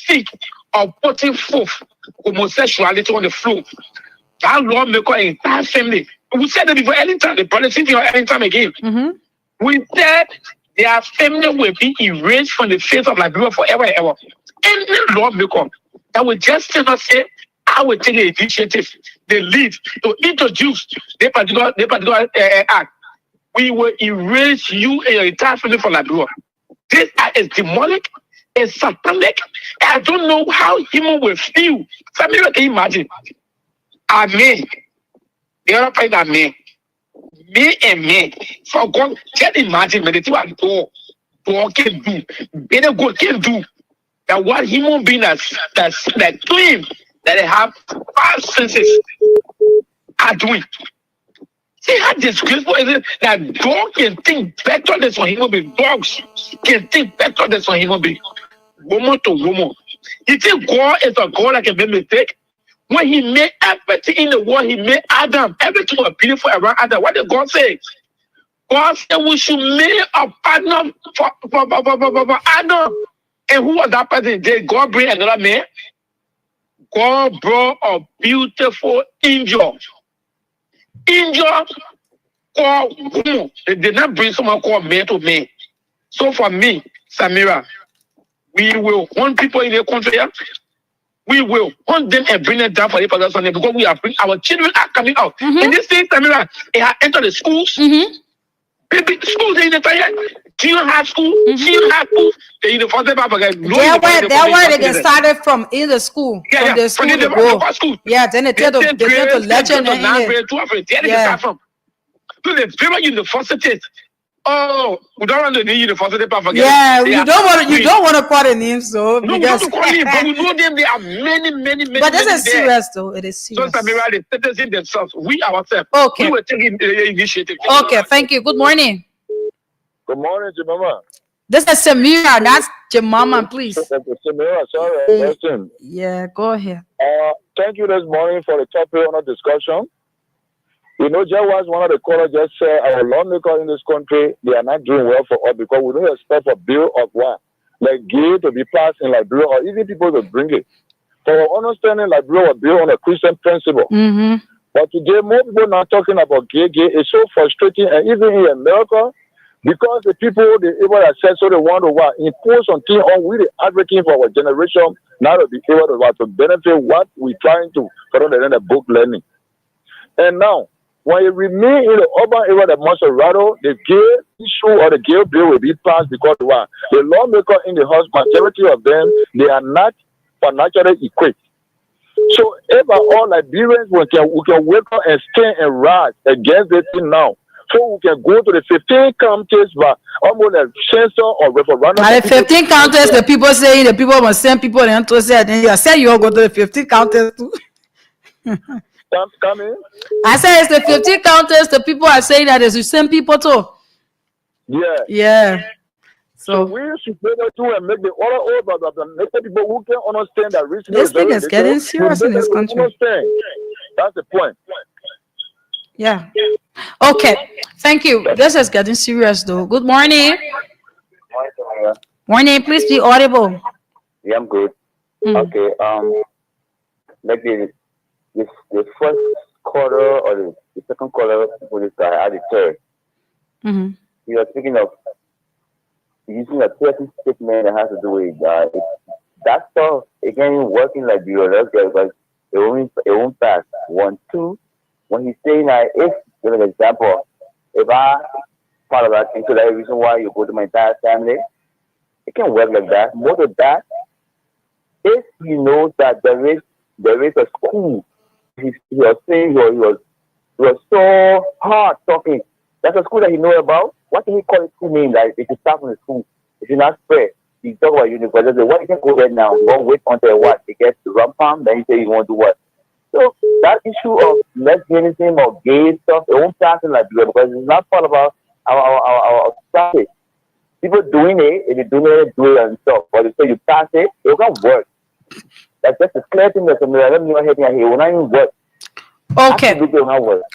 think of putting forth homosexuality on the floor, that lawmaker and that family, we said that before any time, the brother sitting here any time again. We said their family will be erased from the face of Liberia forever and ever. Any lawmaker that will just tell us, say, I will take the initiative, the lead to introduce the particular act. We will erase you and your entire family from Liberia. This is demonic, it's satanic. I don't know how human will feel. Somebody can imagine. Amen. The other part, amen. me. For God, can imagine me the thing I door can do, better God can do. That what human being that's that claim that they have 5 senses are doing. See how disgraceful is it that dog can think better than some human being. Dogs can think better than some human being. Woman to woman. You think God is a God that can make mistake? When he made everything in the world, he made Adam. Everything was beautiful around Adam. What did God say? God said we should make a partner for Adam. And who was that person? Did God bring another man? God brought a beautiful angel. Angel called woman. They did not bring someone called man to man. So for me, Samira, we will hunt people in the country. We will hunt them and bring them down for the Father Sunday because we are bringing our children are coming out. In this same Samira, they have entered the schools. Baby, schools in the fire. Junior high school, senior high school, the university. They're where they get started from in the school. From the school to go. Yeah, then they tell the legend and from. To the favorite universities. Oh, we don't want the university. Yeah, you don't want to call the names, so no, we don't call them, but we know them. There are many. But this is serious, though. It is serious. So Samira, the citizens themselves, we ourselves, okay, we were taking the initiative. Okay, thank you. Good morning. Good morning, Jemima. This is Samira. That's Jemima, please. Samira, sorry. Yeah, go ahead. Thank you this morning for the topic on the discussion. You know, just as one of the callers just said, our lawmakers in this country, they are not doing well for us because we don't expect a bill of what? Like gay to be passed in Liberia or even people to bring it. For our understanding, Liberia was built on a Christian principle. But today, more people now talking about gay. It's so frustrating. And even in America, because the people, they able to access, so they want to what? Impose something on we the advocating for our generation now to be able to what? To benefit what we're trying to follow the book learning. And now, when you remain in the urban area of Monserrato, the gay issue or the gay bill will be passed because what? The lawmakers in the House, majority of them, they are not financially equipped. So if all Liberians we can wake up and stand and rise against this thing now, so we can go to the 15 counties, but almost a census or referendum. Now the 15 counties, the people say the people must send people and to say, then you say you all go to the 15 counties too. Come in. I said it's the 15 counties. The people are saying that it's the same people too. Yeah. So we should play that too and make the other over, make the people who can understand that risk. This thing is getting serious in this country. That's the point. Yeah. Okay. Thank you. This is getting serious though. Good morning. Morning. Please be audible. Yeah, I'm good. Okay. Like the first quarter or the second quarter police guy at the third. He was speaking of using a 30 statement that has to do with that stuff again working like let's get because it won't pass. 1, 2. When he's saying that if give an example, if I part of that thing, so that's the reason why you go to my entire family, it can work like that. More than that, if he knows that there is a school. He was saying he was so hard talking. That's a school that he know about. What can he call it school name? Like if you start from the school, if you not spread, you talk about university. What you can go there now? Don't wait until what? It gets to Rampam, then you say you want to do what? So that issue of lesbianism or gay stuff, it won't pass in Liberia because it's not part of our society. People doing it, if you do it and stuff, but if you pass it, it won't work. That's just a clear thing that let me know here. It will not even work. Okay.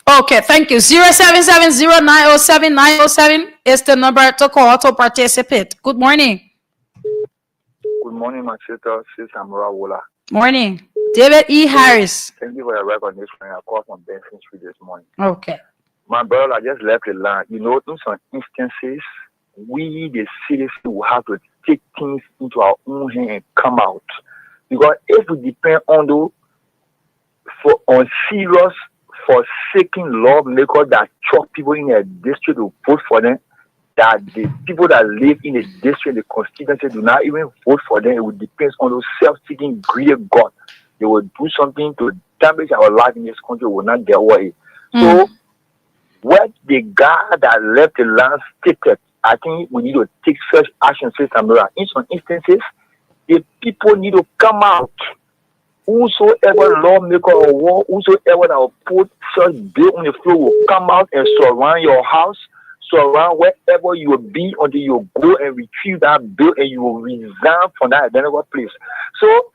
Okay, thank you. 0770907 is the number to call to participate. Good morning. Good morning, my sister. Sis Amura Wola. Morning. David E. Harris. Thank you for your recognition. I called from Benson Street this morning. Okay. My brother, I just left the line. You know, in some instances, we, the citizens, will have to take things into our own hand and come out. Because if we depend on serious forsaking lawmakers that chop people in a district to vote for them, that the people that live in the district, the constituency, do not even vote for them, it will depend on those self-seeking greedy God. They will do something to damage our life in this country, will not get away. So what the guy that left the land stated, I think we need to take such action, Sister Mira. In some instances, the people need to come out. Whosoever lawmaker or war, whosoever that will put such bill on the floor will come out and surround your house, surround wherever you will be until you go and retrieve that bill and you will resign from that identical place. So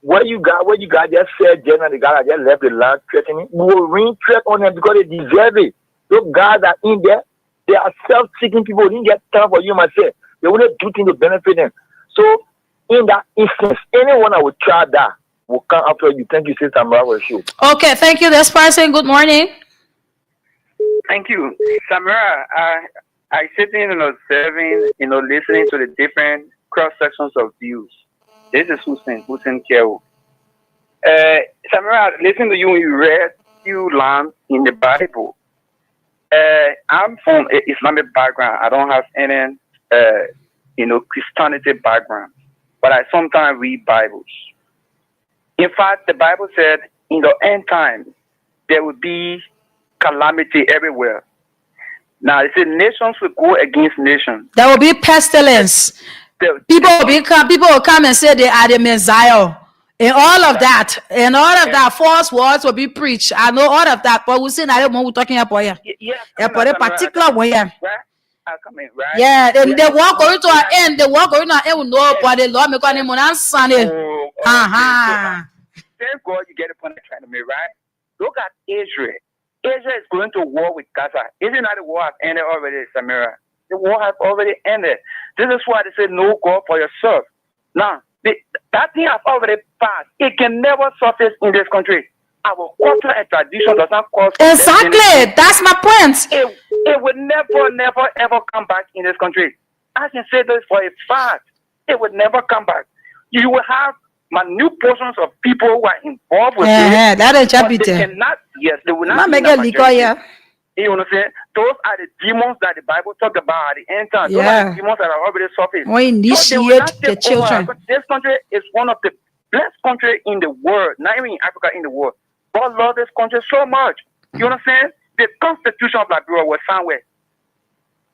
what you got just said, Jenna, the guy that just left the land threatening, we will ring threat on them because they deserve it. Those guys that in there, they are self-seeking people. They didn't get time for you myself. They want to do things to benefit them. So in that instance, anyone that will try that will come after you. Thank you, Sister Mara. Okay, thank you. This person, good morning. Thank you. Samara, I sitting and observing, listening to the different cross sections of views. This is Hussein Keo. Samara, listen to you when you read few lines in the Bible. I'm from an Islamic background. I don't have any, Christianity background, but I sometimes read Bibles. In fact, the Bible said in the end time, there will be calamity everywhere. Now, it said nations will go against nations. There will be pestilence. People will come and say they are the Messiah. And all of that, false words will be preached. I know all of that, but we'll see now we're talking about here. Yeah, for a particular way. Yeah, and they walk going to an end. They walk going to an end with nobody. Lord, make any money on Sunday. Thank God you get a point of trying to me, right? Look at Israel. Israel is going to war with Gaza. Isn't that the war has ended already, Samira? The war has already ended. This is why they say no God for yourself. Now, that thing has already passed. It can never surface in this country. Our culture and tradition does not cause. Exactly. That's my point. It will never, ever come back in this country. I can say this for a fact. It will never come back. You will have minute portions of people who are involved with it. That is they cannot. Yes, they will not. You know what I'm saying? Those are the demons that the Bible talked about at the end time. Those are the demons that are already surfaced. We initiate the children. This country is one of the blessed countries in the world, not even in Africa, in the world. God loves this country so much. You know what I'm saying? The Constitution of Liberia was signed with.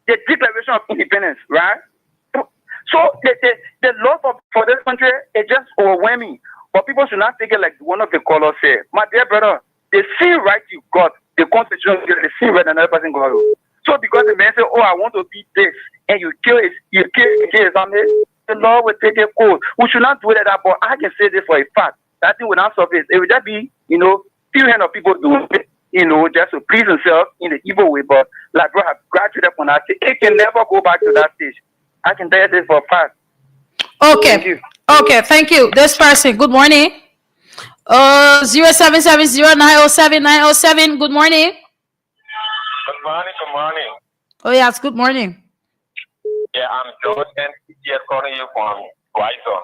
The Declaration of Independence, right? So the love for this country is just overwhelming. But people should not take it like one of the callers said. My dear brother, the same right you got, the Constitution, the same right another person got. So because the man say, "Oh, I want to be this," and you kill his family, the law will take a course. We should not do that. But I can say this for a fact. That thing will not surface. It will just be, few hand of people doing it, just to please themselves in the evil way. But like bro have graduated from that stage, it can never go back to that stage. I can tell you this for a fact. Okay. Okay, thank you. This person, good morning. 0770907907. Good morning. Good morning. Oh yes, good morning. Yeah, I'm George and here calling you from Wyson.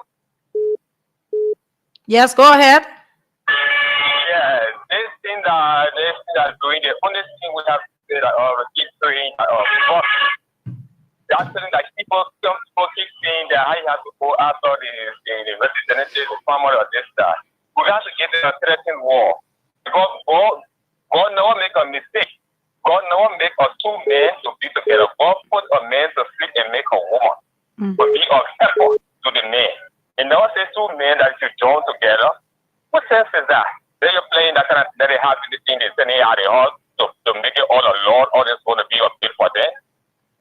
Yes, go ahead. Yeah, this thing that doing, the only thing we have to say that keep praying that's something that people keep saying that I have to go after the representative, the farmer or this that. We have to get a threatened war. Because God never make a mistake. God never make us two men to be together. God put a man to sleep and make a woman. To be of help to the man. And never say two men that you join together. What sense is that? Then you're playing that kind of that they have anything they send out the all to make it all alone, all this going to be a bit for them.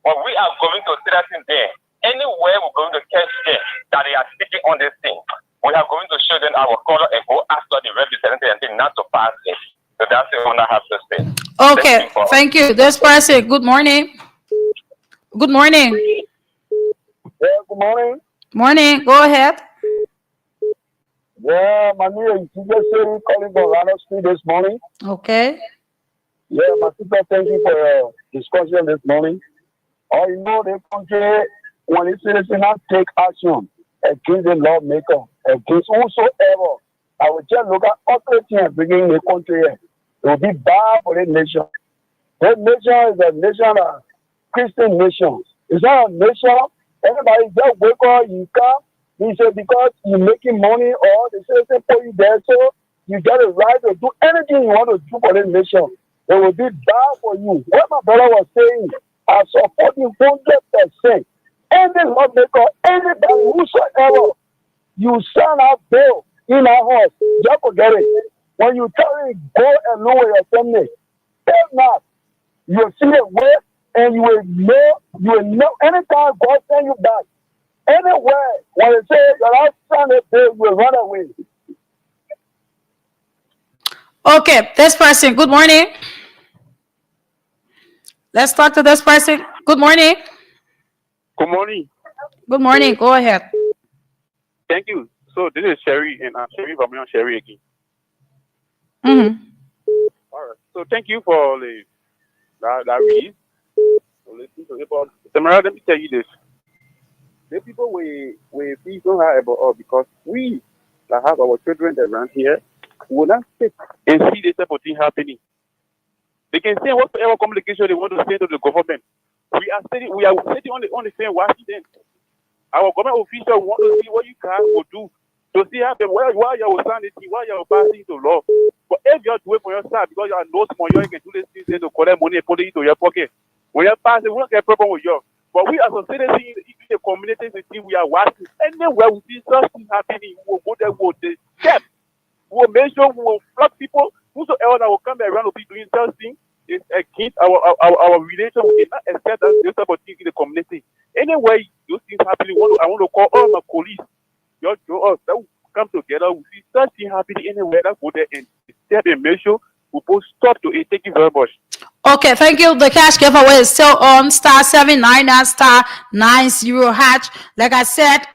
But we are going to threaten them. Anywhere we're going to catch them that they are sticking on this thing, we are going to show them our color and go after the representative and think not to pass it. So that's the one I have to say. Okay, thank you. This person, good morning. Good morning. Yeah, good morning. Morning, go ahead. Yeah, my name is calling from Rano Street this morning. Okay. Yeah, my sister, thank you for your discussion this morning. The country, when the citizens not take action against the lawmaker, against whosoever, I will just look at authority and bringing the country here. It will be bad for the nation. That nation is a nation, a Christian nation. It's not a nation. Everybody just wake up, you come. He said because you're making money or the citizen put you there, so you got a right to do anything you want to do for the nation. It will be bad for you. What my brother was saying, I support you 100%. Any lawmaker, anybody, whosoever, you shall not go in our house. Just forget it. When you tell him, go alone with your family, tell not. You'll see a way, and you will know anytime God send you back. Anywhere, when you say your last son is there, you will run away. Okay, this person, good morning. Let's talk to this person. Good morning. Good morning. Good morning. Go ahead. Thank you. So this is Sherry, and I'm Sherry from Sherry again. All right. So thank you for that read. So listen to it. But Tamara, let me tell you this. The people we feel so high about us because we that have our children around here will not sit and see this type of thing happening. They can say whatever communication they want to say to the government. We are sitting on the same Washington. Our government officials want to see what you guys will do to see how why you are sanity, why you are passing to law. But if you are doing for yourself because you are no small, you can do this thing to collect money and put it into your pocket. When you pass, we won't get a problem with you. But we as a citizen in the community, we are watching. Anywhere we see something happening, we will go there, we will step. We will make sure we will flood people. Whosoever that will come around will be doing something is against our relation. We cannot accept that this type of thing in the community. Anyway, those things happening, I want to call all my police. Y'all show us that we come together. We see something happening anywhere. That go there and step and make sure we both stop to it. Thank you very much. Okay, thank you. The cash giveaway is still on *799 *90#. Like I said,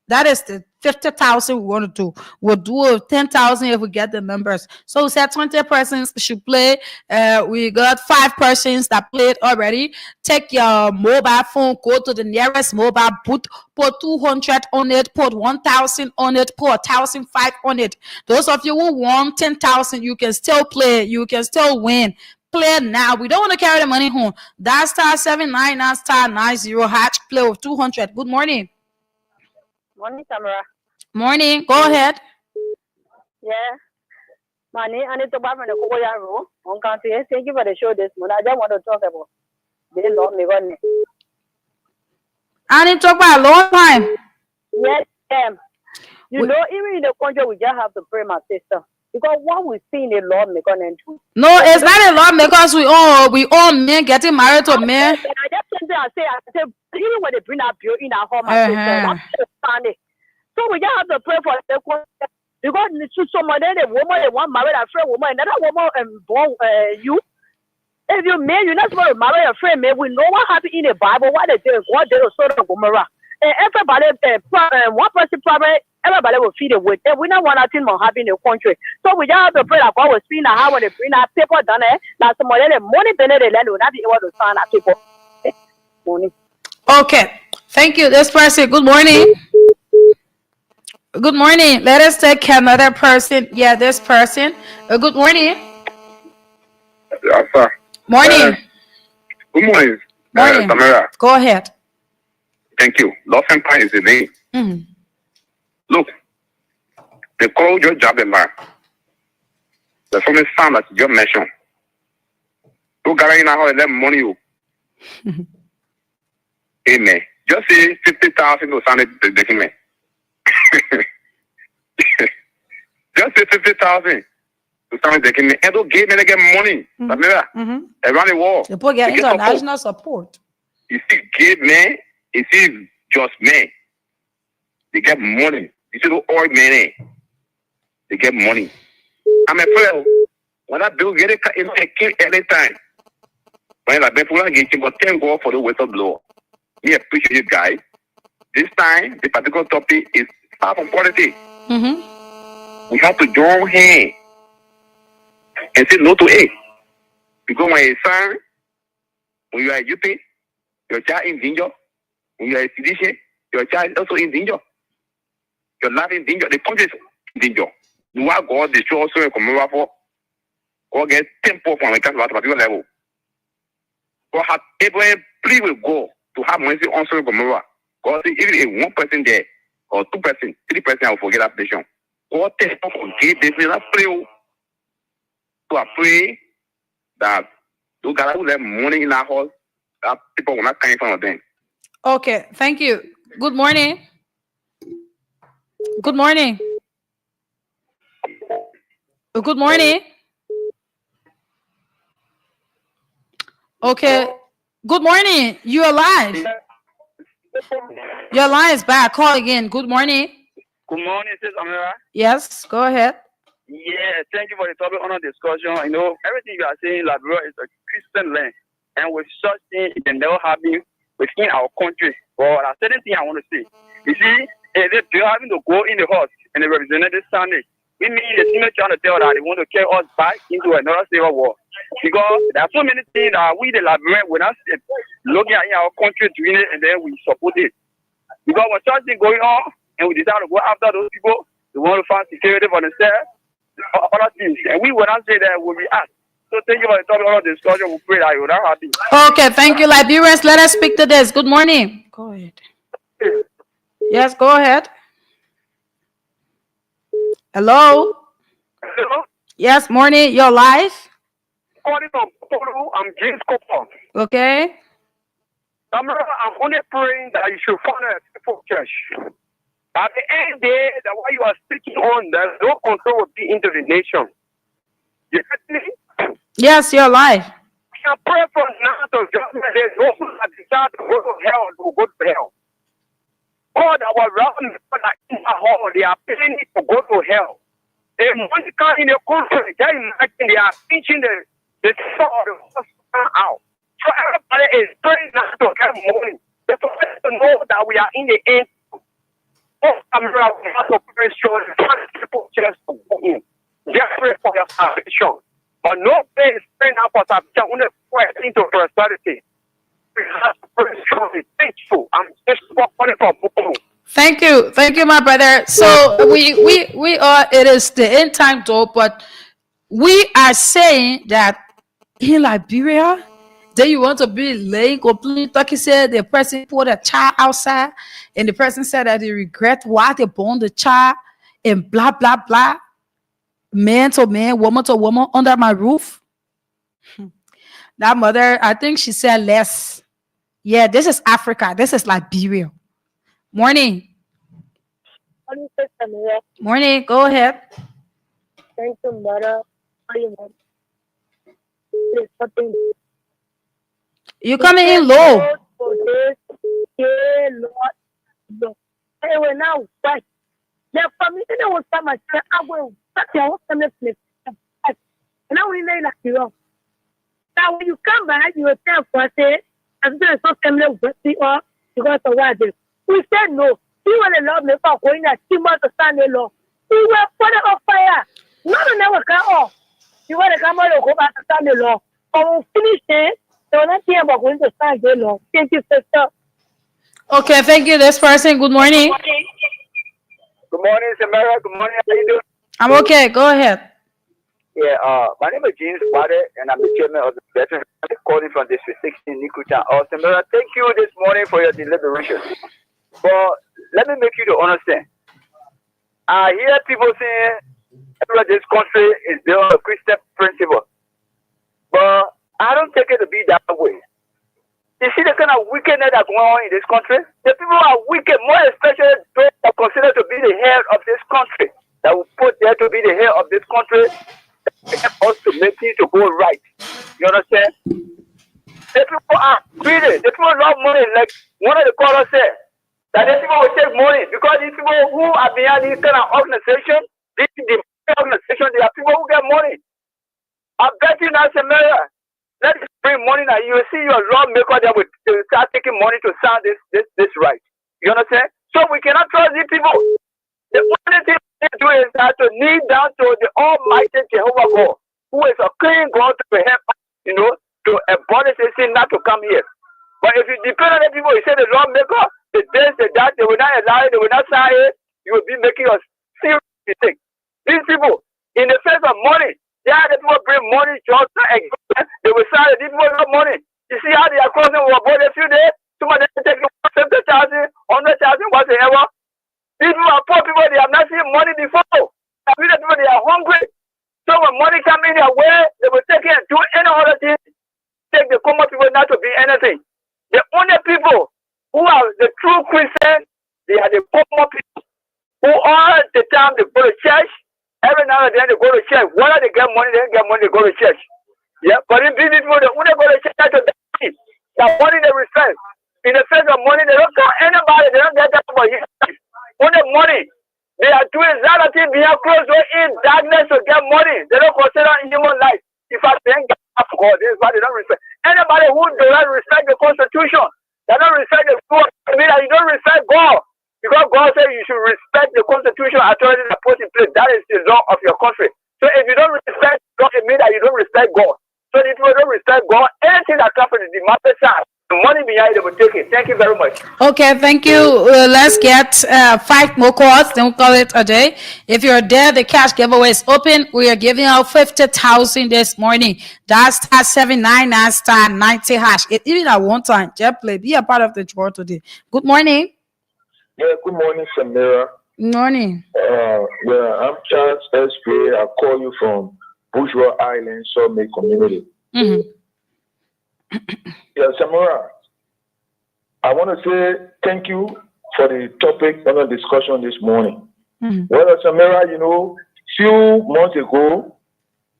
that is the 50,000 we want to do. We'll do 10,000 if we get the numbers. So we said 20 persons should play. We got 5 persons that played already. Take your mobile phone, go to the nearest mobile booth, put 200 on it, put 1,000 on it, put 1,005 on it. Those of you who want 10,000, you can still play. You can still win. Play now. We don't want to carry the money home. That's *799 *90#. Play with 200. Good morning. Morning, Tamara. Morning. Go ahead. Yeah. Money, I need to buy from the Koya room. On country. Thank you for the show this morning. I just want to talk about the Lord me one. I need to talk about a long time. Yes, you know, even in the country, we just have to pray, my sister. Because what we see in the Lord me going to do. No, it's not a lot because we all men getting married to men. I just something I say, even when they bring up bill in our home, my sister, that's so we just have to pray for the country. Because someone, a woman, they want marry a friend woman, another woman, born you. If you man, you're not supposed to marry a friend, man. We know what happened in the Bible, what they did, what they were sort of Gomorrah. And everybody, one person probably, everybody will feed it with. And we don't want nothing more happen in the country. So we just have to pray that God will speak now how when they bring our people down there, that some of the money they will not be able to sign our people. Money. Okay. Thank you. This person, good morning. Good morning. Let us take another person. Yeah, this person. Good morning. Yes, sir. Morning. Good morning. Morning. Tamara. Go ahead. Thank you. Love Empire is the name. Mm-hmm. Look, they call your job a man. There's only sound that you just mentioned. You got in how they money you. Amen. Just say 50,000 to sound the document. Just say 50,000 to sound the document. And don't give me again money. Tamara. Around the world. People get international support. You see, give me. You see, just men. They get money. You see, all men. They get money. I'm a friend. When I do get it, I kill anytime. When I be full of getting, but thank God for the whistleblower. We appreciate you guys. This time, the particular topic is far from quality. We have to join hands and say no to it. Because when you're son, when you are a youth, your child is in danger. When you are a citizen, your child is also in danger. Your life is in danger. The country is in danger. You are God destroy also a commonwealth for. God get tempo from a particular level. God has every plea with God to have mercy on Sodom and Gomorrah. God say even if 1 person there, or 2 person, 3 person, I will forget that nation. God tell us to forgive this. I pray. So I pray that those guys who let money in our house, that people will not come in front of them. Okay, thank you. Good morning. Good morning. Good morning. Okay. Good morning. You're alive. Your line is back. Call again. Good morning. Good morning, Sis Amira. Yes, go ahead. Yeah, thank you for the topic on our discussion. You know, everything you are saying, Liberia is a Christian land. And with such things, it can never happen within our country. But a certain thing I want to say. You see, if they're having to go in the house and the representative Sunday, we mean the team trying to tell that they want to carry us back into another civil war. Because there are so many things that we, the Liberians, we're not looking at in our country doing it, and then we support it. Because when something going on, and we decide to go after those people, we want to find security for themselves, other things. And we will not say that we'll be asked. So thank you for the topic of discussion. We pray that you're not happy. Okay, thank you, Liberians. Let us speak to this. Good morning. Go ahead. Yes, go ahead. Hello? Hello? Yes, morning. You're live? Calling from Polo, I'm James Cooper. Okay. I'm only praying that you should find a peaceful church. At the end there, that what you are speaking on, there's no control will be into the nation. You get me? Yes, you're live. We can pray from now to judgment. There's no one that desire to go to hell to go to hell. God, our around people that in the hall, they are paying it to go to hell. If one come in the country, they imagine they are teaching the sword out. So everybody is praying not to get money. They're supposed to know that we are in the end. Oh, I'm real. We have to pray sure the people just to go in. Just pray for your salvation. But no place is praying out for salvation. Only pray into prosperity. We have to pray sure it's faithful. I'm just calling for people. Thank you, my brother. So we are. It is the end time though, but we are saying that in Liberia, then you want to be laying complete. Talking said the person put a child outside, and the person said that they regret why they born the child, and blah blah blah. Man to man, woman to woman under my roof. That mother, I think she said less. Yeah, this is Africa. This is Liberia. Morning. Morning. Go ahead. Thank you, mother. You coming in low. Now, their family was so much. I will such a awesome place. And I will like you. Now, when you come back, you will tell for say, I'm going to come with you up because of what we said no. We want to love me for going at 2 months to stand alone. We were put on fire. None of them will come off. You want to come out and go back to stand alone. Or we'll finish it. So we're not here about going to stand alone. Thank you, sister. Okay, thank you. This person, good morning. Good morning, Samara. Good morning. How you doing? I'm okay. Go ahead. Yeah, my name is James Bade, and I'm the chairman of the veteran. I'm calling from District 16, Nikuta. Samara, thank you this morning for your deliberation. But let me make you to understand. I hear people saying that this country is built on a Christian principle. But I don't take it to be that way. You see the kind of wickedness that's going on in this country? The people are wicked, more especially those that are considered to be the head of this country, that will put there to be the head of this country, that us to make things to go right. You understand? The people are greedy. The people love money, like one of the callers said. That these people will take money because these people who are behind this kind of organization, this is the organization, they are people who get money. I bet you now, Samaria, let us bring money now. You will see your lawmaker that will start taking money to sound this right. You understand? So we cannot trust these people. The only thing they do is that to kneel down to the Almighty Jehovah God, who is a clean God to help us, to abolish this thing not to come here. But if you depend on the people, you say the lawmaker, the this, the that, they will not allow it, they will not sign it, you will be making a serious mistake. These people, in the face of money, the people bring money to us, they will sign it, these people have money. You see how they are crossing over border a few days? Some of them take 70,000, 100,000, whatever. These people are poor people, they have not seen money before. People, they are hungry. So when money comes in their way, they will take it and do any other the true Christians, they are the common people who all the time they go to church. Every now and then they go to church. Whether they get money, they don't get money, they go to church. Yeah, but in these people, when they go to church, that money they receive. In the face of money, they don't count anybody, they don't get that for you. Only money. They are doing a lot of things behind closed doors in darkness to get money. They don't consider human life. In fact, they ain't got God. This is why they don't respect. Anybody who does not respect the Constitution, they don't respect the law. I mean that you don't respect God. Because God said you should respect the Constitution authority that put in place. That is the law of your country. So if you don't respect God, it means that you don't respect God. So if you don't respect God, anything that comes from the market side, the money behind it, they will take it. Thank you very much. Okay, thank you. Let's get 5 more calls, then we'll call it a day. If you're there, the cash giveaway is open. We are giving out 50,000 this morning. That's *799 *90 hash. It even at one time. Just play. Be a part of the draw today. Good morning. Yeah, good morning, Samira. Good morning. Yeah, I'm Charles S.P. I call you from Bourgeois Island, Summit Community. Yeah, Samira, I want to say thank you for the topic on the discussion this morning. Well, Samira, you know, few months ago,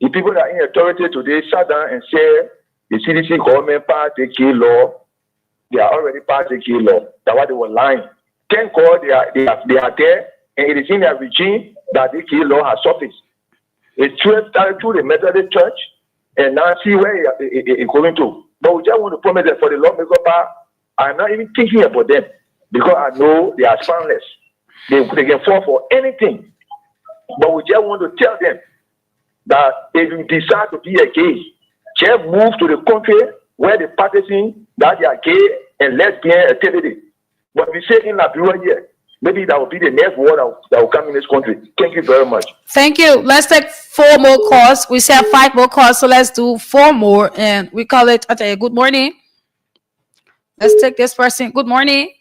the people that are in authority today sat down and said the CDC government passed the key law. They are already passed the key law. That's why they were lying. Thank God they are there, and it is in their regime that the key law has surfaced. It started through the Methodist Church, and now see where it's going to. But we just want to promise that for the lawmaker part, I'm not even thinking about them because I know they are spineless. They can fall for anything. But we just want to tell them that if you decide to be a gay, just move to the country where they're practicing that they are gay and lesbian activity. But we say in Liberia here, maybe that will be the next war that will come in this country. Thank you very much. Thank you. Let's take 4 more calls. We said 5 more calls, so let's do 4 more, and we call it. Okay, good morning. Let's take this person. Good morning.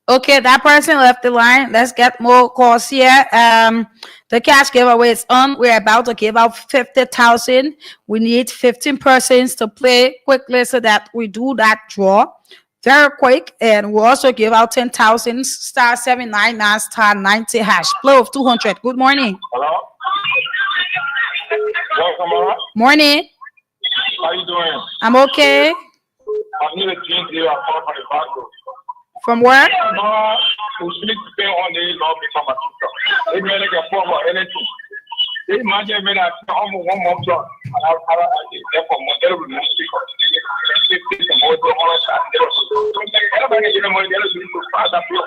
Okay, that person left the line. Let's get more calls here. The cash giveaway is on. We're about to give out 50,000. We need 15 persons to play quickly so that we do that draw very quick, and we'll also give out 10,000 *799 *90 hash. Play of 200. Good morning. Hello? Welcome, Morning. how you doing? I'm okay. I need a drink here. I called from the back room. From where? We need to pay on the law become a sister. It may like a form or anything. Imagine me that almost 1 month long. I get for model with most people. Everybody get money, they're going to pass that flow.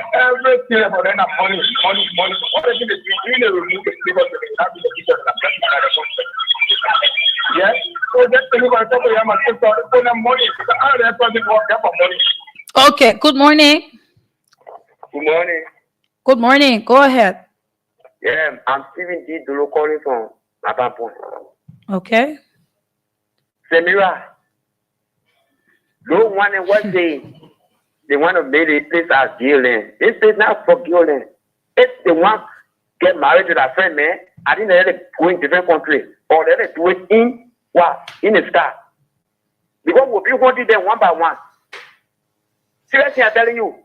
Everything about them money. What they do, you never remove the people to the habit of each other. Yes, so that's the reason I talk about my sister. Put them money. I don't have to work for money. Okay, good morning. Good morning. Good morning. Go ahead. Yeah, I'm Stephen D. Dolo calling from Abapo. Okay. Samira, no one in what they want to make this place as Gillen. This is not for Gillen. If they want to get married to that friend, man, I think they're going to different country or they're do it in what? In the sky. Because we'll be wanting them one by one. Seriously, I'm telling you.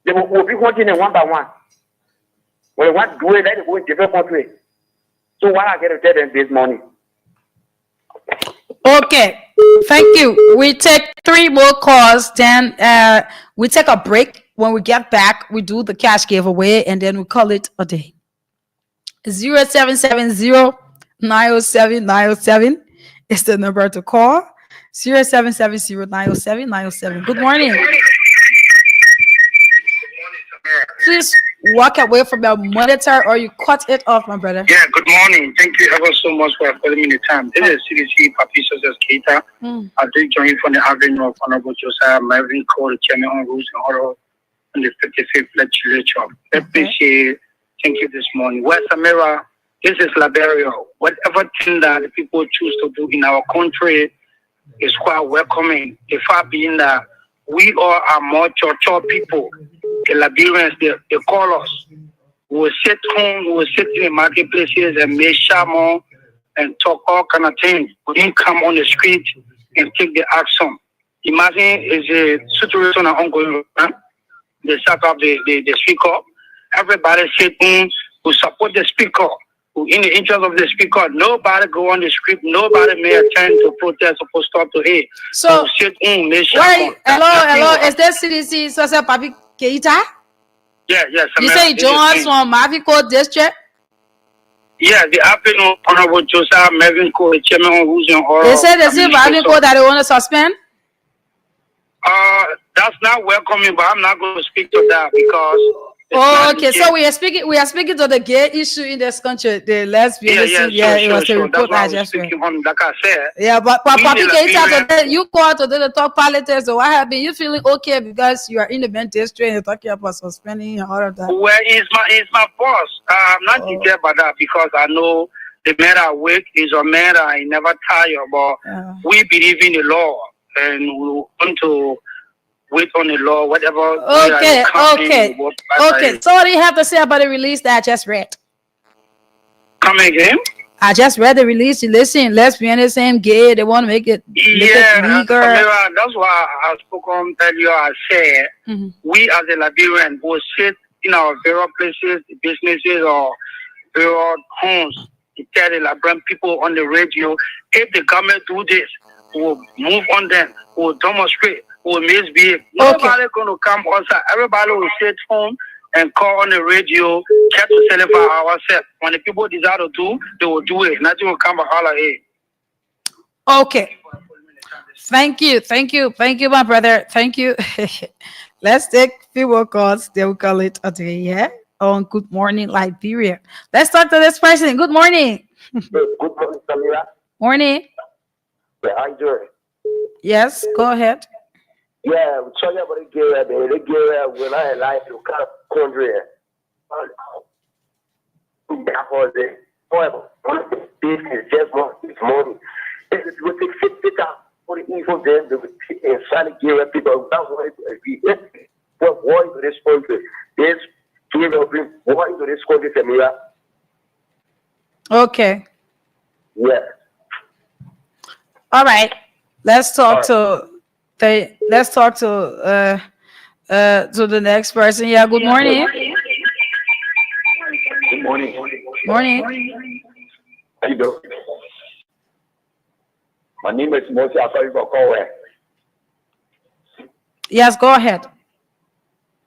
They will be wanting them one by one. When they want to do it, they go in different country. So why I get to tell them this morning? Okay, thank you. We take 3 more calls, then we take a break. When we get back, we do the cash giveaway, and then we call it a day. 0770-907-907 is the number to call. 0770-907-907. Good morning. Please walk away from your monitor or you cut it off, my brother. Yeah, good morning. Thank you ever so much for calling me the time. This is CDC Papi Success Keita. I did join you from the Avenue of Honorable Josiah Marvin Cole, the Chairman on Rules and Order on the 55th Legislature. Appreciate. Thank you this morning. Well, Samira, this is Liberia. Whatever thing that the people choose to do in our country is quite welcoming. The fact being that we all are more church people. The Liberians, they call us. We will sit home, we will sit in the marketplaces and make shaman and talk all kind of things. We didn't come on the street and take the action. Imagine is a situation ongoing. They start up the speaker. Everybody sit who support the speaker, who in the interest of the speaker. Nobody go on the script. Nobody may attend to protest or stop to hate. So, hello, is there CDC Social Papi Keita? Yes. You say Jones from Mavico District? Yeah, the happening Honorable Joseph Melvin Co, the chairman of who's in They said the same Mavico that they want to suspend? That's not welcoming, but I'm not going to speak to that because. Okay. So we are speaking to the gay issue in this country, the lesbian. It was a report I just read. Like I said. Yeah, but Papi Keita today, you called today to talk politics. So what happened? You feeling okay because you are in the event district and you're talking about suspending and all of that? Well, it's my boss. I'm not detailed about that because I know the man I work is a man I never tire. But we believe in the law and we want to wait on the law, whatever. Okay. So what do you have to say about the release that I just read? Come again? I just read the release. You listen, lesbianism, gay, they want to make it legal. That's why I spoke on earlier. I said we as a Liberian will sit in our various places, businesses or various homes to tell the Liberian people on the radio, if the government do this, we'll move on them, we'll demonstrate, we'll misbehave. Nobody gonna come outside. Everybody will sit home and call on the radio, try to sell it for ourselves. When the people desire to do, they will do it. Nothing will come out of it. Okay. Thank you, my brother. Thank you. Let's take few more calls. They will call it a day, yeah? On Good Morning Liberia. Let's talk to this person. Good morning. Good morning, Samira. Morning. Yeah, how you doing? Yes, go ahead. Yeah, sorry about the gay, when I like to kind of country. That was it. However, this is just money. This is what they fit it up for the evil them, and trying to give people that way to be what war into this country. This give up war into this country, Samira. Okay. Yeah. All right. Let's talk to the next person. Yeah, good morning. Good morning. Morning. How you doing? My name is Moses Afaribo. Yes, go ahead.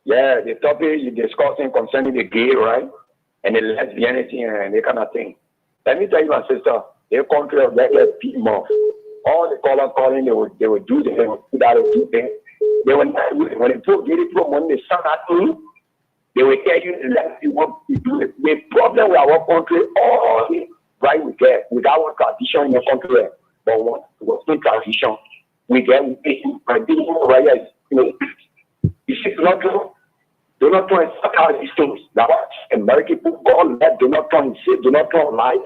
Yeah, the topic you're discussing concerning the gay, right? And the lesbianity and that kind of thing. Let me tell you, my sister, the country of that people, all the color calling, they would do that, they would do that, they would not, when they put get it from when they start at me, they will tell you that you want to do it. The problem with our country, all the right we get with our tradition in the country, but what was no tradition, we get right here, you know, it's not true. Do not try and suck out these things. Now, American people, God, do not try and say, do not try and lie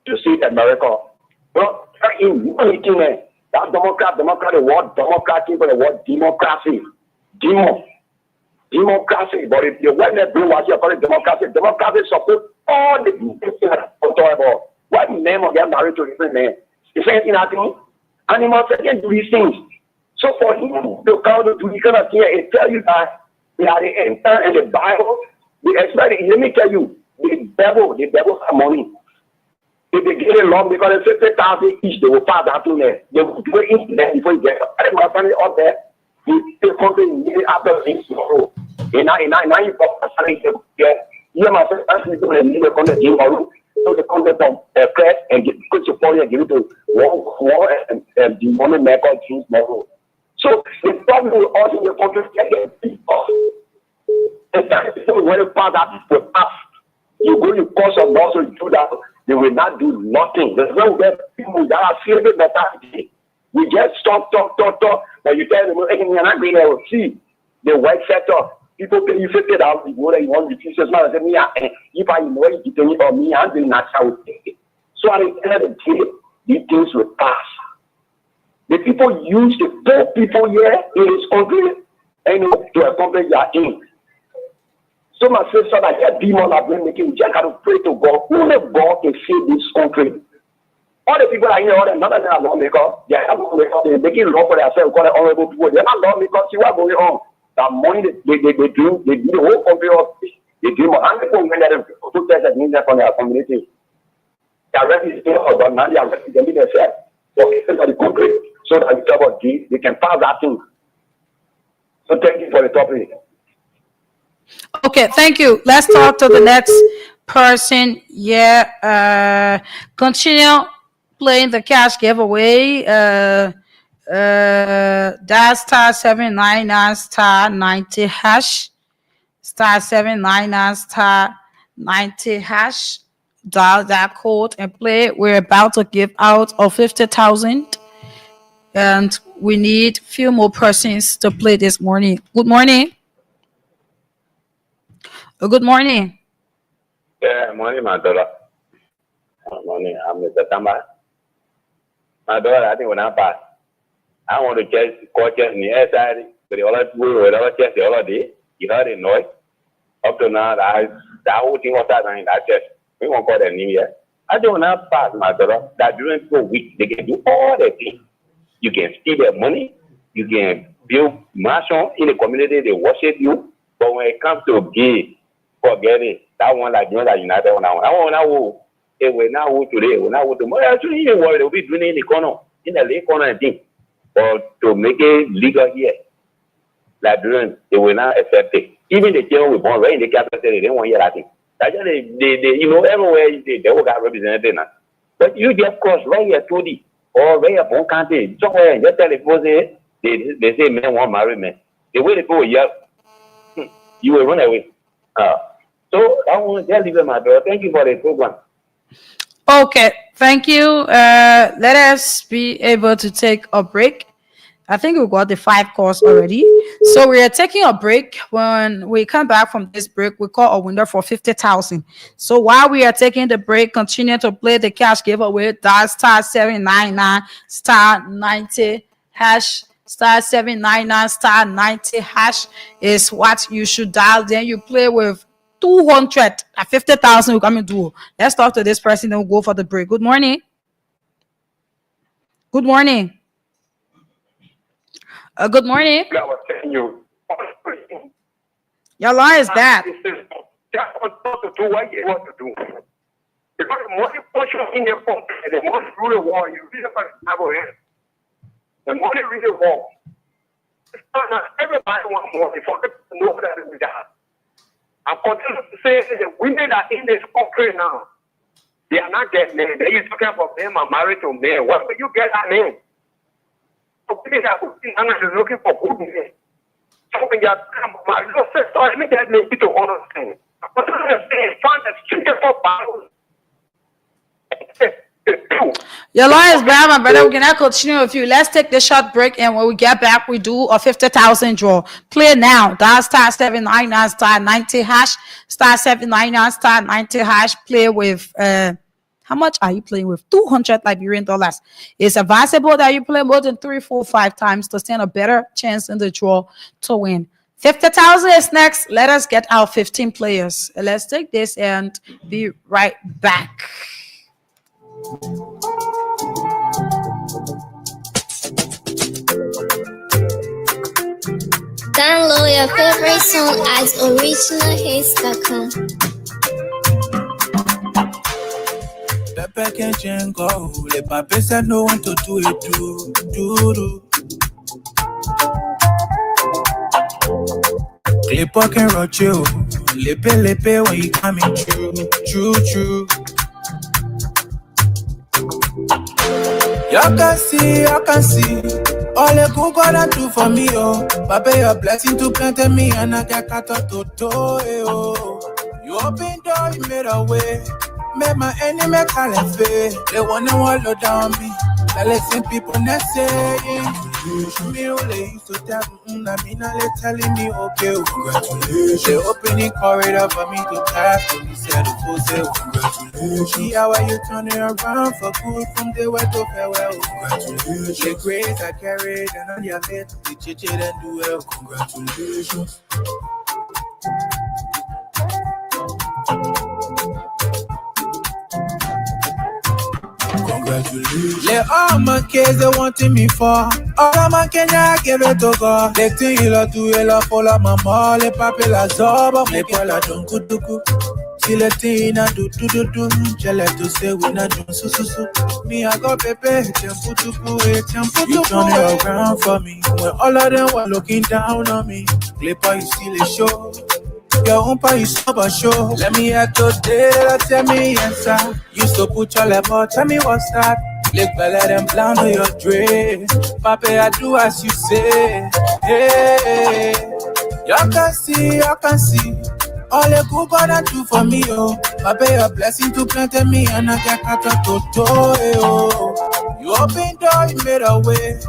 to see America. Well, in anything, that Democrat, the word Democrat, the word democracy. Democracy. But if you want to do what you call it democracy support all the people. What name of them married to different men? The same thing happening. Animals again do these things. So for him to come to do this kind of thing and tell you that they are the enter in the Bible, let me tell you, the devil have money. If they get it long because they say 50,000 each, they will pass that to them. They will do it into them before you get it. My family up there, the country immediately after things tomorrow. And now you pop the family, you my friend, ask me to leave the content tomorrow. So the content of press and put your phone and give it to war and the money maker tomorrow. So the problem with us in the country is people. And that is when you pass that with us. You go, you cause of laws to do that, they will not do nothing. There's no way people that are feeling mentality. We just talk, but you tell them, hey, you're not going to see the white sector. People pay you $50, you go there, you want to refuse this man, and say, me, if I know you tell me about me, I'm doing that. So at the end of the day, these things will pass. The people use the poor people here in this country and to accomplish their aim. So my sister, that demon have been making, just got to pray to God. Only God can save this country. All the people are here, all them, none of them are lawmakers. They are lawmakers. They're making law for themselves, call them honorable people. They're not lawmakers. See what's going on. The money they do the whole country of they do more. And people when they protest against them from their community. They are ready to stay out, but now they are ready to get themselves. So the country, so that we talk about they can pass that thing. So thank you for the topic. Okay, thank you. Let's talk to the next person. Yeah, continue playing the cash giveaway. That's star 799 star 90 hash. Star 799 star 90 hash. Dial that code and play. We're about to give out of 50,000. And we need a few more persons to play this morning. Good morning. Good morning. Yeah, morning, my daughter. Morning, I'm Mr. Tamba. My daughter, I think when I pass, I want to call chest in the air side, but the other people with other chest the other day, you heard the noise. Up to now, that whole thing was happening in that chest. We won't call them New Year. I think when I pass, my daughter, that during 4 weeks, they can do all the things. You can steal their money, you can build mansion in the community, they worship you. But when it comes to gay, forget it. That one like the other United one. I want to it will not work today, it will not work tomorrow. Actually, you worry, they'll be doing it in the corner, in the lake corner and thing. But to make it legal here, like doing, they will not accept it. Even the children we born right in the capital city, they don't want to hear that thing. That's just they you know, everywhere they will got represented now. But you just cross right here to the or right up on country, somewhere and just tell the people they say men won't marry men. The way they go, yeah, you will run away. So I want to just leave my daughter. Thank you for the program. Okay, thank you. Let us be able to take a break. I think we got the 5 calls already. So we are taking a break. When we come back from this break, we call a winner for 50,000. So while we are taking the break, continue to play the cash giveaway. Dial star 799 star 90 hash. Star 799 star 90 hash is what you should dial. Then you play with 200 at 50,000. We come and do. Let's talk to this person. Then we'll go for the break. Good morning. Good morning. Good morning. I was telling you. Your line is bad. Just want to do what you want to do. Because the more you push in your pocket, the more you rule the war, you really have a hand. The more you read the war. Everybody wants more. They forget to know that it is that. I'm continuing to say the women that in this country now, they are not getting men. They used to care for them are married to men. What will you get that name? So women that are looking for good men. So when you are my little sister, let me get me to understand. I'm continuing to say, find a secret for Bible. Your line is bad, my brother. We cannot continue with you. Let's take the short break, and when we get back, we do a 50,000 draw. Play now. Dial star 799 star 90 hash. Star 799 star 90 hash. Play with how much are you playing with? 200 Liberian dollars. It's advisable that you play more than 3, 4, 5 times to stand a better chance in the draw to win. 50,000 is next. Let us get our 15 players. Let's take this and be right back. Download your favorite song at originalhits.com. Pepe can go. Le pape said no one to do it. Do. Clip can roach you. Lepe when you coming true. You can see all the good God do for me, oh. Papa, your blessing to plant me and I get cut out to do, oh. You open door, you made a way. Made my enemy caliphate. They wanna wallow down me. I listen people not saying. Me only used to tell me, now they telling me, okay, congratulations. They opening corridor for me to pass. So we said, congratulations. See how you turn it around for good from the way to farewell. Congratulations. The grace I carried and on your head, the chichi and do well. Congratulations. Congratulations. Let all my kids they wanting me for. All of my Kenya give it to God. They think you love to you love follow my mom. Le papi la zoba. Le pola dunku duku. Siletina do do do do. Jealous to say we not do so so so. Me I got pepe. Tempu tupu tempu. You turn it around for me. When all of them were looking down on me. Clipper you still a show. Your own pa you stop a show. Let me hear today, tell me answer. Used to put your level, tell me what's that. Lick let them plan on your dress. Papa, I do as you say. Hey, y'all can see, y'all can see. All the good God do for me, oh. Papa, your blessing to plant me and I get cut out to oh. You open door, you made a way.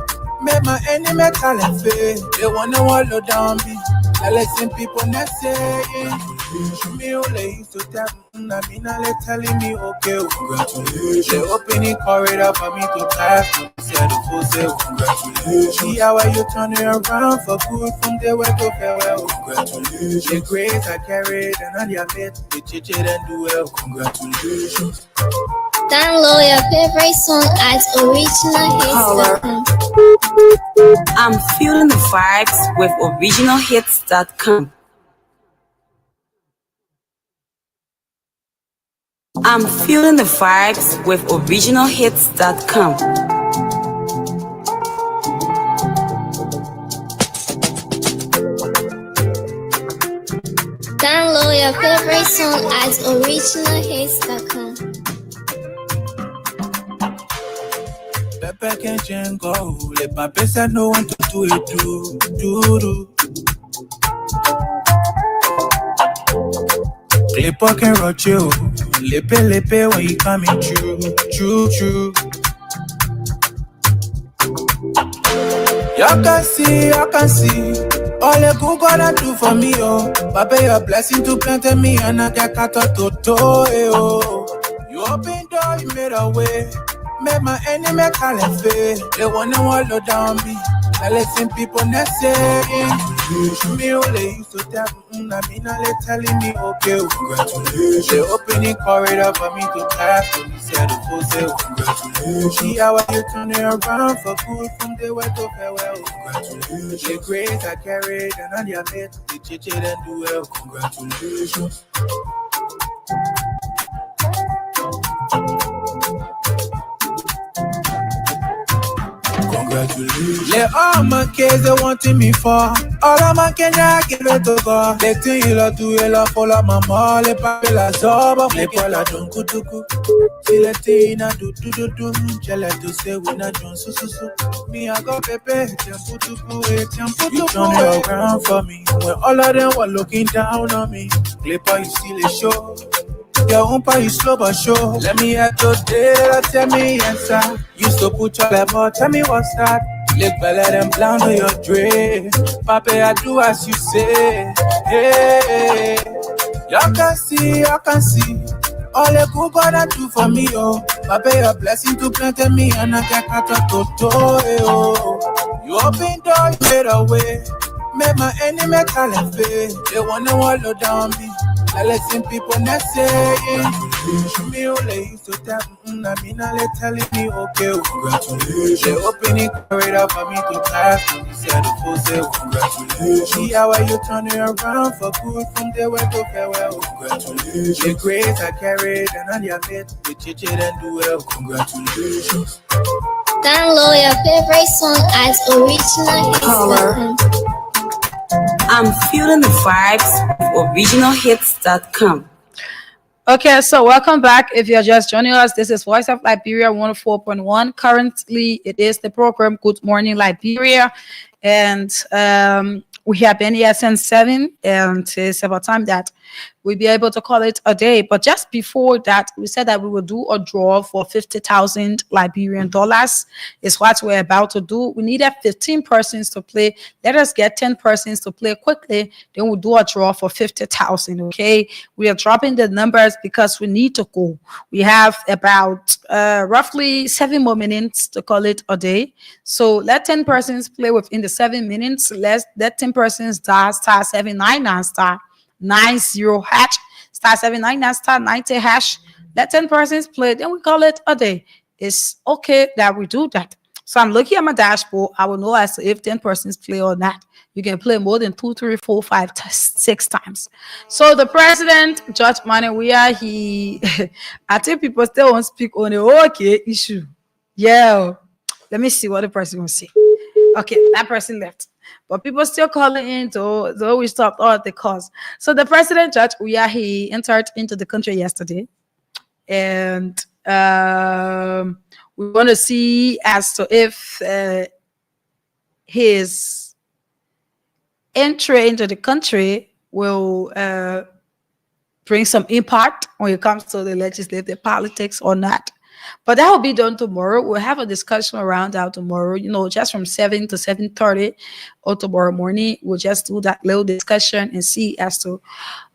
Made my enemy call and fail. They wanna wallow down me. I listen people not saying. Me only used to tell me, I mean, they telling me, okay, congratulations. They opening corridor for me to pass. Said the full say, congratulations. See how you turn it around for good from the way to farewell. Congratulations. The grace I carried and all your mates, they chit and do well. Congratulations. Download your favorite song at originalhits.com. I'm feeling the vibes with originalhits.com. I'm feeling the vibes with originalhits.com. Download your favorite song at originalhits.com. Pepe can change go. Let my best I know want to do it do. Clipper can rock you. Lepe when you coming true. Y'all can see. All the good God do for me, oh. Papa, your blessing to plant me and I get cut out to oh. You open door, you made a way. Made my enemy call and fail. They wanna wallow down me. I listen people not saying. Me only used to tell me, I mean, they telling me, okay, congratulations. They opening corridor for me to pass. So me said the full say, congratulations. See how you turn it around for good from the way to farewell. Congratulations. The grace I carried and all your mates, they chit and do well. Congratulations. Congratulations. Let all my kids they wanting me for. All of my Kenya give it to God. They think you love to you love follow my mom. Le papi la zoba. Le pola dunku duku. Siletina do do do. Jealous to say we not doing so. Me I got pepe. Tempu tupu. You turn it around for me. When all of them were looking down on me. Clipper you still a show. Your own pa you slow but show. Let me hear today, tell me answer. Used to put your level, tell me what's that. Lick let them plan on your dress. Papa, I do as you say. Hey, y'all can see. All the good God do for me, oh. Papa, your blessing to plant me and I get cut out to oh. You open door, you made a way. Made my enemy call and fail. They wanna wallow down me. I listen people not saying. Me only used to tell me, I mean, they telling me, okay, congratulations. They opening corridor for me to pass. So me said the full say, congratulations. See how you turn it around for good from the way to farewell. Congratulations. The grace I carried and all your mates, they chit and do well. Congratulations. Download your favorite song at originalhits.com. I'm feeling the vibes of originalhits.com. Okay, so welcome back. If you're just joining us, this is Voice of Liberia 104.1. Currently, it is the program Good Morning Liberia. And we have been here since 7, and it's about time that we'll be able to call it a day. But just before that, we said that we will do a draw for 50,000 Liberian dollars. Is what we're about to do. We needed 15 persons to play. Let us get 10 persons to play quickly. Then we'll do a draw for 50,000. Okay, we are dropping the numbers because we need to go. We have about roughly 7 more minutes to call it a day. So let 10 persons play within the 7 minutes. Let 10 persons dial star 799 star 90 hash star 799 star 90 hash. Let 10 persons play. Then we call it a day. it's okay that we do that. So I'm looking at my dashboard. I will know as to if 10 persons play or not. You can play more than 2, 3, 4, 5, 6 times. So the president, Judge Manawia, he, I think people still won't speak on the okay issue. Yeah. Let me see what the person will say. Okay, that person left. But people still calling in to always stop all at the cause. So the president, Judge Uya, he entered into the country yesterday. And we want to see as to if his entry into the country will bring some impact when it comes to the legislative politics or not. But that will be done tomorrow. We'll have a discussion around that tomorrow, you know, just from 7 to 7:30 or tomorrow morning. We'll just do that little discussion and see as to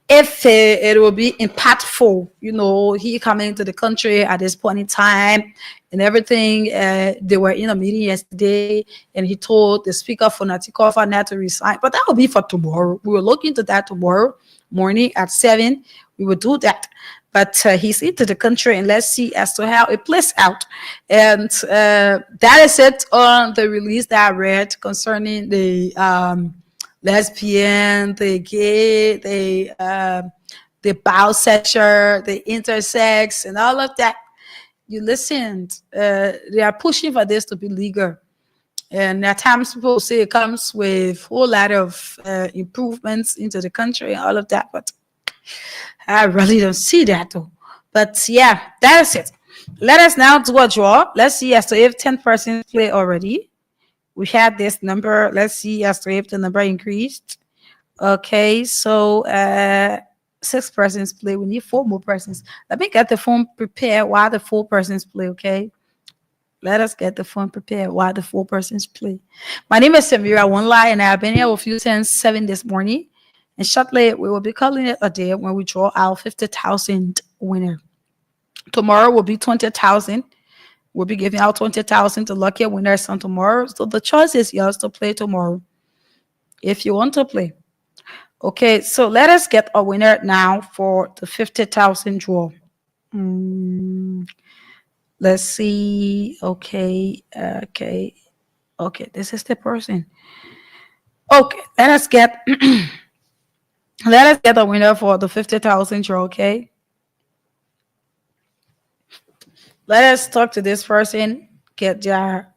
if it will be impactful, you know, he coming to the country at this point in time and everything. They were in a meeting yesterday and he told the speaker for Natikofa not to resign. But that will be for tomorrow. We will look into that tomorrow morning at 7. We will do that. But he's into the country and let's see as to how it plays out. And that is it on the release that I read concerning the lesbian, the gay, the bisexual, the intersex, and all of that. You listened. They are pushing for this to be legal. And at times people say it comes with a whole lot of improvements into the country and all of that. But I really don't see that though. But yeah, that is it. Let us now do a draw. Let's see as to if 10 persons play already. We had this number. Let's see as to if the number increased. Okay, so 6 persons play. We need 4 more persons. Let me get the phone prepared while the 4 persons play, okay? Let us get the phone prepared while the 4 persons play. My name is Samira One-Lie, and I have been here with you since 7 this morning. And shortly, we will be calling it a day when we draw our 50,000 winner. Tomorrow will be 20,000. We'll be giving out 20,000 to lucky winners on tomorrow. So the choice is yours to play tomorrow if you want to play. Okay, so let us get a winner now for the 50,000 draw. Let's see. Okay, okay. This is the person. Okay, let us get let us get a winner for the 50,000 draw. Okay. Let us talk to this person. Get their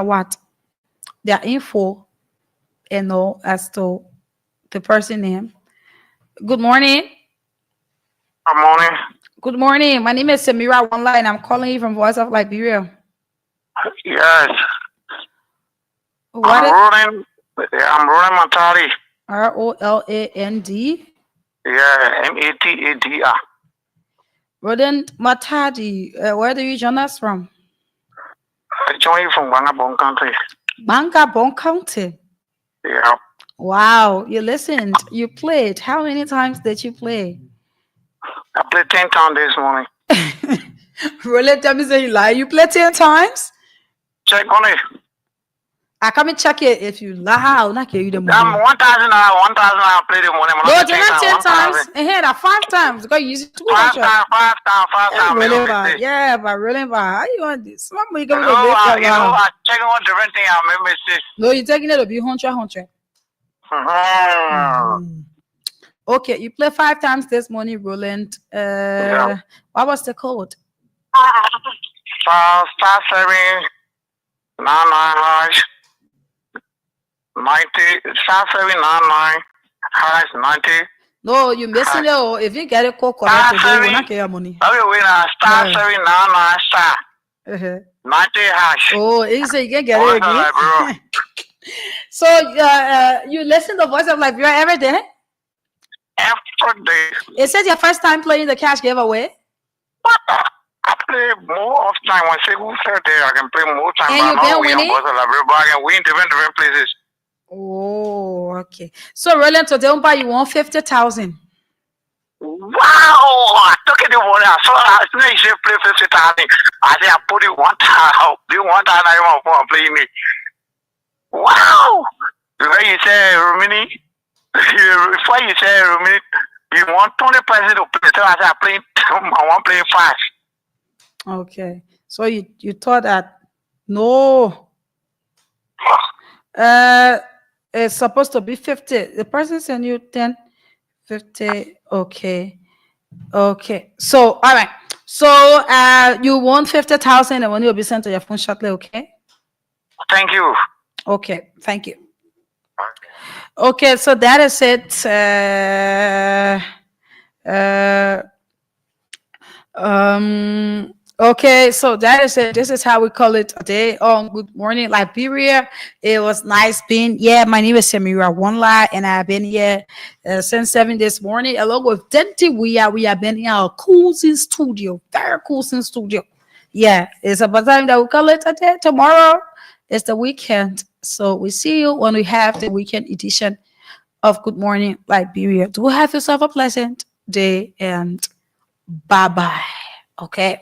what? Their info and know as to the person name. Good morning. Good morning. Good morning. My name is Samira One-Lie. I'm calling you from Voice of Liberia. Yes. I'm Roland Matadi. Roland? Yeah, Matadr. Roland Matadi. Where do you join us from? I join you from Bangabong County. Bangabong County? Yeah. Wow. You listened. You played. How many times did you play? I played 10 times this morning. Roland, tell me say you lie. You played 10 times? Check on it. I come and check it if you lie. I'll not give you the money. 1,000 I played the morning. No, you're not 10 times. And here, 5 times. Because you use it 5 times. Really bad. Yeah, but really bad. How you want this? What you going to make I check on different things. I remember this. No, you're taking it to be 100. Okay, you play 5 times this morning, Roland. What was the code? *7 99 90 *799 90. No, you're missing it. Or if you get a code correct, you will not get your money. *799 90 hash. Oh, you say you can get it again. So you listen to Voice of Liberia every day? Every day. It says your first time playing the cash giveaway? I play more of time. When Segu said there, I can play more time. And you've been winning? I can win different places. Oh, okay. So, Roland, today you won 50,000. Wow! I took it the money. I saw you should play 50,000. I said, I put it 1 time. Do 1 time I want to play me. Wow! Before you say Romini, you want 20% to play. So I said, I want playing fast. Okay. So you thought that no. It's supposed to be 50. The person sent you 10, 50. Okay. Okay. So all right. So you want 50,000 and money will be sent to your phone shortly, okay? Thank you. Okay, thank you. Okay, so that is it. Okay, so that is it. This is how we call it a day on Good Morning Liberia. It was nice being. Yeah, my name is Samira Wanla, and I've been here since 7 this morning along with Denti. We have been in our cruising studio, very cruising studio. Yeah, it's about time that we call it a day. Tomorrow is the weekend, so we see you when we have the weekend edition of Good Morning Liberia. Do have yourself a pleasant day and bye bye. Okay.